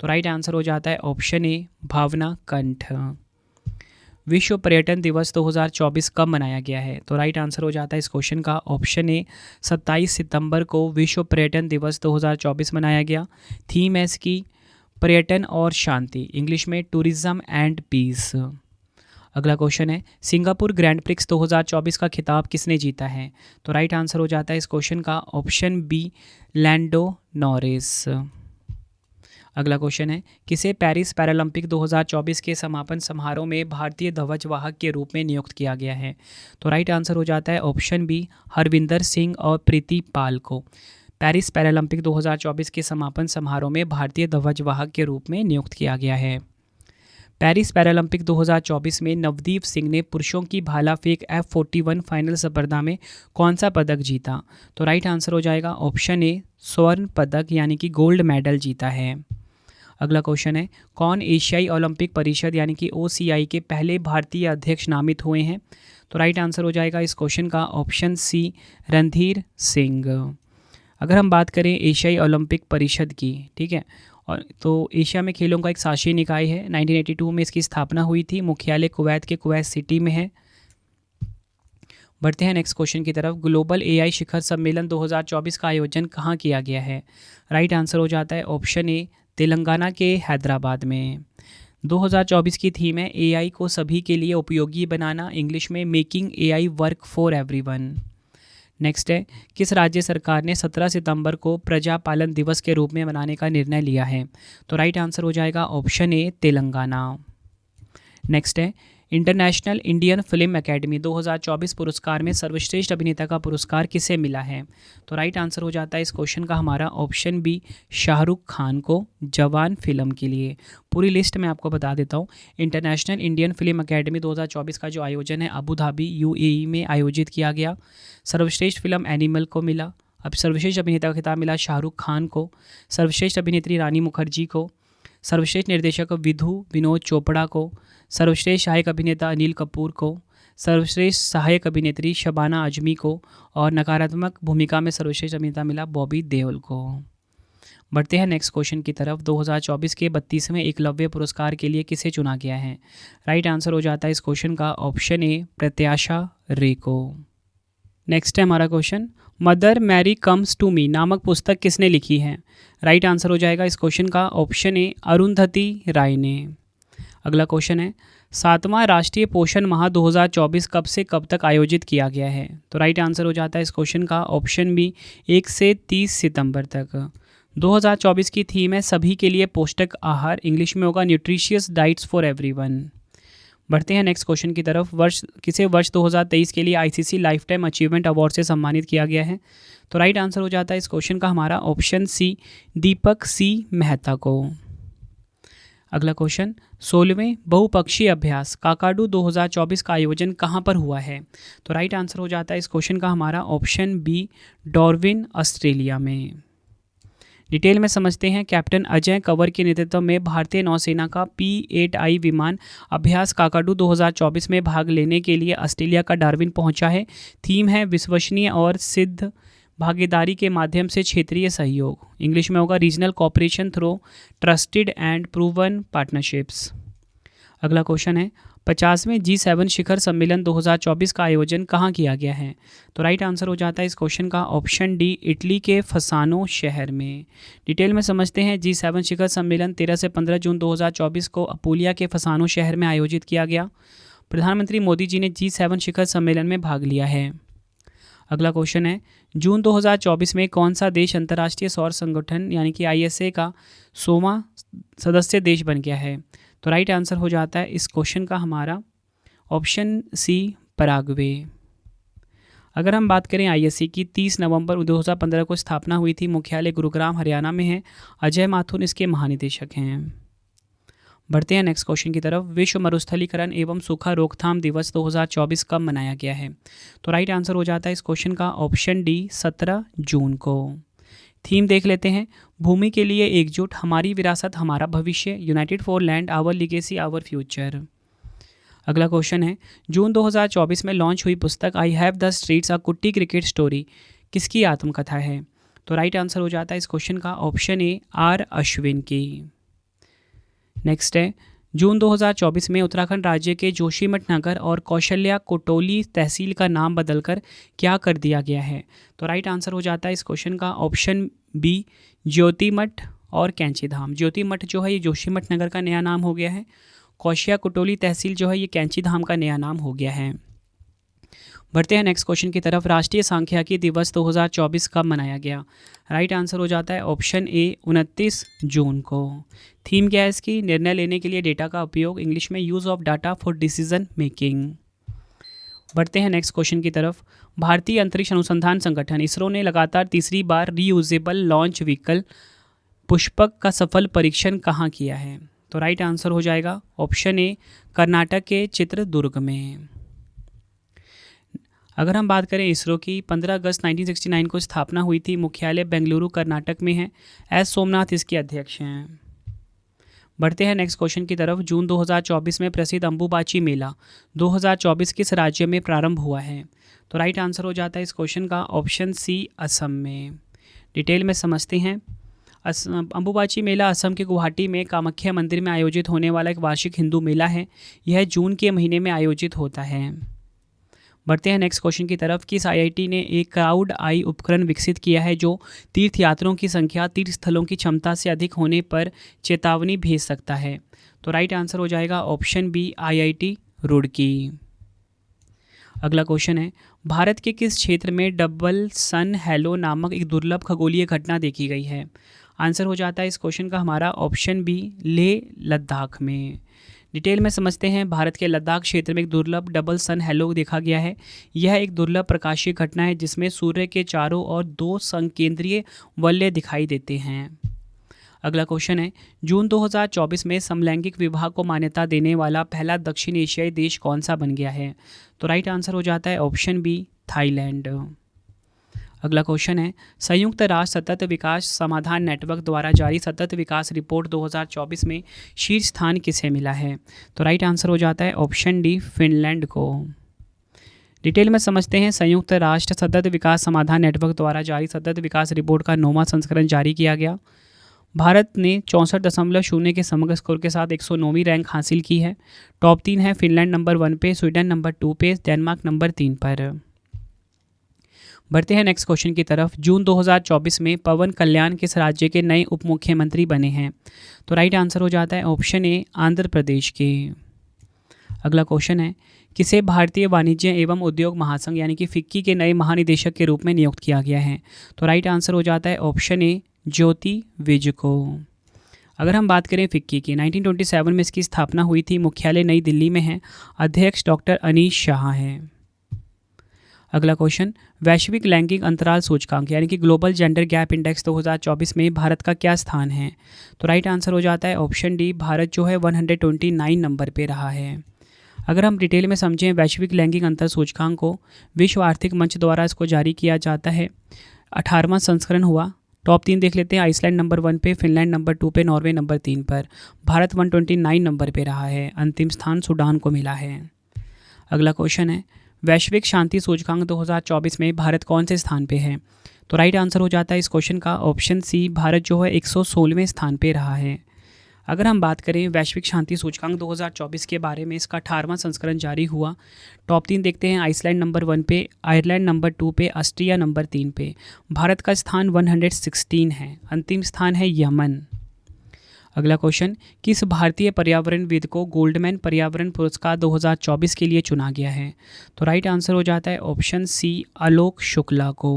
तो राइट आंसर हो जाता है ऑप्शन ए, भावना कंठ। विश्व पर्यटन दिवस 2024 कब मनाया गया है? तो राइट आंसर हो जाता है इस क्वेश्चन का ऑप्शन ए, 27 सितंबर को विश्व पर्यटन दिवस 2024 मनाया गया। थीम है इसकी पर्यटन और शांति, इंग्लिश में टूरिज्म एंड पीस। अगला क्वेश्चन है सिंगापुर ग्रैंड प्रिक्स 2024 का खिताब किसने जीता है? तो राइट आंसर हो जाता है इस क्वेश्चन का ऑप्शन बी, लैंडो नॉरिस। अगला क्वेश्चन है किसे पेरिस पैरालंपिक 2024 के समापन समारोह में भारतीय ध्वजवाहक के रूप में नियुक्त किया गया है? तो राइट आंसर हो जाता है ऑप्शन बी, हरविंदर सिंह और प्रीति पाल को पेरिस पैरालंपिक 2024 के समापन समारोह में भारतीय ध्वजवाहक के रूप में नियुक्त किया गया है। पेरिस पैरालंपिक 2024 में नवदीप सिंह ने पुरुषों की भाला फेंक F41 फाइनल स्पर्धा में कौन सा पदक जीता? तो राइट आंसर हो जाएगा ऑप्शन ए, स्वर्ण पदक यानी कि गोल्ड मेडल जीता है। अगला क्वेश्चन है कौन एशियाई ओलंपिक परिषद यानी कि OCI के पहले भारतीय अध्यक्ष नामित हुए हैं? तो राइट आंसर हो जाएगा इस क्वेश्चन का ऑप्शन सी, रणधीर सिंह। अगर हम बात करें एशियाई ओलंपिक परिषद की, ठीक है, और तो एशिया में खेलों का एक शासी निकाय है। 1982 में इसकी स्थापना हुई थी। मुख्यालय कुवैत के कुवैत सिटी में है। बढ़ते हैं नेक्स्ट क्वेश्चन की तरफ। ग्लोबल AI शिखर सम्मेलन 2024 का आयोजन कहाँ किया गया है? राइट आंसर हो जाता है ऑप्शन ए, तेलंगाना के हैदराबाद में। 2024 की थीम है AI को सभी के लिए उपयोगी बनाना, इंग्लिश में making AI work for everyone. Next है किस राज्य सरकार ने 17 सितंबर को प्रजापालन दिवस के रूप में मनाने का निर्णय लिया है? तो राइट आंसर हो जाएगा ऑप्शन ए, तेलंगाना। नेक्स्ट है इंटरनेशनल इंडियन फिल्म एकेडमी 2024 पुरस्कार में सर्वश्रेष्ठ अभिनेता का पुरस्कार किसे मिला है? तो राइट आंसर हो जाता है इस क्वेश्चन का हमारा ऑप्शन बी, शाहरुख खान को जवान फिल्म के लिए। पूरी लिस्ट मैं आपको बता देता हूँ। इंटरनेशनल इंडियन फिल्म एकेडमी 2024 का जो आयोजन है अबू धाबी UAE में आयोजित किया गया। सर्वश्रेष्ठ फिल्म एनिमल को मिला। अब सर्वश्रेष्ठ अभिनेता का खिताब मिला शाहरुख खान को, सर्वश्रेष्ठ अभिनेत्री रानी मुखर्जी को, सर्वश्रेष्ठ निर्देशक विनोद चोपड़ा को, सर्वश्रेष्ठ सहायक अभिनेता अनिल कपूर को, सर्वश्रेष्ठ सहायक अभिनेत्री शबाना आजमी को और नकारात्मक भूमिका में सर्वश्रेष्ठ अभिनेता मिला बॉबी देओल को। बढ़ते हैं नेक्स्ट क्वेश्चन की तरफ। 2024 के 32वें एकलव्य पुरस्कार के लिए किसे चुना गया है? राइट आंसर हो जाता है इस क्वेश्चन का ऑप्शन ए, प्रत्याशा रे को। नेक्स्ट है हमारा question, Mother Mary comes to me नामक पुस्तक किसने लिखी है? राइट आंसर हो जाएगा इस क्वेश्चन का ऑप्शन ए, अरुंधति राय ने। अगला क्वेश्चन है 7वां राष्ट्रीय पोषण माह 2024 कब से कब तक आयोजित किया गया है? तो राइट आंसर हो जाता है इस क्वेश्चन का ऑप्शन बी, 1 से 30 सितंबर तक। 2024 की थीम है सभी के लिए पौष्टिक आहार, इंग्लिश में होगा न्यूट्रिशियस डाइट्स फॉर एवरीवन। बढ़ते हैं नेक्स्ट क्वेश्चन की तरफ। किसे वर्ष 2023 के लिए ICC life time achievement award से सम्मानित किया गया है? तो राइट आंसर हो जाता है इस क्वेश्चन का हमारा ऑप्शन सी, दीपक C मेहता को। अगला क्वेश्चन, 16वें बहुपक्षीय अभ्यास काकाडू 2024 का आयोजन कहाँ पर हुआ है? तो राइट आंसर हो जाता है इस क्वेश्चन का हमारा ऑप्शन बी, डार्विन ऑस्ट्रेलिया में। डिटेल में समझते हैं। कैप्टन अजय कंवर के नेतृत्व में भारतीय नौसेना का P-8I विमान अभ्यास काकाडू 2024 में भाग लेने के लिए ऑस्ट्रेलिया का डार्विन पहुंचा है। थीम है विश्वसनीय और सिद्ध भागीदारी के माध्यम से क्षेत्रीय सहयोग, इंग्लिश में होगा regional cooperation through trusted and proven partnerships. अगला क्वेश्चन है 50वें G7 शिखर सम्मेलन 2024 का आयोजन कहाँ किया गया है? तो राइट आंसर हो जाता है इस क्वेश्चन का ऑप्शन डी, इटली के फसानो शहर में। डिटेल में समझते हैं। G7 शिखर सम्मेलन 13 से 15 जून 2024 को अपूलिया के फसानो शहर में आयोजित किया गया। प्रधानमंत्री मोदी जी ने G7 शिखर सम्मेलन में भाग लिया है। अगला क्वेश्चन है जून 2024 में कौन सा देश अंतर्राष्ट्रीय सौर संगठन यानी कि ISA का 100वां सदस्य देश बन गया है? तो राइट आंसर हो जाता है इस क्वेश्चन का हमारा ऑप्शन सी, पराग्वे। अगर हम बात करें ISA की 30 नवंबर 2015 को स्थापना हुई थी। मुख्यालय गुरुग्राम हरियाणा में है। अजय माथुर इसके महानिदेशक हैं। बढ़ते हैं नेक्स्ट क्वेश्चन की तरफ। विश्व मरुस्थलीकरण एवं सूखा रोकथाम दिवस 2024 कब मनाया गया है? तो राइट आंसर हो जाता है इस क्वेश्चन का ऑप्शन डी, 17 जून को। थीम देख लेते हैं। भूमि के लिए एकजुट, हमारी विरासत हमारा भविष्य, united for land, our legacy our future. अगला क्वेश्चन है जून 2024 में लॉन्च हुई पुस्तक I have the streets a kutti cricket story किसकी आत्मकथा है? तो राइट आंसर हो जाता है इस क्वेश्चन का ऑप्शन ए, आर अश्विन की। नेक्स्ट है जून 2024 में उत्तराखंड राज्य के जोशीमठ नगर और कौशल्या कोटोली तहसील का नाम बदलकर क्या कर दिया गया है? तो राइट आंसर हो जाता है इस क्वेश्चन का ऑप्शन बी, ज्योतिमठ और कैंचीधाम। ज्योतिमठ जो है ये जोशीमठ नगर का नया नाम हो गया है। कौशिया कुटोली तहसील जो है ये कैंची धाम का नया नाम हो गया है। बढ़ते हैं नेक्स्ट क्वेश्चन की तरफ। राष्ट्रीय सांख्यिकी दिवस 2024 कब मनाया गया? राइट आंसर हो जाता है ऑप्शन ए 29 जून को। थीम क्या है इसकी? निर्णय लेने के लिए डेटा का उपयोग, इंग्लिश में use of data for decision making. बढ़ते हैं नेक्स्ट क्वेश्चन की तरफ। भारतीय अंतरिक्ष अनुसंधान संगठन इसरो ने लगातार तीसरी बार रीयूजेबल लॉन्च व्हीकल पुष्पक का सफल परीक्षण कहाँ किया है? तो राइट आंसर हो जाएगा ऑप्शन ए कर्नाटक के चित्रदुर्ग में। अगर हम बात करें इसरो की, 15 अगस्त 1969 को स्थापना हुई थी। मुख्यालय बेंगलुरु कर्नाटक में है। एस सोमनाथ इसके अध्यक्ष हैं। बढ़ते हैं नेक्स्ट क्वेश्चन की तरफ। जून 2024 में प्रसिद्ध अंबुबाची मेला 2024 किस राज्य में प्रारंभ हुआ है? तो राइट आंसर हो जाता है इस क्वेश्चन का ऑप्शन सी असम में। डिटेल में समझते हैं। अंबुबाची मेला असम के गुवाहाटी में कामाख्या मंदिर में आयोजित होने वाला एक वार्षिक हिंदू मेला है। यह जून के महीने में आयोजित होता है। बढ़ते हैं नेक्स्ट क्वेश्चन की तरफ। किस आईआईटी ने एक क्राउड आई उपकरण विकसित किया है जो तीर्थयात्रियों की संख्या तीर्थ स्थलों की क्षमता से अधिक होने पर चेतावनी भेज सकता है? तो राइट आंसर हो जाएगा ऑप्शन बी आईआईटी रुड़की। अगला क्वेश्चन है, भारत के किस क्षेत्र में डबल सन हेलो नामक एक दुर्लभ खगोलीय घटना देखी गई है? आंसर हो जाता है इस क्वेश्चन का हमारा ऑप्शन बी लेह लद्दाख में। डिटेल में समझते हैं। भारत के लद्दाख क्षेत्र में एक दुर्लभ डबल सन हेलो देखा गया है। यह एक दुर्लभ प्रकाशीय घटना है जिसमें सूर्य के चारों ओर 2 संकेंद्रीय वलय दिखाई देते हैं। अगला क्वेश्चन है, जून 2024 में समलैंगिक विवाह को मान्यता देने वाला पहला दक्षिण एशियाई देश कौन सा बन गया है? तो राइट आंसर हो जाता है ऑप्शन बी थाईलैंड। अगला क्वेश्चन है, संयुक्त राष्ट्र सतत विकास समाधान नेटवर्क द्वारा जारी सतत विकास रिपोर्ट 2024 में शीर्ष स्थान किसे मिला है? तो राइट आंसर हो जाता है ऑप्शन डी फिनलैंड को। डिटेल में समझते हैं। संयुक्त राष्ट्र सतत विकास समाधान नेटवर्क द्वारा जारी सतत विकास रिपोर्ट का 9वां संस्करण जारी किया गया। भारत ने 64.0 के समग्र स्कोर के साथ 109वीं रैंक हासिल की है। टॉप 3 है फिनलैंड नंबर 1 पे, स्वीडन नंबर 2 पे, डेनमार्क नंबर 3 पर। बढ़ते हैं नेक्स्ट क्वेश्चन की तरफ। जून 2024 में पवन कल्याण किस राज्य के नए उप मुख्यमंत्री बने हैं? तो राइट आंसर हो जाता है ऑप्शन ए आंध्र प्रदेश के। अगला क्वेश्चन है, किसे भारतीय वाणिज्य एवं उद्योग महासंघ यानी कि फिक्की के नए महानिदेशक के रूप में नियुक्त किया गया है? तो राइट आंसर हो जाता है ऑप्शन ए ज्योति विज को। अगर हम बात करें फिक्की की, 1927 में इसकी स्थापना हुई थी। मुख्यालय नई दिल्ली में है। अध्यक्ष डॉक्टर अनीश शाह हैं। अगला क्वेश्चन, वैश्विक लैंगिक अंतराल सूचकांक यानी कि ग्लोबल जेंडर गैप इंडेक्स 2024 में भारत का क्या स्थान है? तो राइट आंसर हो जाता है ऑप्शन डी भारत जो है 129 नंबर पे रहा है। अगर हम डिटेल में समझें वैश्विक लैंगिक अंतर सूचकांक को, विश्व आर्थिक मंच द्वारा इसको जारी किया जाता है। 18वां संस्करण हुआ। टॉप 3 देख लेते हैं। आइसलैंड नंबर 1 पे, फिनलैंड नंबर 2 पे, नॉर्वे नंबर 3 पर। भारत 129 नंबर पे रहा है। अंतिम स्थान सूडान को मिला है। अगला क्वेश्चन है, वैश्विक शांति सूचकांक 2024 में भारत कौन से स्थान पे है? तो राइट आंसर हो जाता है इस क्वेश्चन का ऑप्शन सी भारत जो है 116वें स्थान पे रहा है। अगर हम बात करें वैश्विक शांति सूचकांक 2024 के बारे में, इसका 18वां संस्करण जारी हुआ। टॉप 3 देखते हैं। आइसलैंड नंबर 1 पे, आयरलैंड नंबर 2 पे, ऑस्ट्रिया नंबर 3 पे। भारत का स्थान 116 है। अंतिम स्थान है यमन। अगला क्वेश्चन, किस भारतीय पर्यावरणविद को गोल्डमैन पर्यावरण पुरस्कार 2024 के लिए चुना गया है? तो राइट आंसर हो जाता है ऑप्शन सी आलोक शुक्ला को।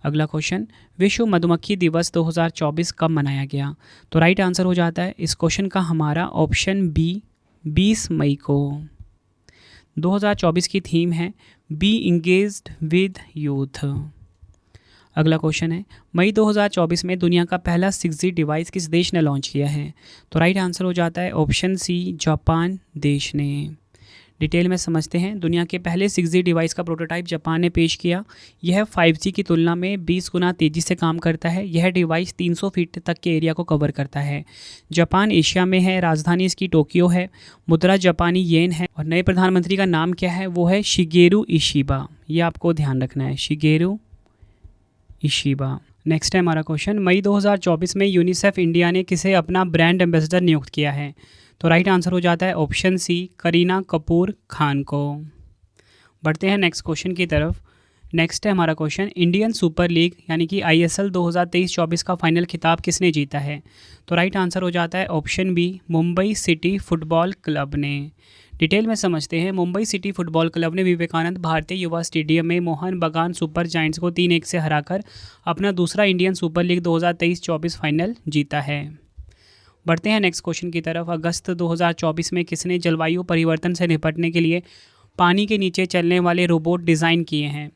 अगला क्वेश्चन, विश्व मधुमक्खी दिवस 2024 कब मनाया गया? तो राइट आंसर हो जाता है इस क्वेश्चन का हमारा ऑप्शन बी 20 मई को। 2024 की थीम है बी इंगेज्ड विद यूथ। अगला क्वेश्चन है, मई 2024 में दुनिया का पहला 6G डिवाइस किस देश ने लॉन्च किया है? तो राइट आंसर हो जाता है ऑप्शन सी जापान देश ने। डिटेल में समझते हैं। दुनिया के पहले 6G डिवाइस का प्रोटोटाइप जापान ने पेश किया। यह 5G की तुलना में 20 गुना तेज़ी से काम करता है। यह डिवाइस 300 फीट तक के एरिया को कवर करता है। जापान एशिया में है। राजधानी इसकी टोक्यो है। मुद्रा जापानी येन है। और नए प्रधानमंत्री का नाम क्या है? वो है शिगेरू इशिबा। ये आपको ध्यान रखना है, शिगेरू इशिबा। नेक्स्ट है हमारा क्वेश्चन, मई 2024 में यूनिसेफ इंडिया ने किसे अपना ब्रांड एम्बेसडर नियुक्त किया है? तो राइट आंसर हो जाता है ऑप्शन सी करीना कपूर खान को। बढ़ते हैं नेक्स्ट क्वेश्चन की तरफ। नेक्स्ट है हमारा क्वेश्चन, इंडियन सुपर लीग यानी कि ISL 2023-24 का फाइनल खिताब किसने जीता है? तो राइट आंसर हो जाता है option B, Mumbai city football club ने। डिटेल में समझते हैं। मुंबई सिटी फुटबॉल क्लब ने विवेकानंद भारतीय युवा स्टेडियम में मोहन बगान सुपर जायंट्स को 3-1 से हराकर अपना दूसरा इंडियन सुपर लीग 2023-24 फाइनल जीता है। बढ़ते हैं नेक्स्ट क्वेश्चन की तरफ। अगस्त 2024 में किसने जलवायु परिवर्तन से निपटने के लिए पानी के नीचे चलने वाले रोबोट डिज़ाइन किए हैं?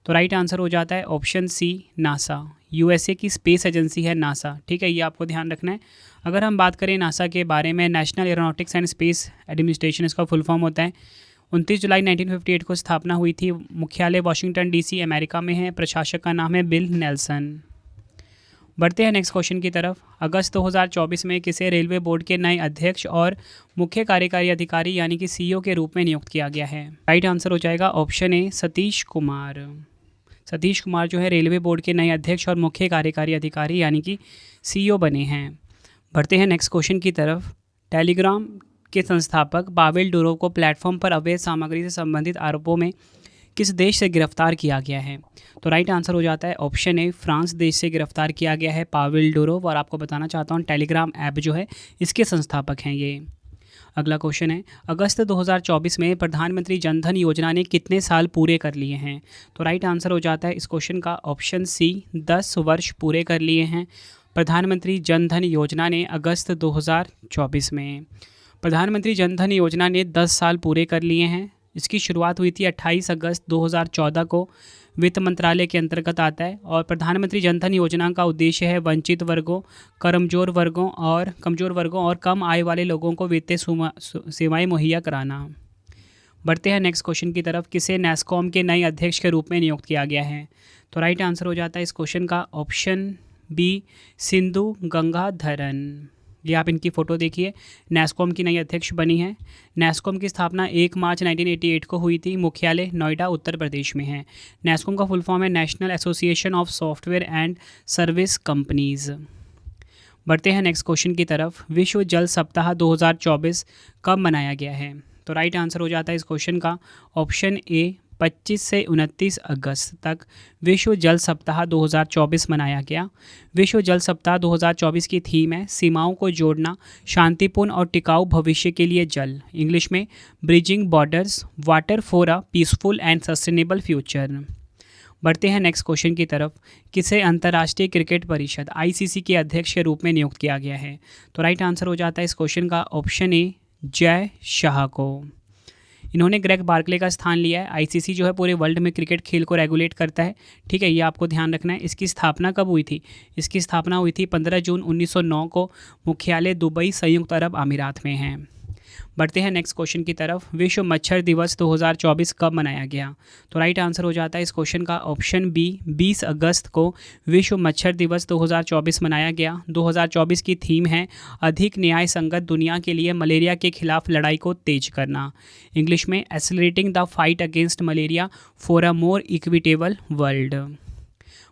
तो राइट आंसर हो जाता है ऑप्शन सी, नासा। USA की स्पेस एजेंसी है नासा, ठीक है, ये आपको ध्यान रखना है। अगर हम बात करें नासा के बारे में, national aeronautics and space administration इसका फुल फॉर्म होता है। 29 जुलाई 1958 को स्थापना हुई थी। मुख्यालय वाशिंगटन DC अमेरिका में है। प्रशासक का नाम है बिल नेल्सन। बढ़ते हैं नेक्स्ट क्वेश्चन की तरफ। अगस्त 2024 में किसे रेलवे बोर्ड के नए अध्यक्ष और मुख्य कार्यकारी अधिकारी यानी कि CEO के रूप में नियुक्त किया गया है? राइट आंसर हो जाएगा ऑप्शन ए, सतीश कुमार। सतीश कुमार जो है रेलवे बोर्ड के नए अध्यक्ष और मुख्य कार्यकारी अधिकारी यानी कि CEO बने हैं। बढ़ते हैं नेक्स्ट क्वेश्चन की तरफ। टेलीग्राम के संस्थापक पावेल डुरोव को प्लेटफॉर्म पर अवैध सामग्री से संबंधित आरोपों में किस देश से गिरफ्तार किया गया है? तो राइट आंसर हो जाता है ऑप्शन ए, फ्रांस देश से गिरफ्तार किया गया है पावेल डुरोव। और आपको बताना चाहता हूँ टेलीग्राम ऐप जो है इसके संस्थापक हैं ये। अगला क्वेश्चन है, अगस्त 2024 में प्रधानमंत्री जनधन योजना ने कितने साल पूरे कर लिए हैं? तो राइट आंसर हो जाता है इस क्वेश्चन का ऑप्शन सी, 10 वर्ष पूरे कर लिए हैं प्रधानमंत्री जनधन योजना ने अगस्त 2024 में। प्रधानमंत्री जनधन योजना ने 10 साल पूरे कर लिए हैं। इसकी शुरुआत हुई थी 28 अगस्त 2014 को, वित्त मंत्रालय के अंतर्गत आता है। और प्रधानमंत्री जनधन योजना का उद्देश्य है वंचित वर्गों, कमजोर वर्गों और कम आय वाले लोगों को वित्तीय सेवाएं मुहैया कराना। बढ़ते हैं नेक्स्ट क्वेश्चन की तरफ। किसे नेस्कॉम के नए अध्यक्ष के रूप में नियुक्त किया गया है? तो राइट आंसर हो जाता है इस क्वेश्चन का ऑप्शन बी, सिंधु गंगाधरन। ये आप इनकी फ़ोटो देखिए, नेस्कॉम की नई अध्यक्ष बनी है। नेस्कॉम की स्थापना 1 मार्च 1988 को हुई थी। मुख्यालय नोएडा उत्तर प्रदेश में है। नेस्कॉम का फुल फॉर्म है national association of software and service companies. बढ़ते हैं नेक्स्ट क्वेश्चन की तरफ। विश्व जल सप्ताह 2024 कब मनाया गया है? तो राइट आंसर हो जाता है इस क्वेश्चन का ऑप्शन ए, 25 से 29 अगस्त तक विश्व जल सप्ताह 2024 मनाया गया। विश्व जल सप्ताह 2024 की थीम है सीमाओं को जोड़ना, शांतिपूर्ण और टिकाऊ भविष्य के लिए जल। इंग्लिश में bridging borders, water for a peaceful and sustainable future. बढ़ते हैं नेक्स्ट क्वेश्चन की तरफ। किसे अंतर्राष्ट्रीय क्रिकेट परिषद ICC के अध्यक्ष के रूप में नियुक्त किया गया है? तो राइट आंसर हो जाता है इस क्वेश्चन का ऑप्शन ए, जय शाह को। इन्होंने ग्रेग बार्कले का स्थान लिया है। ICC जो है पूरे वर्ल्ड में क्रिकेट खेल को रेगुलेट करता है, ठीक है, ये आपको ध्यान रखना है। इसकी स्थापना कब हुई थी? इसकी स्थापना हुई थी 15 जून 1909 को। मुख्यालय दुबई, संयुक्त अरब अमीरात में है। बढ़ते हैं नेक्स्ट क्वेश्चन की तरफ। विश्व मच्छर दिवस 2024 कब मनाया गया? तो राइट आंसर हो जाता है इस क्वेश्चन का ऑप्शन बी, 20 अगस्त को विश्व मच्छर दिवस 2024 मनाया गया। 2024 की थीम है अधिक न्याय संगत दुनिया के लिए मलेरिया के खिलाफ लड़ाई को तेज करना। इंग्लिश में accelerating the fight against malaria for a more equitable world.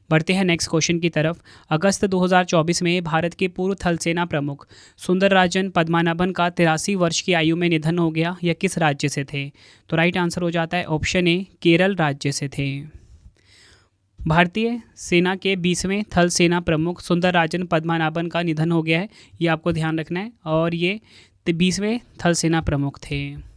बढ़ते हैं नेक्स्ट क्वेश्चन की तरफ। अगस्त 2024 में भारत के पूर्व थल सेना प्रमुख सुंदरराजन पद्मनाभन का 83 वर्ष की आयु में निधन हो गया। यह किस राज्य से थे? तो राइट आंसर हो जाता है ऑप्शन ए, केरल राज्य से थे। भारतीय सेना के 20वें थल सेना प्रमुख सुंदरराजन पद्मनाभन का निधन हो गया है, ये आपको ध्यान रखना है। और ये 20वें थल सेना प्रमुख थे।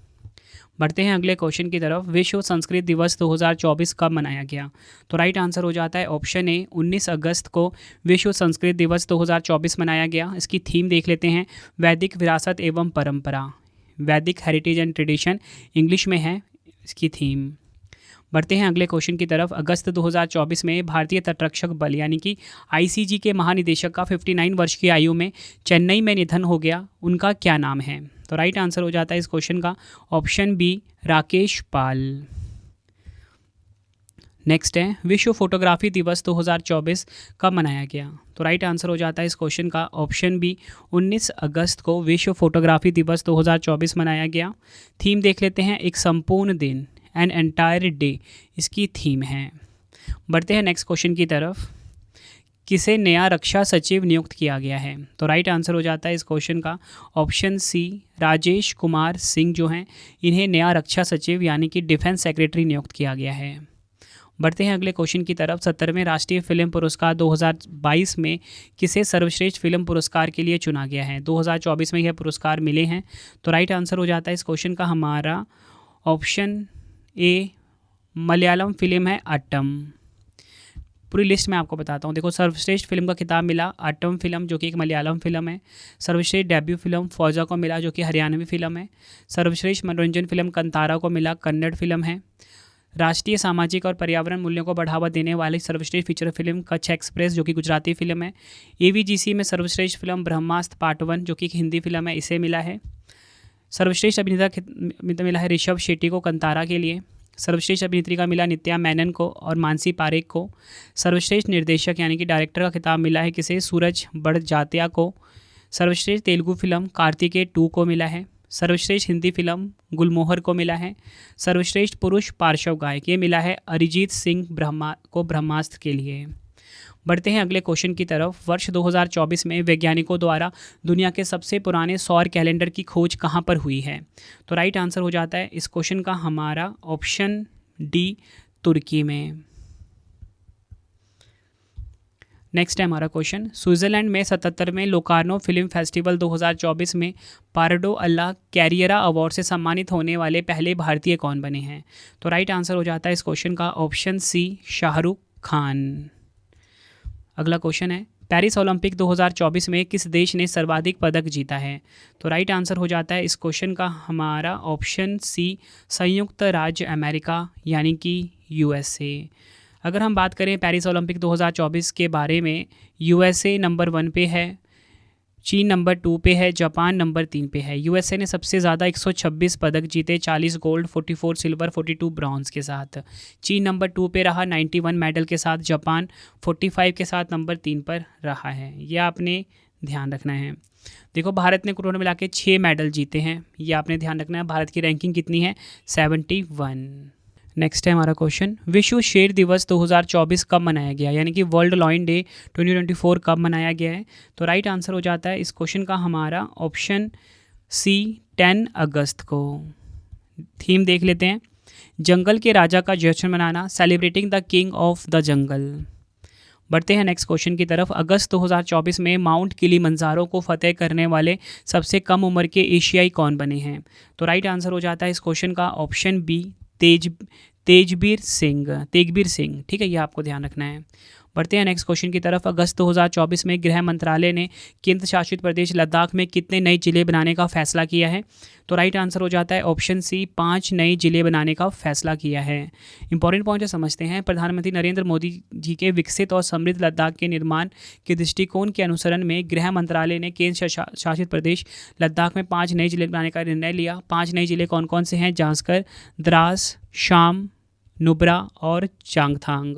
बढ़ते हैं अगले क्वेश्चन की तरफ। विश्व संस्कृत दिवस 2024 कब मनाया गया? तो राइट आंसर हो जाता है ऑप्शन ए, 19 अगस्त को विश्व संस्कृत दिवस 2024 मनाया गया। इसकी थीम देख लेते हैं, वैदिक विरासत एवं परंपरा, वैदिक हेरिटेज एंड ट्रेडिशन इंग्लिश में है इसकी थीम। बढ़ते हैं अगले क्वेश्चन की तरफ। अगस्त 2024 में भारतीय तटरक्षक बल यानी कि ICG के महानिदेशक का 59 वर्ष की आयु में चेन्नई में निधन हो गया। उनका क्या नाम है? तो राइट आंसर हो जाता है इस क्वेश्चन का ऑप्शन बी, राकेश पाल। नेक्स्ट है विश्व फोटोग्राफी दिवस 2024 कब मनाया गया? तो राइट आंसर हो जाता है इस क्वेश्चन का ऑप्शन बी, 19 अगस्त को विश्व फोटोग्राफी दिवस 2024 मनाया गया। थीम देख लेते हैं, एक संपूर्ण दिन, एन एंटायर डे इसकी थीम है। बढ़ते हैं नेक्स्ट क्वेश्चन की तरफ। किसे नया रक्षा सचिव नियुक्त किया गया है? तो राइट आंसर हो जाता है इस क्वेश्चन का ऑप्शन सी, राजेश कुमार सिंह जो हैं इन्हें नया रक्षा सचिव यानी कि डिफेंस सेक्रेटरी नियुक्त किया गया है। बढ़ते हैं अगले क्वेश्चन की तरफ। 70वें राष्ट्रीय फिल्म पुरस्कार 2022 में किसे सर्वश्रेष्ठ फिल्म पुरस्कार के लिए चुना गया है? 2024 में यह पुरस्कार मिले हैं। तो राइट आंसर हो जाता है इस क्वेश्चन का हमारा ऑप्शन ए, मलयालम फिल्म है अट्टम। पूरी लिस्ट मैं आपको बताता हूँ। देखो, सर्वश्रेष्ठ फिल्म का खिताब मिला अट्टम फिल्म, जो कि एक मलयालम फिल्म है। सर्वश्रेष्ठ डेब्यू फिल्म फौजा को मिला, जो कि हरियाणवी फिल्म है। सर्वश्रेष्ठ मनोरंजन फिल्म कंतारा को मिला, कन्नड़ फिल्म है। राष्ट्रीय सामाजिक और पर्यावरण मूल्यों को बढ़ावा देने वाली सर्वश्रेष्ठ फीचर फिल्म कच्छ एक्सप्रेस, जो कि गुजराती फिल्म है। AVGC में सर्वश्रेष्ठ फिल्म ब्रह्मास्त्र पार्ट 1, जो कि एक हिंदी फिल्म है, इसे मिला है। सर्वश्रेष्ठ अभिनेता मिला है ऋषभ शेट्टी को कंतारा के लिए। सर्वश्रेष्ठ अभिनेत्री का मिला नित्या मेनन को और मानसी पारेख को। सर्वश्रेष्ठ निर्देशक यानी कि डायरेक्टर का खिताब मिला है किसे? सूरज बड़जात्या को। सर्वश्रेष्ठ तेलुगु फिल्म कार्तिकेय 2 को मिला है। सर्वश्रेष्ठ हिंदी फिल्म गुलमोहर को मिला है। सर्वश्रेष्ठ पुरुष पार्श्व गायक ये मिला है अरिजीत सिंह को ब्रह्मास्त्र के लिए। बढ़ते हैं अगले क्वेश्चन की तरफ। वर्ष 2024 में वैज्ञानिकों द्वारा दुनिया के सबसे पुराने सौर कैलेंडर की खोज कहाँ पर हुई है? तो राइट आंसर हो जाता है इस क्वेश्चन का हमारा ऑप्शन डी, तुर्की में। नेक्स्ट है हमारा क्वेश्चन। स्विट्जरलैंड में 77वें लोकार्नो फिल्म फेस्टिवल 2024 में पार्डो अल्ला कैरियरा अवार्ड से सम्मानित होने वाले पहले भारतीय कौन बने हैं? तो राइट आंसर हो जाता है इस क्वेश्चन का ऑप्शन सी, शाहरुख खान। अगला क्वेश्चन है, पेरिस ओलंपिक 2024 में किस देश ने सर्वाधिक पदक जीता है? तो राइट आंसर हो जाता है इस क्वेश्चन का हमारा ऑप्शन सी, संयुक्त राज्य अमेरिका यानी कि USA। अगर हम बात करें पेरिस ओलंपिक 2024 के बारे में, USA नंबर 1 पे है, चीन नंबर 2 पे है, जापान नंबर 3 पे है। USA ने सबसे ज़्यादा 126 पदक जीते, 40 गोल्ड, 44 सिल्वर, 42 ब्रॉन्ज के साथ। चीन नंबर 2 पे रहा 91 मेडल के साथ। जापान 45 के साथ नंबर 3 पर रहा है। यह आपने ध्यान रखना है। देखो, भारत ने कुल मिला के 6 मेडल जीते हैं, यह आपने ध्यान रखना है। भारत की रैंकिंग कितनी है? 71। नेक्स्ट है हमारा क्वेश्चन, विश्व शेर दिवस 2024 कब मनाया गया, यानी कि वर्ल्ड लॉयन डे 2024 कब मनाया गया है? तो राइट आंसर हो जाता है इस क्वेश्चन का हमारा ऑप्शन सी, 10 अगस्त को। थीम देख लेते हैं, जंगल के राजा का जश्न मनाना, celebrating the king of the jungle. बढ़ते हैं नेक्स्ट क्वेश्चन की तरफ। अगस्त 2024 में माउंट किलिमंजारो को फतेह करने वाले सबसे कम उम्र के एशियाई कौन बने हैं? तो राइट आंसर हो जाता है इस क्वेश्चन का ऑप्शन बी, तेजबीर सिंह। ठीक है, ये आपको ध्यान रखना है। बढ़ते हैं नेक्स्ट क्वेश्चन की तरफ। अगस्त 2024 में गृह मंत्रालय ने केंद्र शासित प्रदेश लद्दाख में कितने नए जिले बनाने का फैसला किया है? तो राइट आंसर हो जाता है ऑप्शन सी, 5 नए जिले बनाने का फैसला किया है। इंपॉर्टेंट पॉइंट समझते हैं। प्रधानमंत्री नरेंद्र मोदी जी के विकसित और समृद्ध लद्दाख के निर्माण के दृष्टिकोण के अनुसरण में गृह मंत्रालय ने केंद्र शासित प्रदेश लद्दाख में 5 नए जिले बनाने का निर्णय लिया। 5 नए जिले कौन कौन से हैं? जांस्कर, द्रास, शाम, नुब्रा और चांगथांग।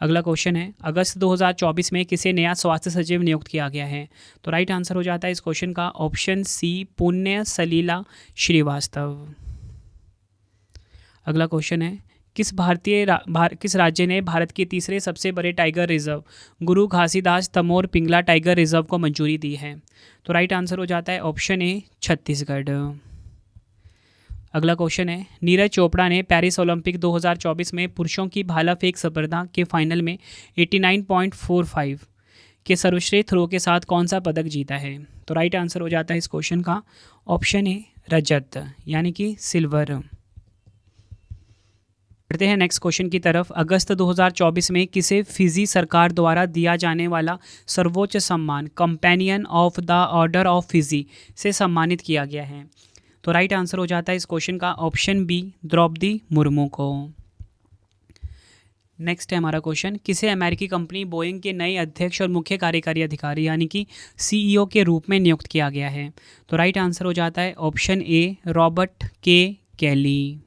अगला क्वेश्चन है, अगस्त 2024 में किसे नया स्वास्थ्य सचिव नियुक्त किया गया है? तो राइट आंसर हो जाता है इस क्वेश्चन का ऑप्शन सी, पुण्य सलीला श्रीवास्तव। अगला क्वेश्चन है, किस राज्य ने भारत के तीसरे सबसे बड़े टाइगर रिजर्व गुरु घासीदास तमोर पिंगला टाइगर रिजर्व को मंजूरी दी है? तो राइट आंसर हो जाता है ऑप्शन ए, छत्तीसगढ़। अगला क्वेश्चन है, नीरज चोपड़ा ने पेरिस ओलंपिक 2024 में पुरुषों की भाला फेंक स्पर्धा के फाइनल में 89.45 के सर्वश्रेष्ठ थ्रो के साथ कौन सा पदक जीता है? तो राइट आंसर हो जाता है इस क्वेश्चन का ऑप्शन ए, रजत यानी कि सिल्वर। बढ़ते हैं नेक्स्ट क्वेश्चन की तरफ। अगस्त 2024 में किसे फिजी सरकार द्वारा दिया जाने वाला सर्वोच्च सम्मान companion of the order of Fiji से सम्मानित किया गया है? तो राइट आंसर हो जाता है इस क्वेश्चन का ऑप्शन बी, द्रौपदी मुर्मू को। नेक्स्ट है हमारा क्वेश्चन, किसे अमेरिकी कंपनी बोइंग के नए अध्यक्ष और मुख्य कार्यकारी अधिकारी यानी कि CEO के रूप में नियुक्त किया गया है? तो राइट आंसर हो जाता है ऑप्शन ए, रॉबर्ट के केली।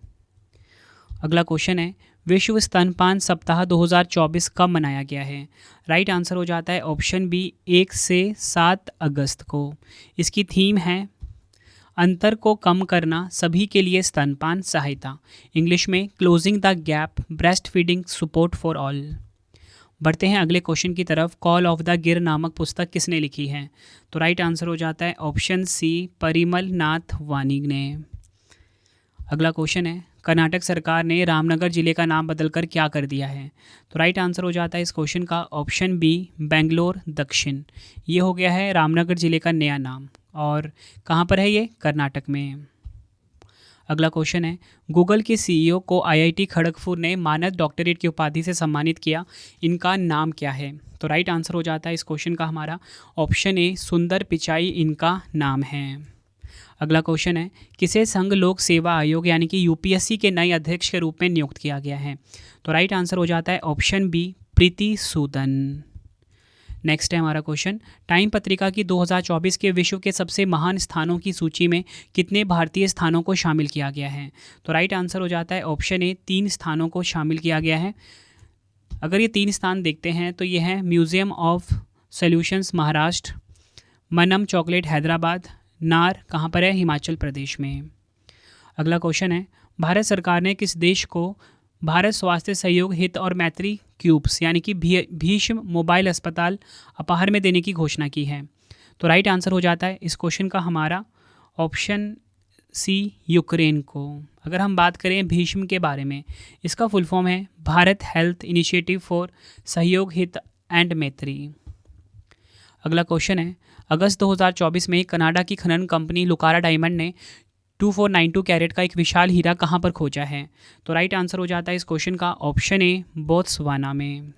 अगला क्वेश्चन है, विश्व स्तनपान सप्ताह 2024 कब मनाया गया है? राइट आंसर हो जाता है ऑप्शन बी, 1 से 7 अगस्त को। इसकी थीम है अंतर को कम करना, सभी के लिए स्तनपान सहायता, इंग्लिश में closing the gap, breast feeding support for all. बढ़ते हैं अगले क्वेश्चन की तरफ। कॉल ऑफ द गिर नामक पुस्तक किसने लिखी है? तो राइट आंसर हो जाता है ऑप्शन सी, परिमल नाथ वानी ने। अगला क्वेश्चन है, कर्नाटक सरकार ने रामनगर जिले का नाम बदलकर क्या कर दिया है? तो राइट आंसर हो जाता है इस क्वेश्चन का ऑप्शन बी, बेंगलोर दक्षिण। ये हो गया है रामनगर जिले का नया नाम। और कहाँ पर है ये? कर्नाटक में। अगला क्वेश्चन है, गूगल के सीईओ को आईआईटी खड़गपुर ने मानद डॉक्टरेट की उपाधि से सम्मानित किया, इनका नाम क्या है? तो राइट आंसर हो जाता है इस क्वेश्चन का हमारा ऑप्शन ए, सुंदर पिचाई इनका नाम है। अगला क्वेश्चन है, किसे संघ लोक सेवा आयोग यानी कि यूपीएससी के नए अध्यक्ष के रूप में नियुक्त किया गया है? तो राइट आंसर हो जाता है option B, Preeti Sudan. Next है हमारा क्वेश्चन, टाइम पत्रिका की 2024 के विश्व के सबसे महान स्थानों की सूची में कितने भारतीय स्थानों को शामिल किया गया है? तो राइट आंसर हो जाता है ऑप्शन ए, 3 स्थानों को शामिल किया गया है। अगर ये 3 स्थान देखते हैं तो ये हैं म्यूजियम ऑफ सॉल्यूशंस महाराष्ट्र, मनम चॉकलेट हैदराबाद, नार कहाँ पर है? हिमाचल प्रदेश में। अगला क्वेश्चन है, भारत सरकार ने किस देश को भारत स्वास्थ्य सहयोग हित और मैत्री क्यूब्स यानी कि भीष्म मोबाइल अस्पताल उपहार में देने की घोषणा की है? तो राइट आंसर हो जाता है इस क्वेश्चन का हमारा ऑप्शन सी, यूक्रेन को। अगर हम बात करें भीष्म के बारे में, इसका फुल फॉर्म है भारत हेल्थ इनिशिएटिव फॉर सहयोग हित एंड मैत्री। अगला क्वेश्चन है, अगस्त 2024 में कनाडा की खनन कंपनी लुकारा डायमंड ने 2492 कैरेट का एक विशाल हीरा कहाँ पर खोजा है? तो राइट आंसर हो जाता है इस क्वेश्चन का ऑप्शन ए, बोत्सवाना में।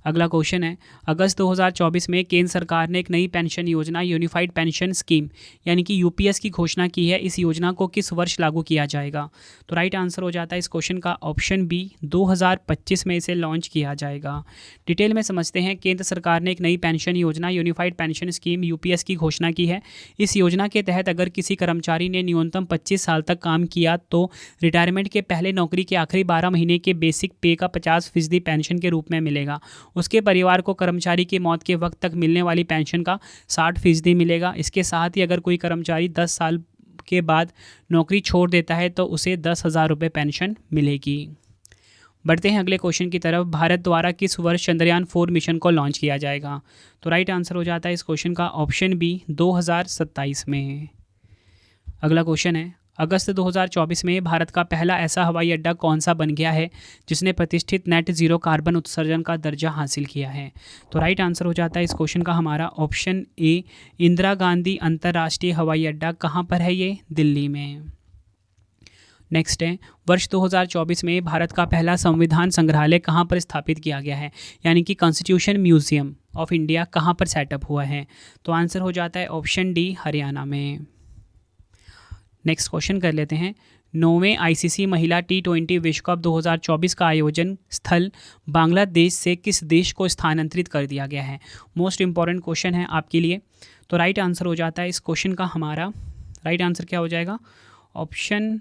अगला क्वेश्चन है, अगस्त 2024 में केंद्र सरकार ने एक नई पेंशन योजना यूनिफाइड पेंशन स्कीम यानी कि यूपीएस की घोषणा की है। इस योजना को किस वर्ष लागू किया जाएगा? तो राइट आंसर हो जाता है इस क्वेश्चन का ऑप्शन बी, 2025 में इसे लॉन्च किया जाएगा। डिटेल में समझते हैं, केंद्र सरकार ने एक नई पेंशन योजना यूनिफाइड पेंशन स्कीम यूपीएस की घोषणा की है। इस योजना के तहत अगर किसी कर्मचारी ने न्यूनतम 25 साल तक काम किया तो रिटायरमेंट के पहले नौकरी के आखिरी 12 महीने के बेसिक पे का 50% पेंशन के रूप में मिलेगा। उसके परिवार को कर्मचारी की मौत के वक्त तक मिलने वाली पेंशन का 60% मिलेगा। इसके साथ ही अगर कोई कर्मचारी 10 साल के बाद नौकरी छोड़ देता है तो उसे 10,000 रुपये पेंशन मिलेगी। बढ़ते हैं अगले क्वेश्चन की तरफ, भारत द्वारा किस वर्ष चंद्रयान 4 मिशन को लॉन्च किया जाएगा? तो राइट आंसर हो जाता है इस क्वेश्चन का ऑप्शन बी, 2027 में। अगला क्वेश्चन है, अगस्त 2024 में भारत का पहला ऐसा हवाई अड्डा कौन सा बन गया है जिसने प्रतिष्ठित नेट जीरो कार्बन उत्सर्जन का दर्जा हासिल किया है? तो राइट आंसर हो जाता है इस क्वेश्चन का हमारा ऑप्शन ए, इंदिरा गांधी अंतर्राष्ट्रीय हवाई अड्डा। कहाँ पर है ये? दिल्ली में। नेक्स्ट है, वर्ष 2024 में भारत का पहला संविधान संग्रहालय कहाँ पर स्थापित किया गया है यानी कि कॉन्स्टिट्यूशन म्यूजियम ऑफ इंडिया कहाँ पर सेटअप हुआ है? तो आंसर हो जाता है ऑप्शन डी, हरियाणा में। नेक्स्ट क्वेश्चन कर लेते हैं, 9वें आईसीसी महिला T20 विश्व कप 2024 का आयोजन स्थल बांग्लादेश से किस देश को स्थानांतरित कर दिया गया है? मोस्ट इंपॉर्टेंट क्वेश्चन है आपके लिए। तो राइट आंसर हो जाता है इस क्वेश्चन का हमारा राइट आंसर क्या हो जाएगा? ऑप्शन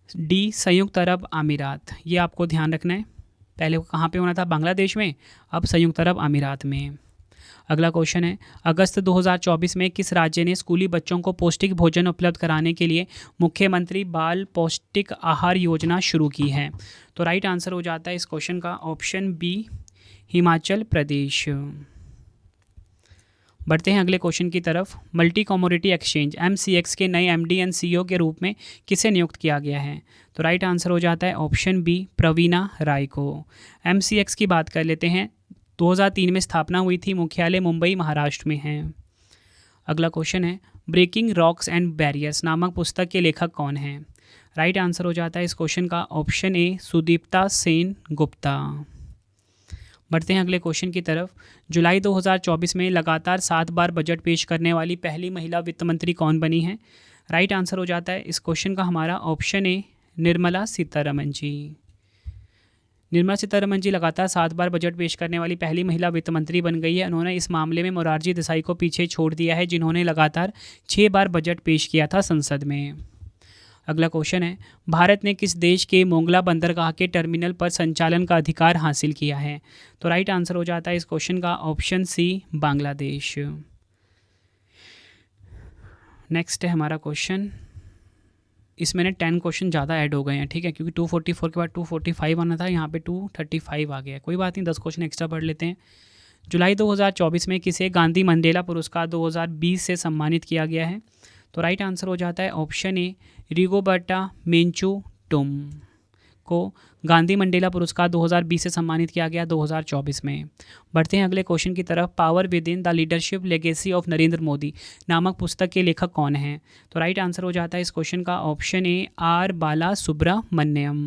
डी, संयुक्त अरब अमीरात। ये आपको ध्यान रखना है, पहले कहाँ पे होना था? बांग्लादेश में, अब संयुक्त अरब अमीरात में। अगला क्वेश्चन है, अगस्त 2024 में किस राज्य ने स्कूली बच्चों को पौष्टिक भोजन उपलब्ध कराने के लिए मुख्यमंत्री बाल पौष्टिक आहार योजना शुरू की है? तो राइट आंसर हो जाता है इस क्वेश्चन का ऑप्शन बी, हिमाचल प्रदेश। बढ़ते हैं अगले क्वेश्चन की तरफ, मल्टी कमोडिटी एक्सचेंज MCX के नए MD एंड CEO के रूप में किसे नियुक्त किया गया है? तो राइट आंसर हो जाता है ऑप्शन बी, प्रवीणा राय को। MCX की बात कर लेते हैं, 2003 में स्थापना हुई थी, मुख्यालय मुंबई महाराष्ट्र में है। अगला क्वेश्चन है, ब्रेकिंग रॉक्स एंड बैरियर्स नामक पुस्तक के लेखक कौन हैं? राइट आंसर हो जाता है इस क्वेश्चन का ऑप्शन ए, सुदीप्ता सेन गुप्ता। बढ़ते हैं अगले क्वेश्चन की तरफ, जुलाई 2024 में लगातार 7 बार बजट पेश करने वाली पहली महिला वित्त मंत्री कौन बनी है? राइट आंसर हो जाता है इस क्वेश्चन का हमारा ऑप्शन ए, निर्मला सीतारमन जी। निर्मला सीतारमन जी लगातार 7 बार बजट पेश करने वाली पहली महिला वित्त मंत्री बन गई है। उन्होंने इस मामले में मोरारजी देसाई को पीछे छोड़ दिया है, जिन्होंने लगातार 6 बार बजट पेश किया था संसद में। अगला क्वेश्चन है, भारत ने किस देश के मोंगला बंदरगाह के टर्मिनल पर संचालन का अधिकार हासिल किया है? तो राइट आंसर हो जाता है इस क्वेश्चन का ऑप्शन सी, बांग्लादेश। नेक्स्ट है हमारा क्वेश्चन, इसमें 10 क्वेश्चन ज़्यादा ऐड हो गए हैं, ठीक है, क्योंकि 244 के बाद 245 आना था, यहाँ पे 235 आ गया। कोई बात नहीं, 10 क्वेश्चन एक्स्ट्रा पढ़ लेते हैं। जुलाई 2024 में किसे गांधी मंडेला पुरस्कार 2020 से सम्मानित किया गया है? तो राइट आंसर हो जाता है ऑप्शन ए रिगोबर्टा मेंचू टुम को गांधी मंडेला पुरस्कार 2020 से सम्मानित किया गया 2024 में। बढ़ते हैं अगले क्वेश्चन की तरफ। Power with in the leadership legacy of Narendra Modi नामक पुस्तक के लेखक कौन हैं? तो राइट आंसर हो जाता है इस क्वेश्चन का ऑप्शन ए आर बाला सुब्रमण्यम।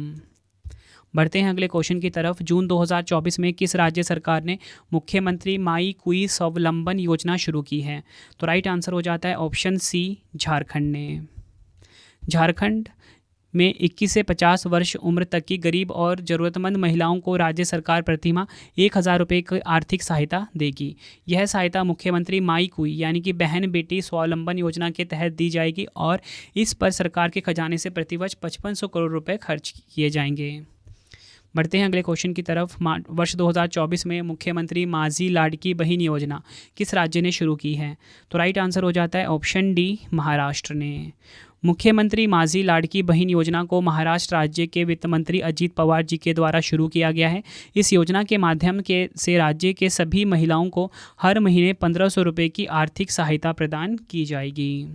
बढ़ते हैं अगले क्वेश्चन की तरफ। जून 2024 में किस राज्य सरकार ने मुख्यमंत्री माई कुई स्वावलंबन योजना शुरू की है? तो राइट आंसर हो जाता है ऑप्शन सी झारखंड ने। झारखंड में 21 से 50 वर्ष उम्र तक की गरीब और ज़रूरतमंद महिलाओं को राज्य सरकार प्रतिमाह 1,000 रुपये की आर्थिक सहायता देगी। यह सहायता मुख्यमंत्री माई कुई यानी कि बहन बेटी स्वावलंबन योजना के तहत दी जाएगी और इस पर सरकार के खजाने से प्रतिवर्ष 5500 करोड़ रुपए खर्च किए जाएंगे। बढ़ते हैं अगले क्वेश्चन की तरफ। वर्ष 2024 में मुख्यमंत्री माझी लाडकी बहन योजना किस राज्य ने शुरू की है? तो राइट आंसर हो जाता है ऑप्शन डी महाराष्ट्र ने। मुख्यमंत्री माझी लाडकी बहन योजना को महाराष्ट्र राज्य के वित्त मंत्री अजीत पवार जी के द्वारा शुरू किया गया है। इस योजना के माध्यम से राज्य के सभी महिलाओं को हर महीने 1500 रुपये की आर्थिक सहायता प्रदान की जाएगी।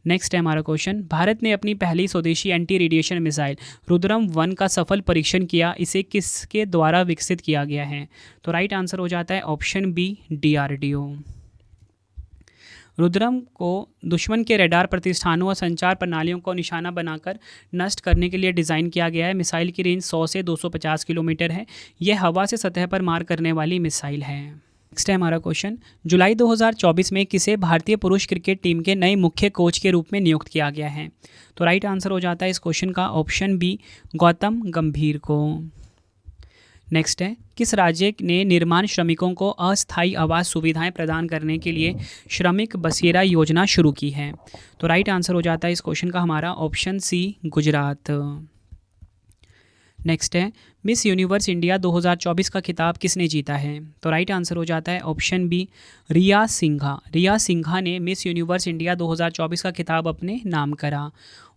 नेक्स्ट है हमारा क्वेश्चन। भारत ने अपनी पहली स्वदेशी एंटी रेडिएशन मिसाइल रुद्रम 1 का सफल परीक्षण किया। इसे किसके द्वारा विकसित किया गया है? तो राइट आंसर हो जाता है ऑप्शन बी DRDO। रुद्रम को दुश्मन के रडार प्रतिष्ठानों और संचार प्रणालियों को निशाना बनाकर नष्ट करने के लिए डिज़ाइन किया गया है। मिसाइल की रेंज 100 से 250 किलोमीटर है। यह हवा से सतह पर मार करने वाली मिसाइल है। नेक्स्ट है हमारा क्वेश्चन। जुलाई 2024 में किसे भारतीय पुरुष क्रिकेट टीम के नए मुख्य कोच के रूप में नियुक्त किया गया है? तो राइट आंसर हो जाता है इस क्वेश्चन का ऑप्शन बी गौतम गंभीर को। नेक्स्ट है किस राज्य ने निर्माण श्रमिकों को अस्थायी आवास सुविधाएं प्रदान करने के लिए श्रमिक बसेरा योजना शुरू की है? तो राइट आंसर हो जाता है इस क्वेश्चन का हमारा ऑप्शन सी गुजरात। नेक्स्ट है मिस यूनिवर्स इंडिया 2024 का खिताब किसने जीता है? तो राइट आंसर हो जाता है ऑप्शन बी रिया सिंघा। रिया सिंघा ने मिस यूनिवर्स इंडिया 2024 का खिताब अपने नाम करा।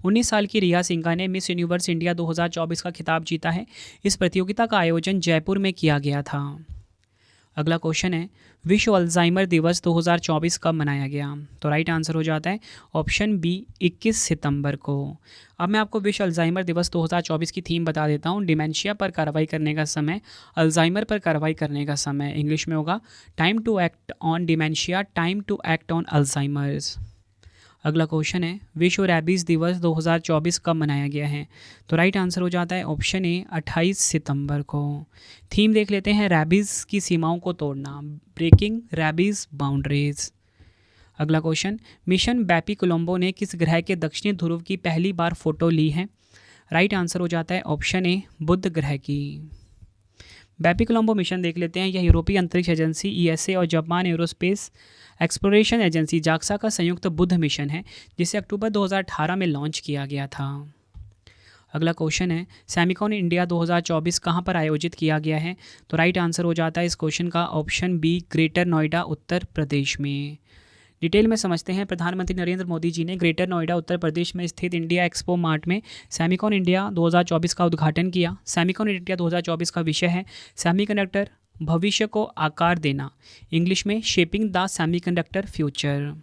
19 साल की रिया सिंघा ने मिस यूनिवर्स इंडिया 2024 का खिताब जीता है। इस प्रतियोगिता का आयोजन जयपुर में किया गया था। अगला क्वेश्चन है विश्व अल्जाइमर दिवस 2024 कब मनाया गया? तो राइट आंसर हो जाता है ऑप्शन बी 21 सितंबर को। अब मैं आपको विश्व अल्जाइमर दिवस 2024 की थीम बता देता हूँ। डिमेंशिया पर कार्रवाई करने का समय, अल्जाइमर पर कार्रवाई करने का समय। इंग्लिश में होगा time to act on dementia, time to act on Alzheimer's. अगला क्वेश्चन है विश्व रैबीज़ दिवस 2024 कब मनाया गया है? तो राइट आंसर हो जाता है ऑप्शन ए 28 सितंबर को। थीम देख लेते हैं रैबीज़ की सीमाओं को तोड़ना, ब्रेकिंग रैबीज़ बाउंड्रीज। अगला क्वेश्चन मिशन बैपी कोलंबो ने किस ग्रह के दक्षिणी ध्रुव की पहली बार फोटो ली है? राइट आंसर हो जाता है ऑप्शन ए बुध ग्रह की। बैपी कोलंबो मिशन देख लेते हैं। यह यूरोपीय अंतरिक्ष एजेंसी ESA और Japan aerospace exploration agency JAXA का संयुक्त बुध मिशन है जिसे अक्टूबर 2018 में लॉन्च किया गया था। अगला क्वेश्चन है सेमिकॉन इंडिया 2024 कहाँ पर आयोजित किया गया है? तो राइट आंसर हो जाता है इस क्वेश्चन का option be greater Noida Uttar Pradesh में। डिटेल में समझते हैं। प्रधानमंत्री नरेंद्र मोदी जी ने ग्रेटर नोएडा उत्तर प्रदेश में स्थित इंडिया एक्सपो मार्ट में सेमिकॉन इंडिया 2024 का उद्घाटन किया। सेमिकॉन इंडिया 2024 का विषय है सेमीकंडक्टर भविष्य को आकार देना, इंग्लिश में shaping the semiconductor future.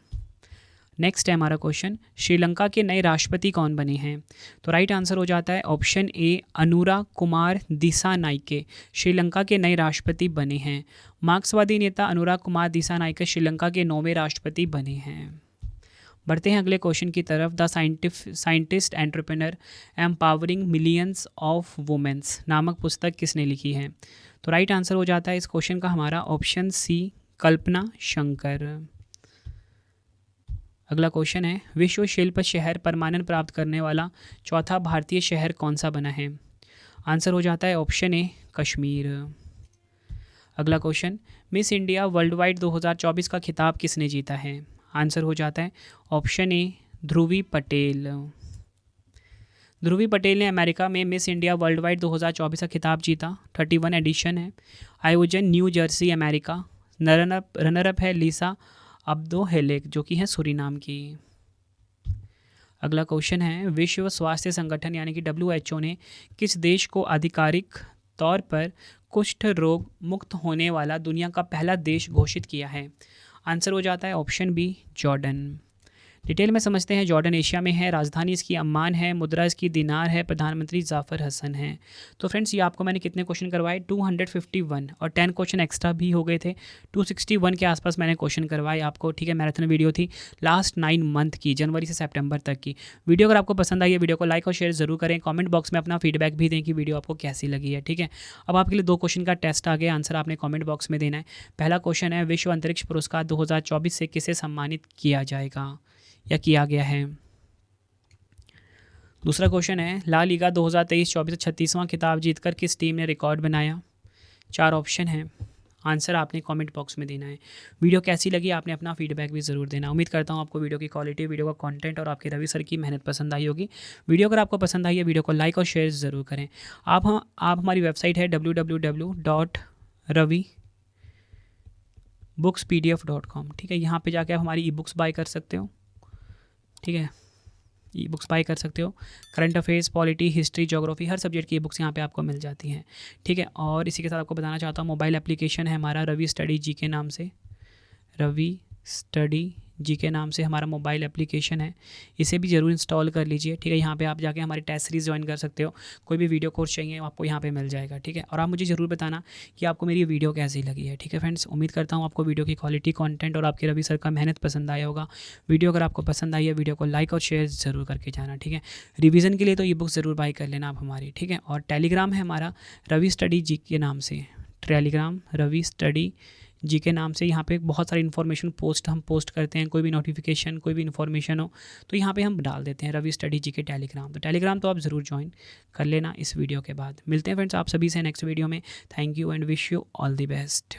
Next है हमारा क्वेश्चन श्रीलंका के नए राष्ट्रपति कौन बने हैं? तो राइट आंसर हो जाता है ऑप्शन ए अनुरा कुमार दिसानायके श्रीलंका के नए राष्ट्रपति बने हैं। मार्क्सवादी नेता अनुरा कुमार दिसानायके श्रीलंका के 9वें राष्ट्रपति बने हैं। बढ़ते हैं अगले क्वेश्चन की तरफ। The scientist entrepreneur empowering millions of womens नामक पुस्तक किसने लिखी है? तो राइट आंसर हो जाता है इस क्वेश्चन का हमारा ऑप्शन सी कल्पना शंकर। अगला क्वेश्चन है विश्व शिल्प शहर परमानन प्राप्त करने वाला चौथा भारतीय शहर कौन सा बना है? आंसर हो जाता है ऑप्शन ए कश्मीर। अगला question Miss India worldwide 2024 का खिताब किसने जीता है? आंसर हो जाता है ऑप्शन ए ध्रुवी पटेल। ध्रुवी पटेल ने अमेरिका में मिस इंडिया वर्ल्ड वाइड 2024 का खिताब जीता। 31 एडिशन है। आयोजन new Jersey America. Runner up है लीसा अब्दो हेलेक जो कि है सूरीनाम की। अगला क्वेश्चन है विश्व स्वास्थ्य संगठन यानी कि WHO ने किस देश को आधिकारिक तौर पर कुष्ठ रोग मुक्त होने वाला दुनिया का पहला देश घोषित किया है? आंसर हो जाता है ऑप्शन बी जॉर्डन। डिटेल में समझते हैं। जॉर्डन एशिया में है, राजधानी इसकी अम्मान है, मुद्रा इसकी दिनार है, प्रधानमंत्री जाफर हसन है। तो फ्रेंड्स ये आपको मैंने कितने क्वेश्चन करवाए, 251 और 10 क्वेश्चन एक्स्ट्रा भी हो गए थे। 261 के आसपास मैंने क्वेश्चन करवाए आपको, ठीक है। मैराथन वीडियो थी लास्ट 9 मंथ की, जनवरी से सितंबर तक की वीडियो। अगर आपको पसंद आई है वीडियो को लाइक और शेयर जरूर करें। कमेंट बॉक्स में अपना फीडबैक भी दें कि वीडियो आपको कैसी लगी है, ठीक है। अब आपके लिए 2 क्वेश्चन का टेस्ट आ गया, आंसर आपने कमेंट बॉक्स में देना है। पहला क्वेश्चन है, विश्व अंतरिक्ष पुरस्कार 2024 से किसे सम्मानित किया जाएगा या किया गया है। दूसरा क्वेश्चन है, ला लीगा 2023-24 36वां खिताब जीतकर किस टीम ने रिकॉर्ड बनाया। 4 ऑप्शन है, आंसर आपने कमेंट बॉक्स में देना है। वीडियो कैसी लगी आपने अपना फीडबैक भी ज़रूर देना। उम्मीद करता हूँ आपको वीडियो की क्वालिटी, वीडियो का कंटेंट और आपके रवि सर की मेहनत पसंद आई होगी। वीडियो अगर आपको पसंद आई है वीडियो को लाइक और शेयर ज़रूर करें। आप हमारी वेबसाइट है www.ravibooks.pdf.com, ठीक है। यहाँ पे जाके आप हमारी ई बुक्स बाय कर सकते हो, ठीक है। ई बुक्स बाय कर सकते हो। Current affairs, polity, history, geography, हर सब्जेक्ट की ई बुक्स यहाँ पे आपको मिल जाती हैं, ठीक है। और इसी के साथ आपको बताना चाहता हूँ मोबाइल एप्लीकेशन है हमारा रवि स्टडी जी के नाम से, रवि स्टडी जी के नाम से हमारा मोबाइल एप्लीकेशन है, इसे भी ज़रूर इंस्टॉल कर लीजिए, ठीक है। यहाँ पे आप जाके हमारी टेस्ट सीरीज़ ज्वाइन कर सकते हो। कोई भी वीडियो कोर्स चाहिए आपको यहाँ पे मिल जाएगा, ठीक है। और आप मुझे ज़रूर बताना कि आपको मेरी वीडियो कैसी लगी है, ठीक है फ्रेंड्स। उम्मीद करता हूँ आपको वीडियो की क्वालिटी, कंटेंट और आपके रवि सर का मेहनत पसंद आया होगा। वीडियो अगर आपको पसंद आई है वीडियो को लाइक और शेयर ज़रूर करके जाना, ठीक है। रिवीजन के लिए तो ई बुक ज़रूर बाई कर लेना आप हमारी, ठीक है। और टेलीग्राम है हमारा रवि स्टडी जी के नाम से, टेलीग्राम रवि स्टडी जी के नाम से। यहाँ पे बहुत सारी इन्फॉर्मेशन हम पोस्ट करते हैं। कोई भी नोटिफिकेशन, कोई भी इन्फॉर्मेशन हो तो यहाँ पे हम डाल देते हैं, रवि स्टडी जी के टेलीग्राम। तो टेलीग्राम तो आप ज़रूर ज्वाइन कर लेना इस वीडियो के बाद। मिलते हैं फ्रेंड्स आप सभी से नेक्स्ट वीडियो में। Thank you and wish you all the best.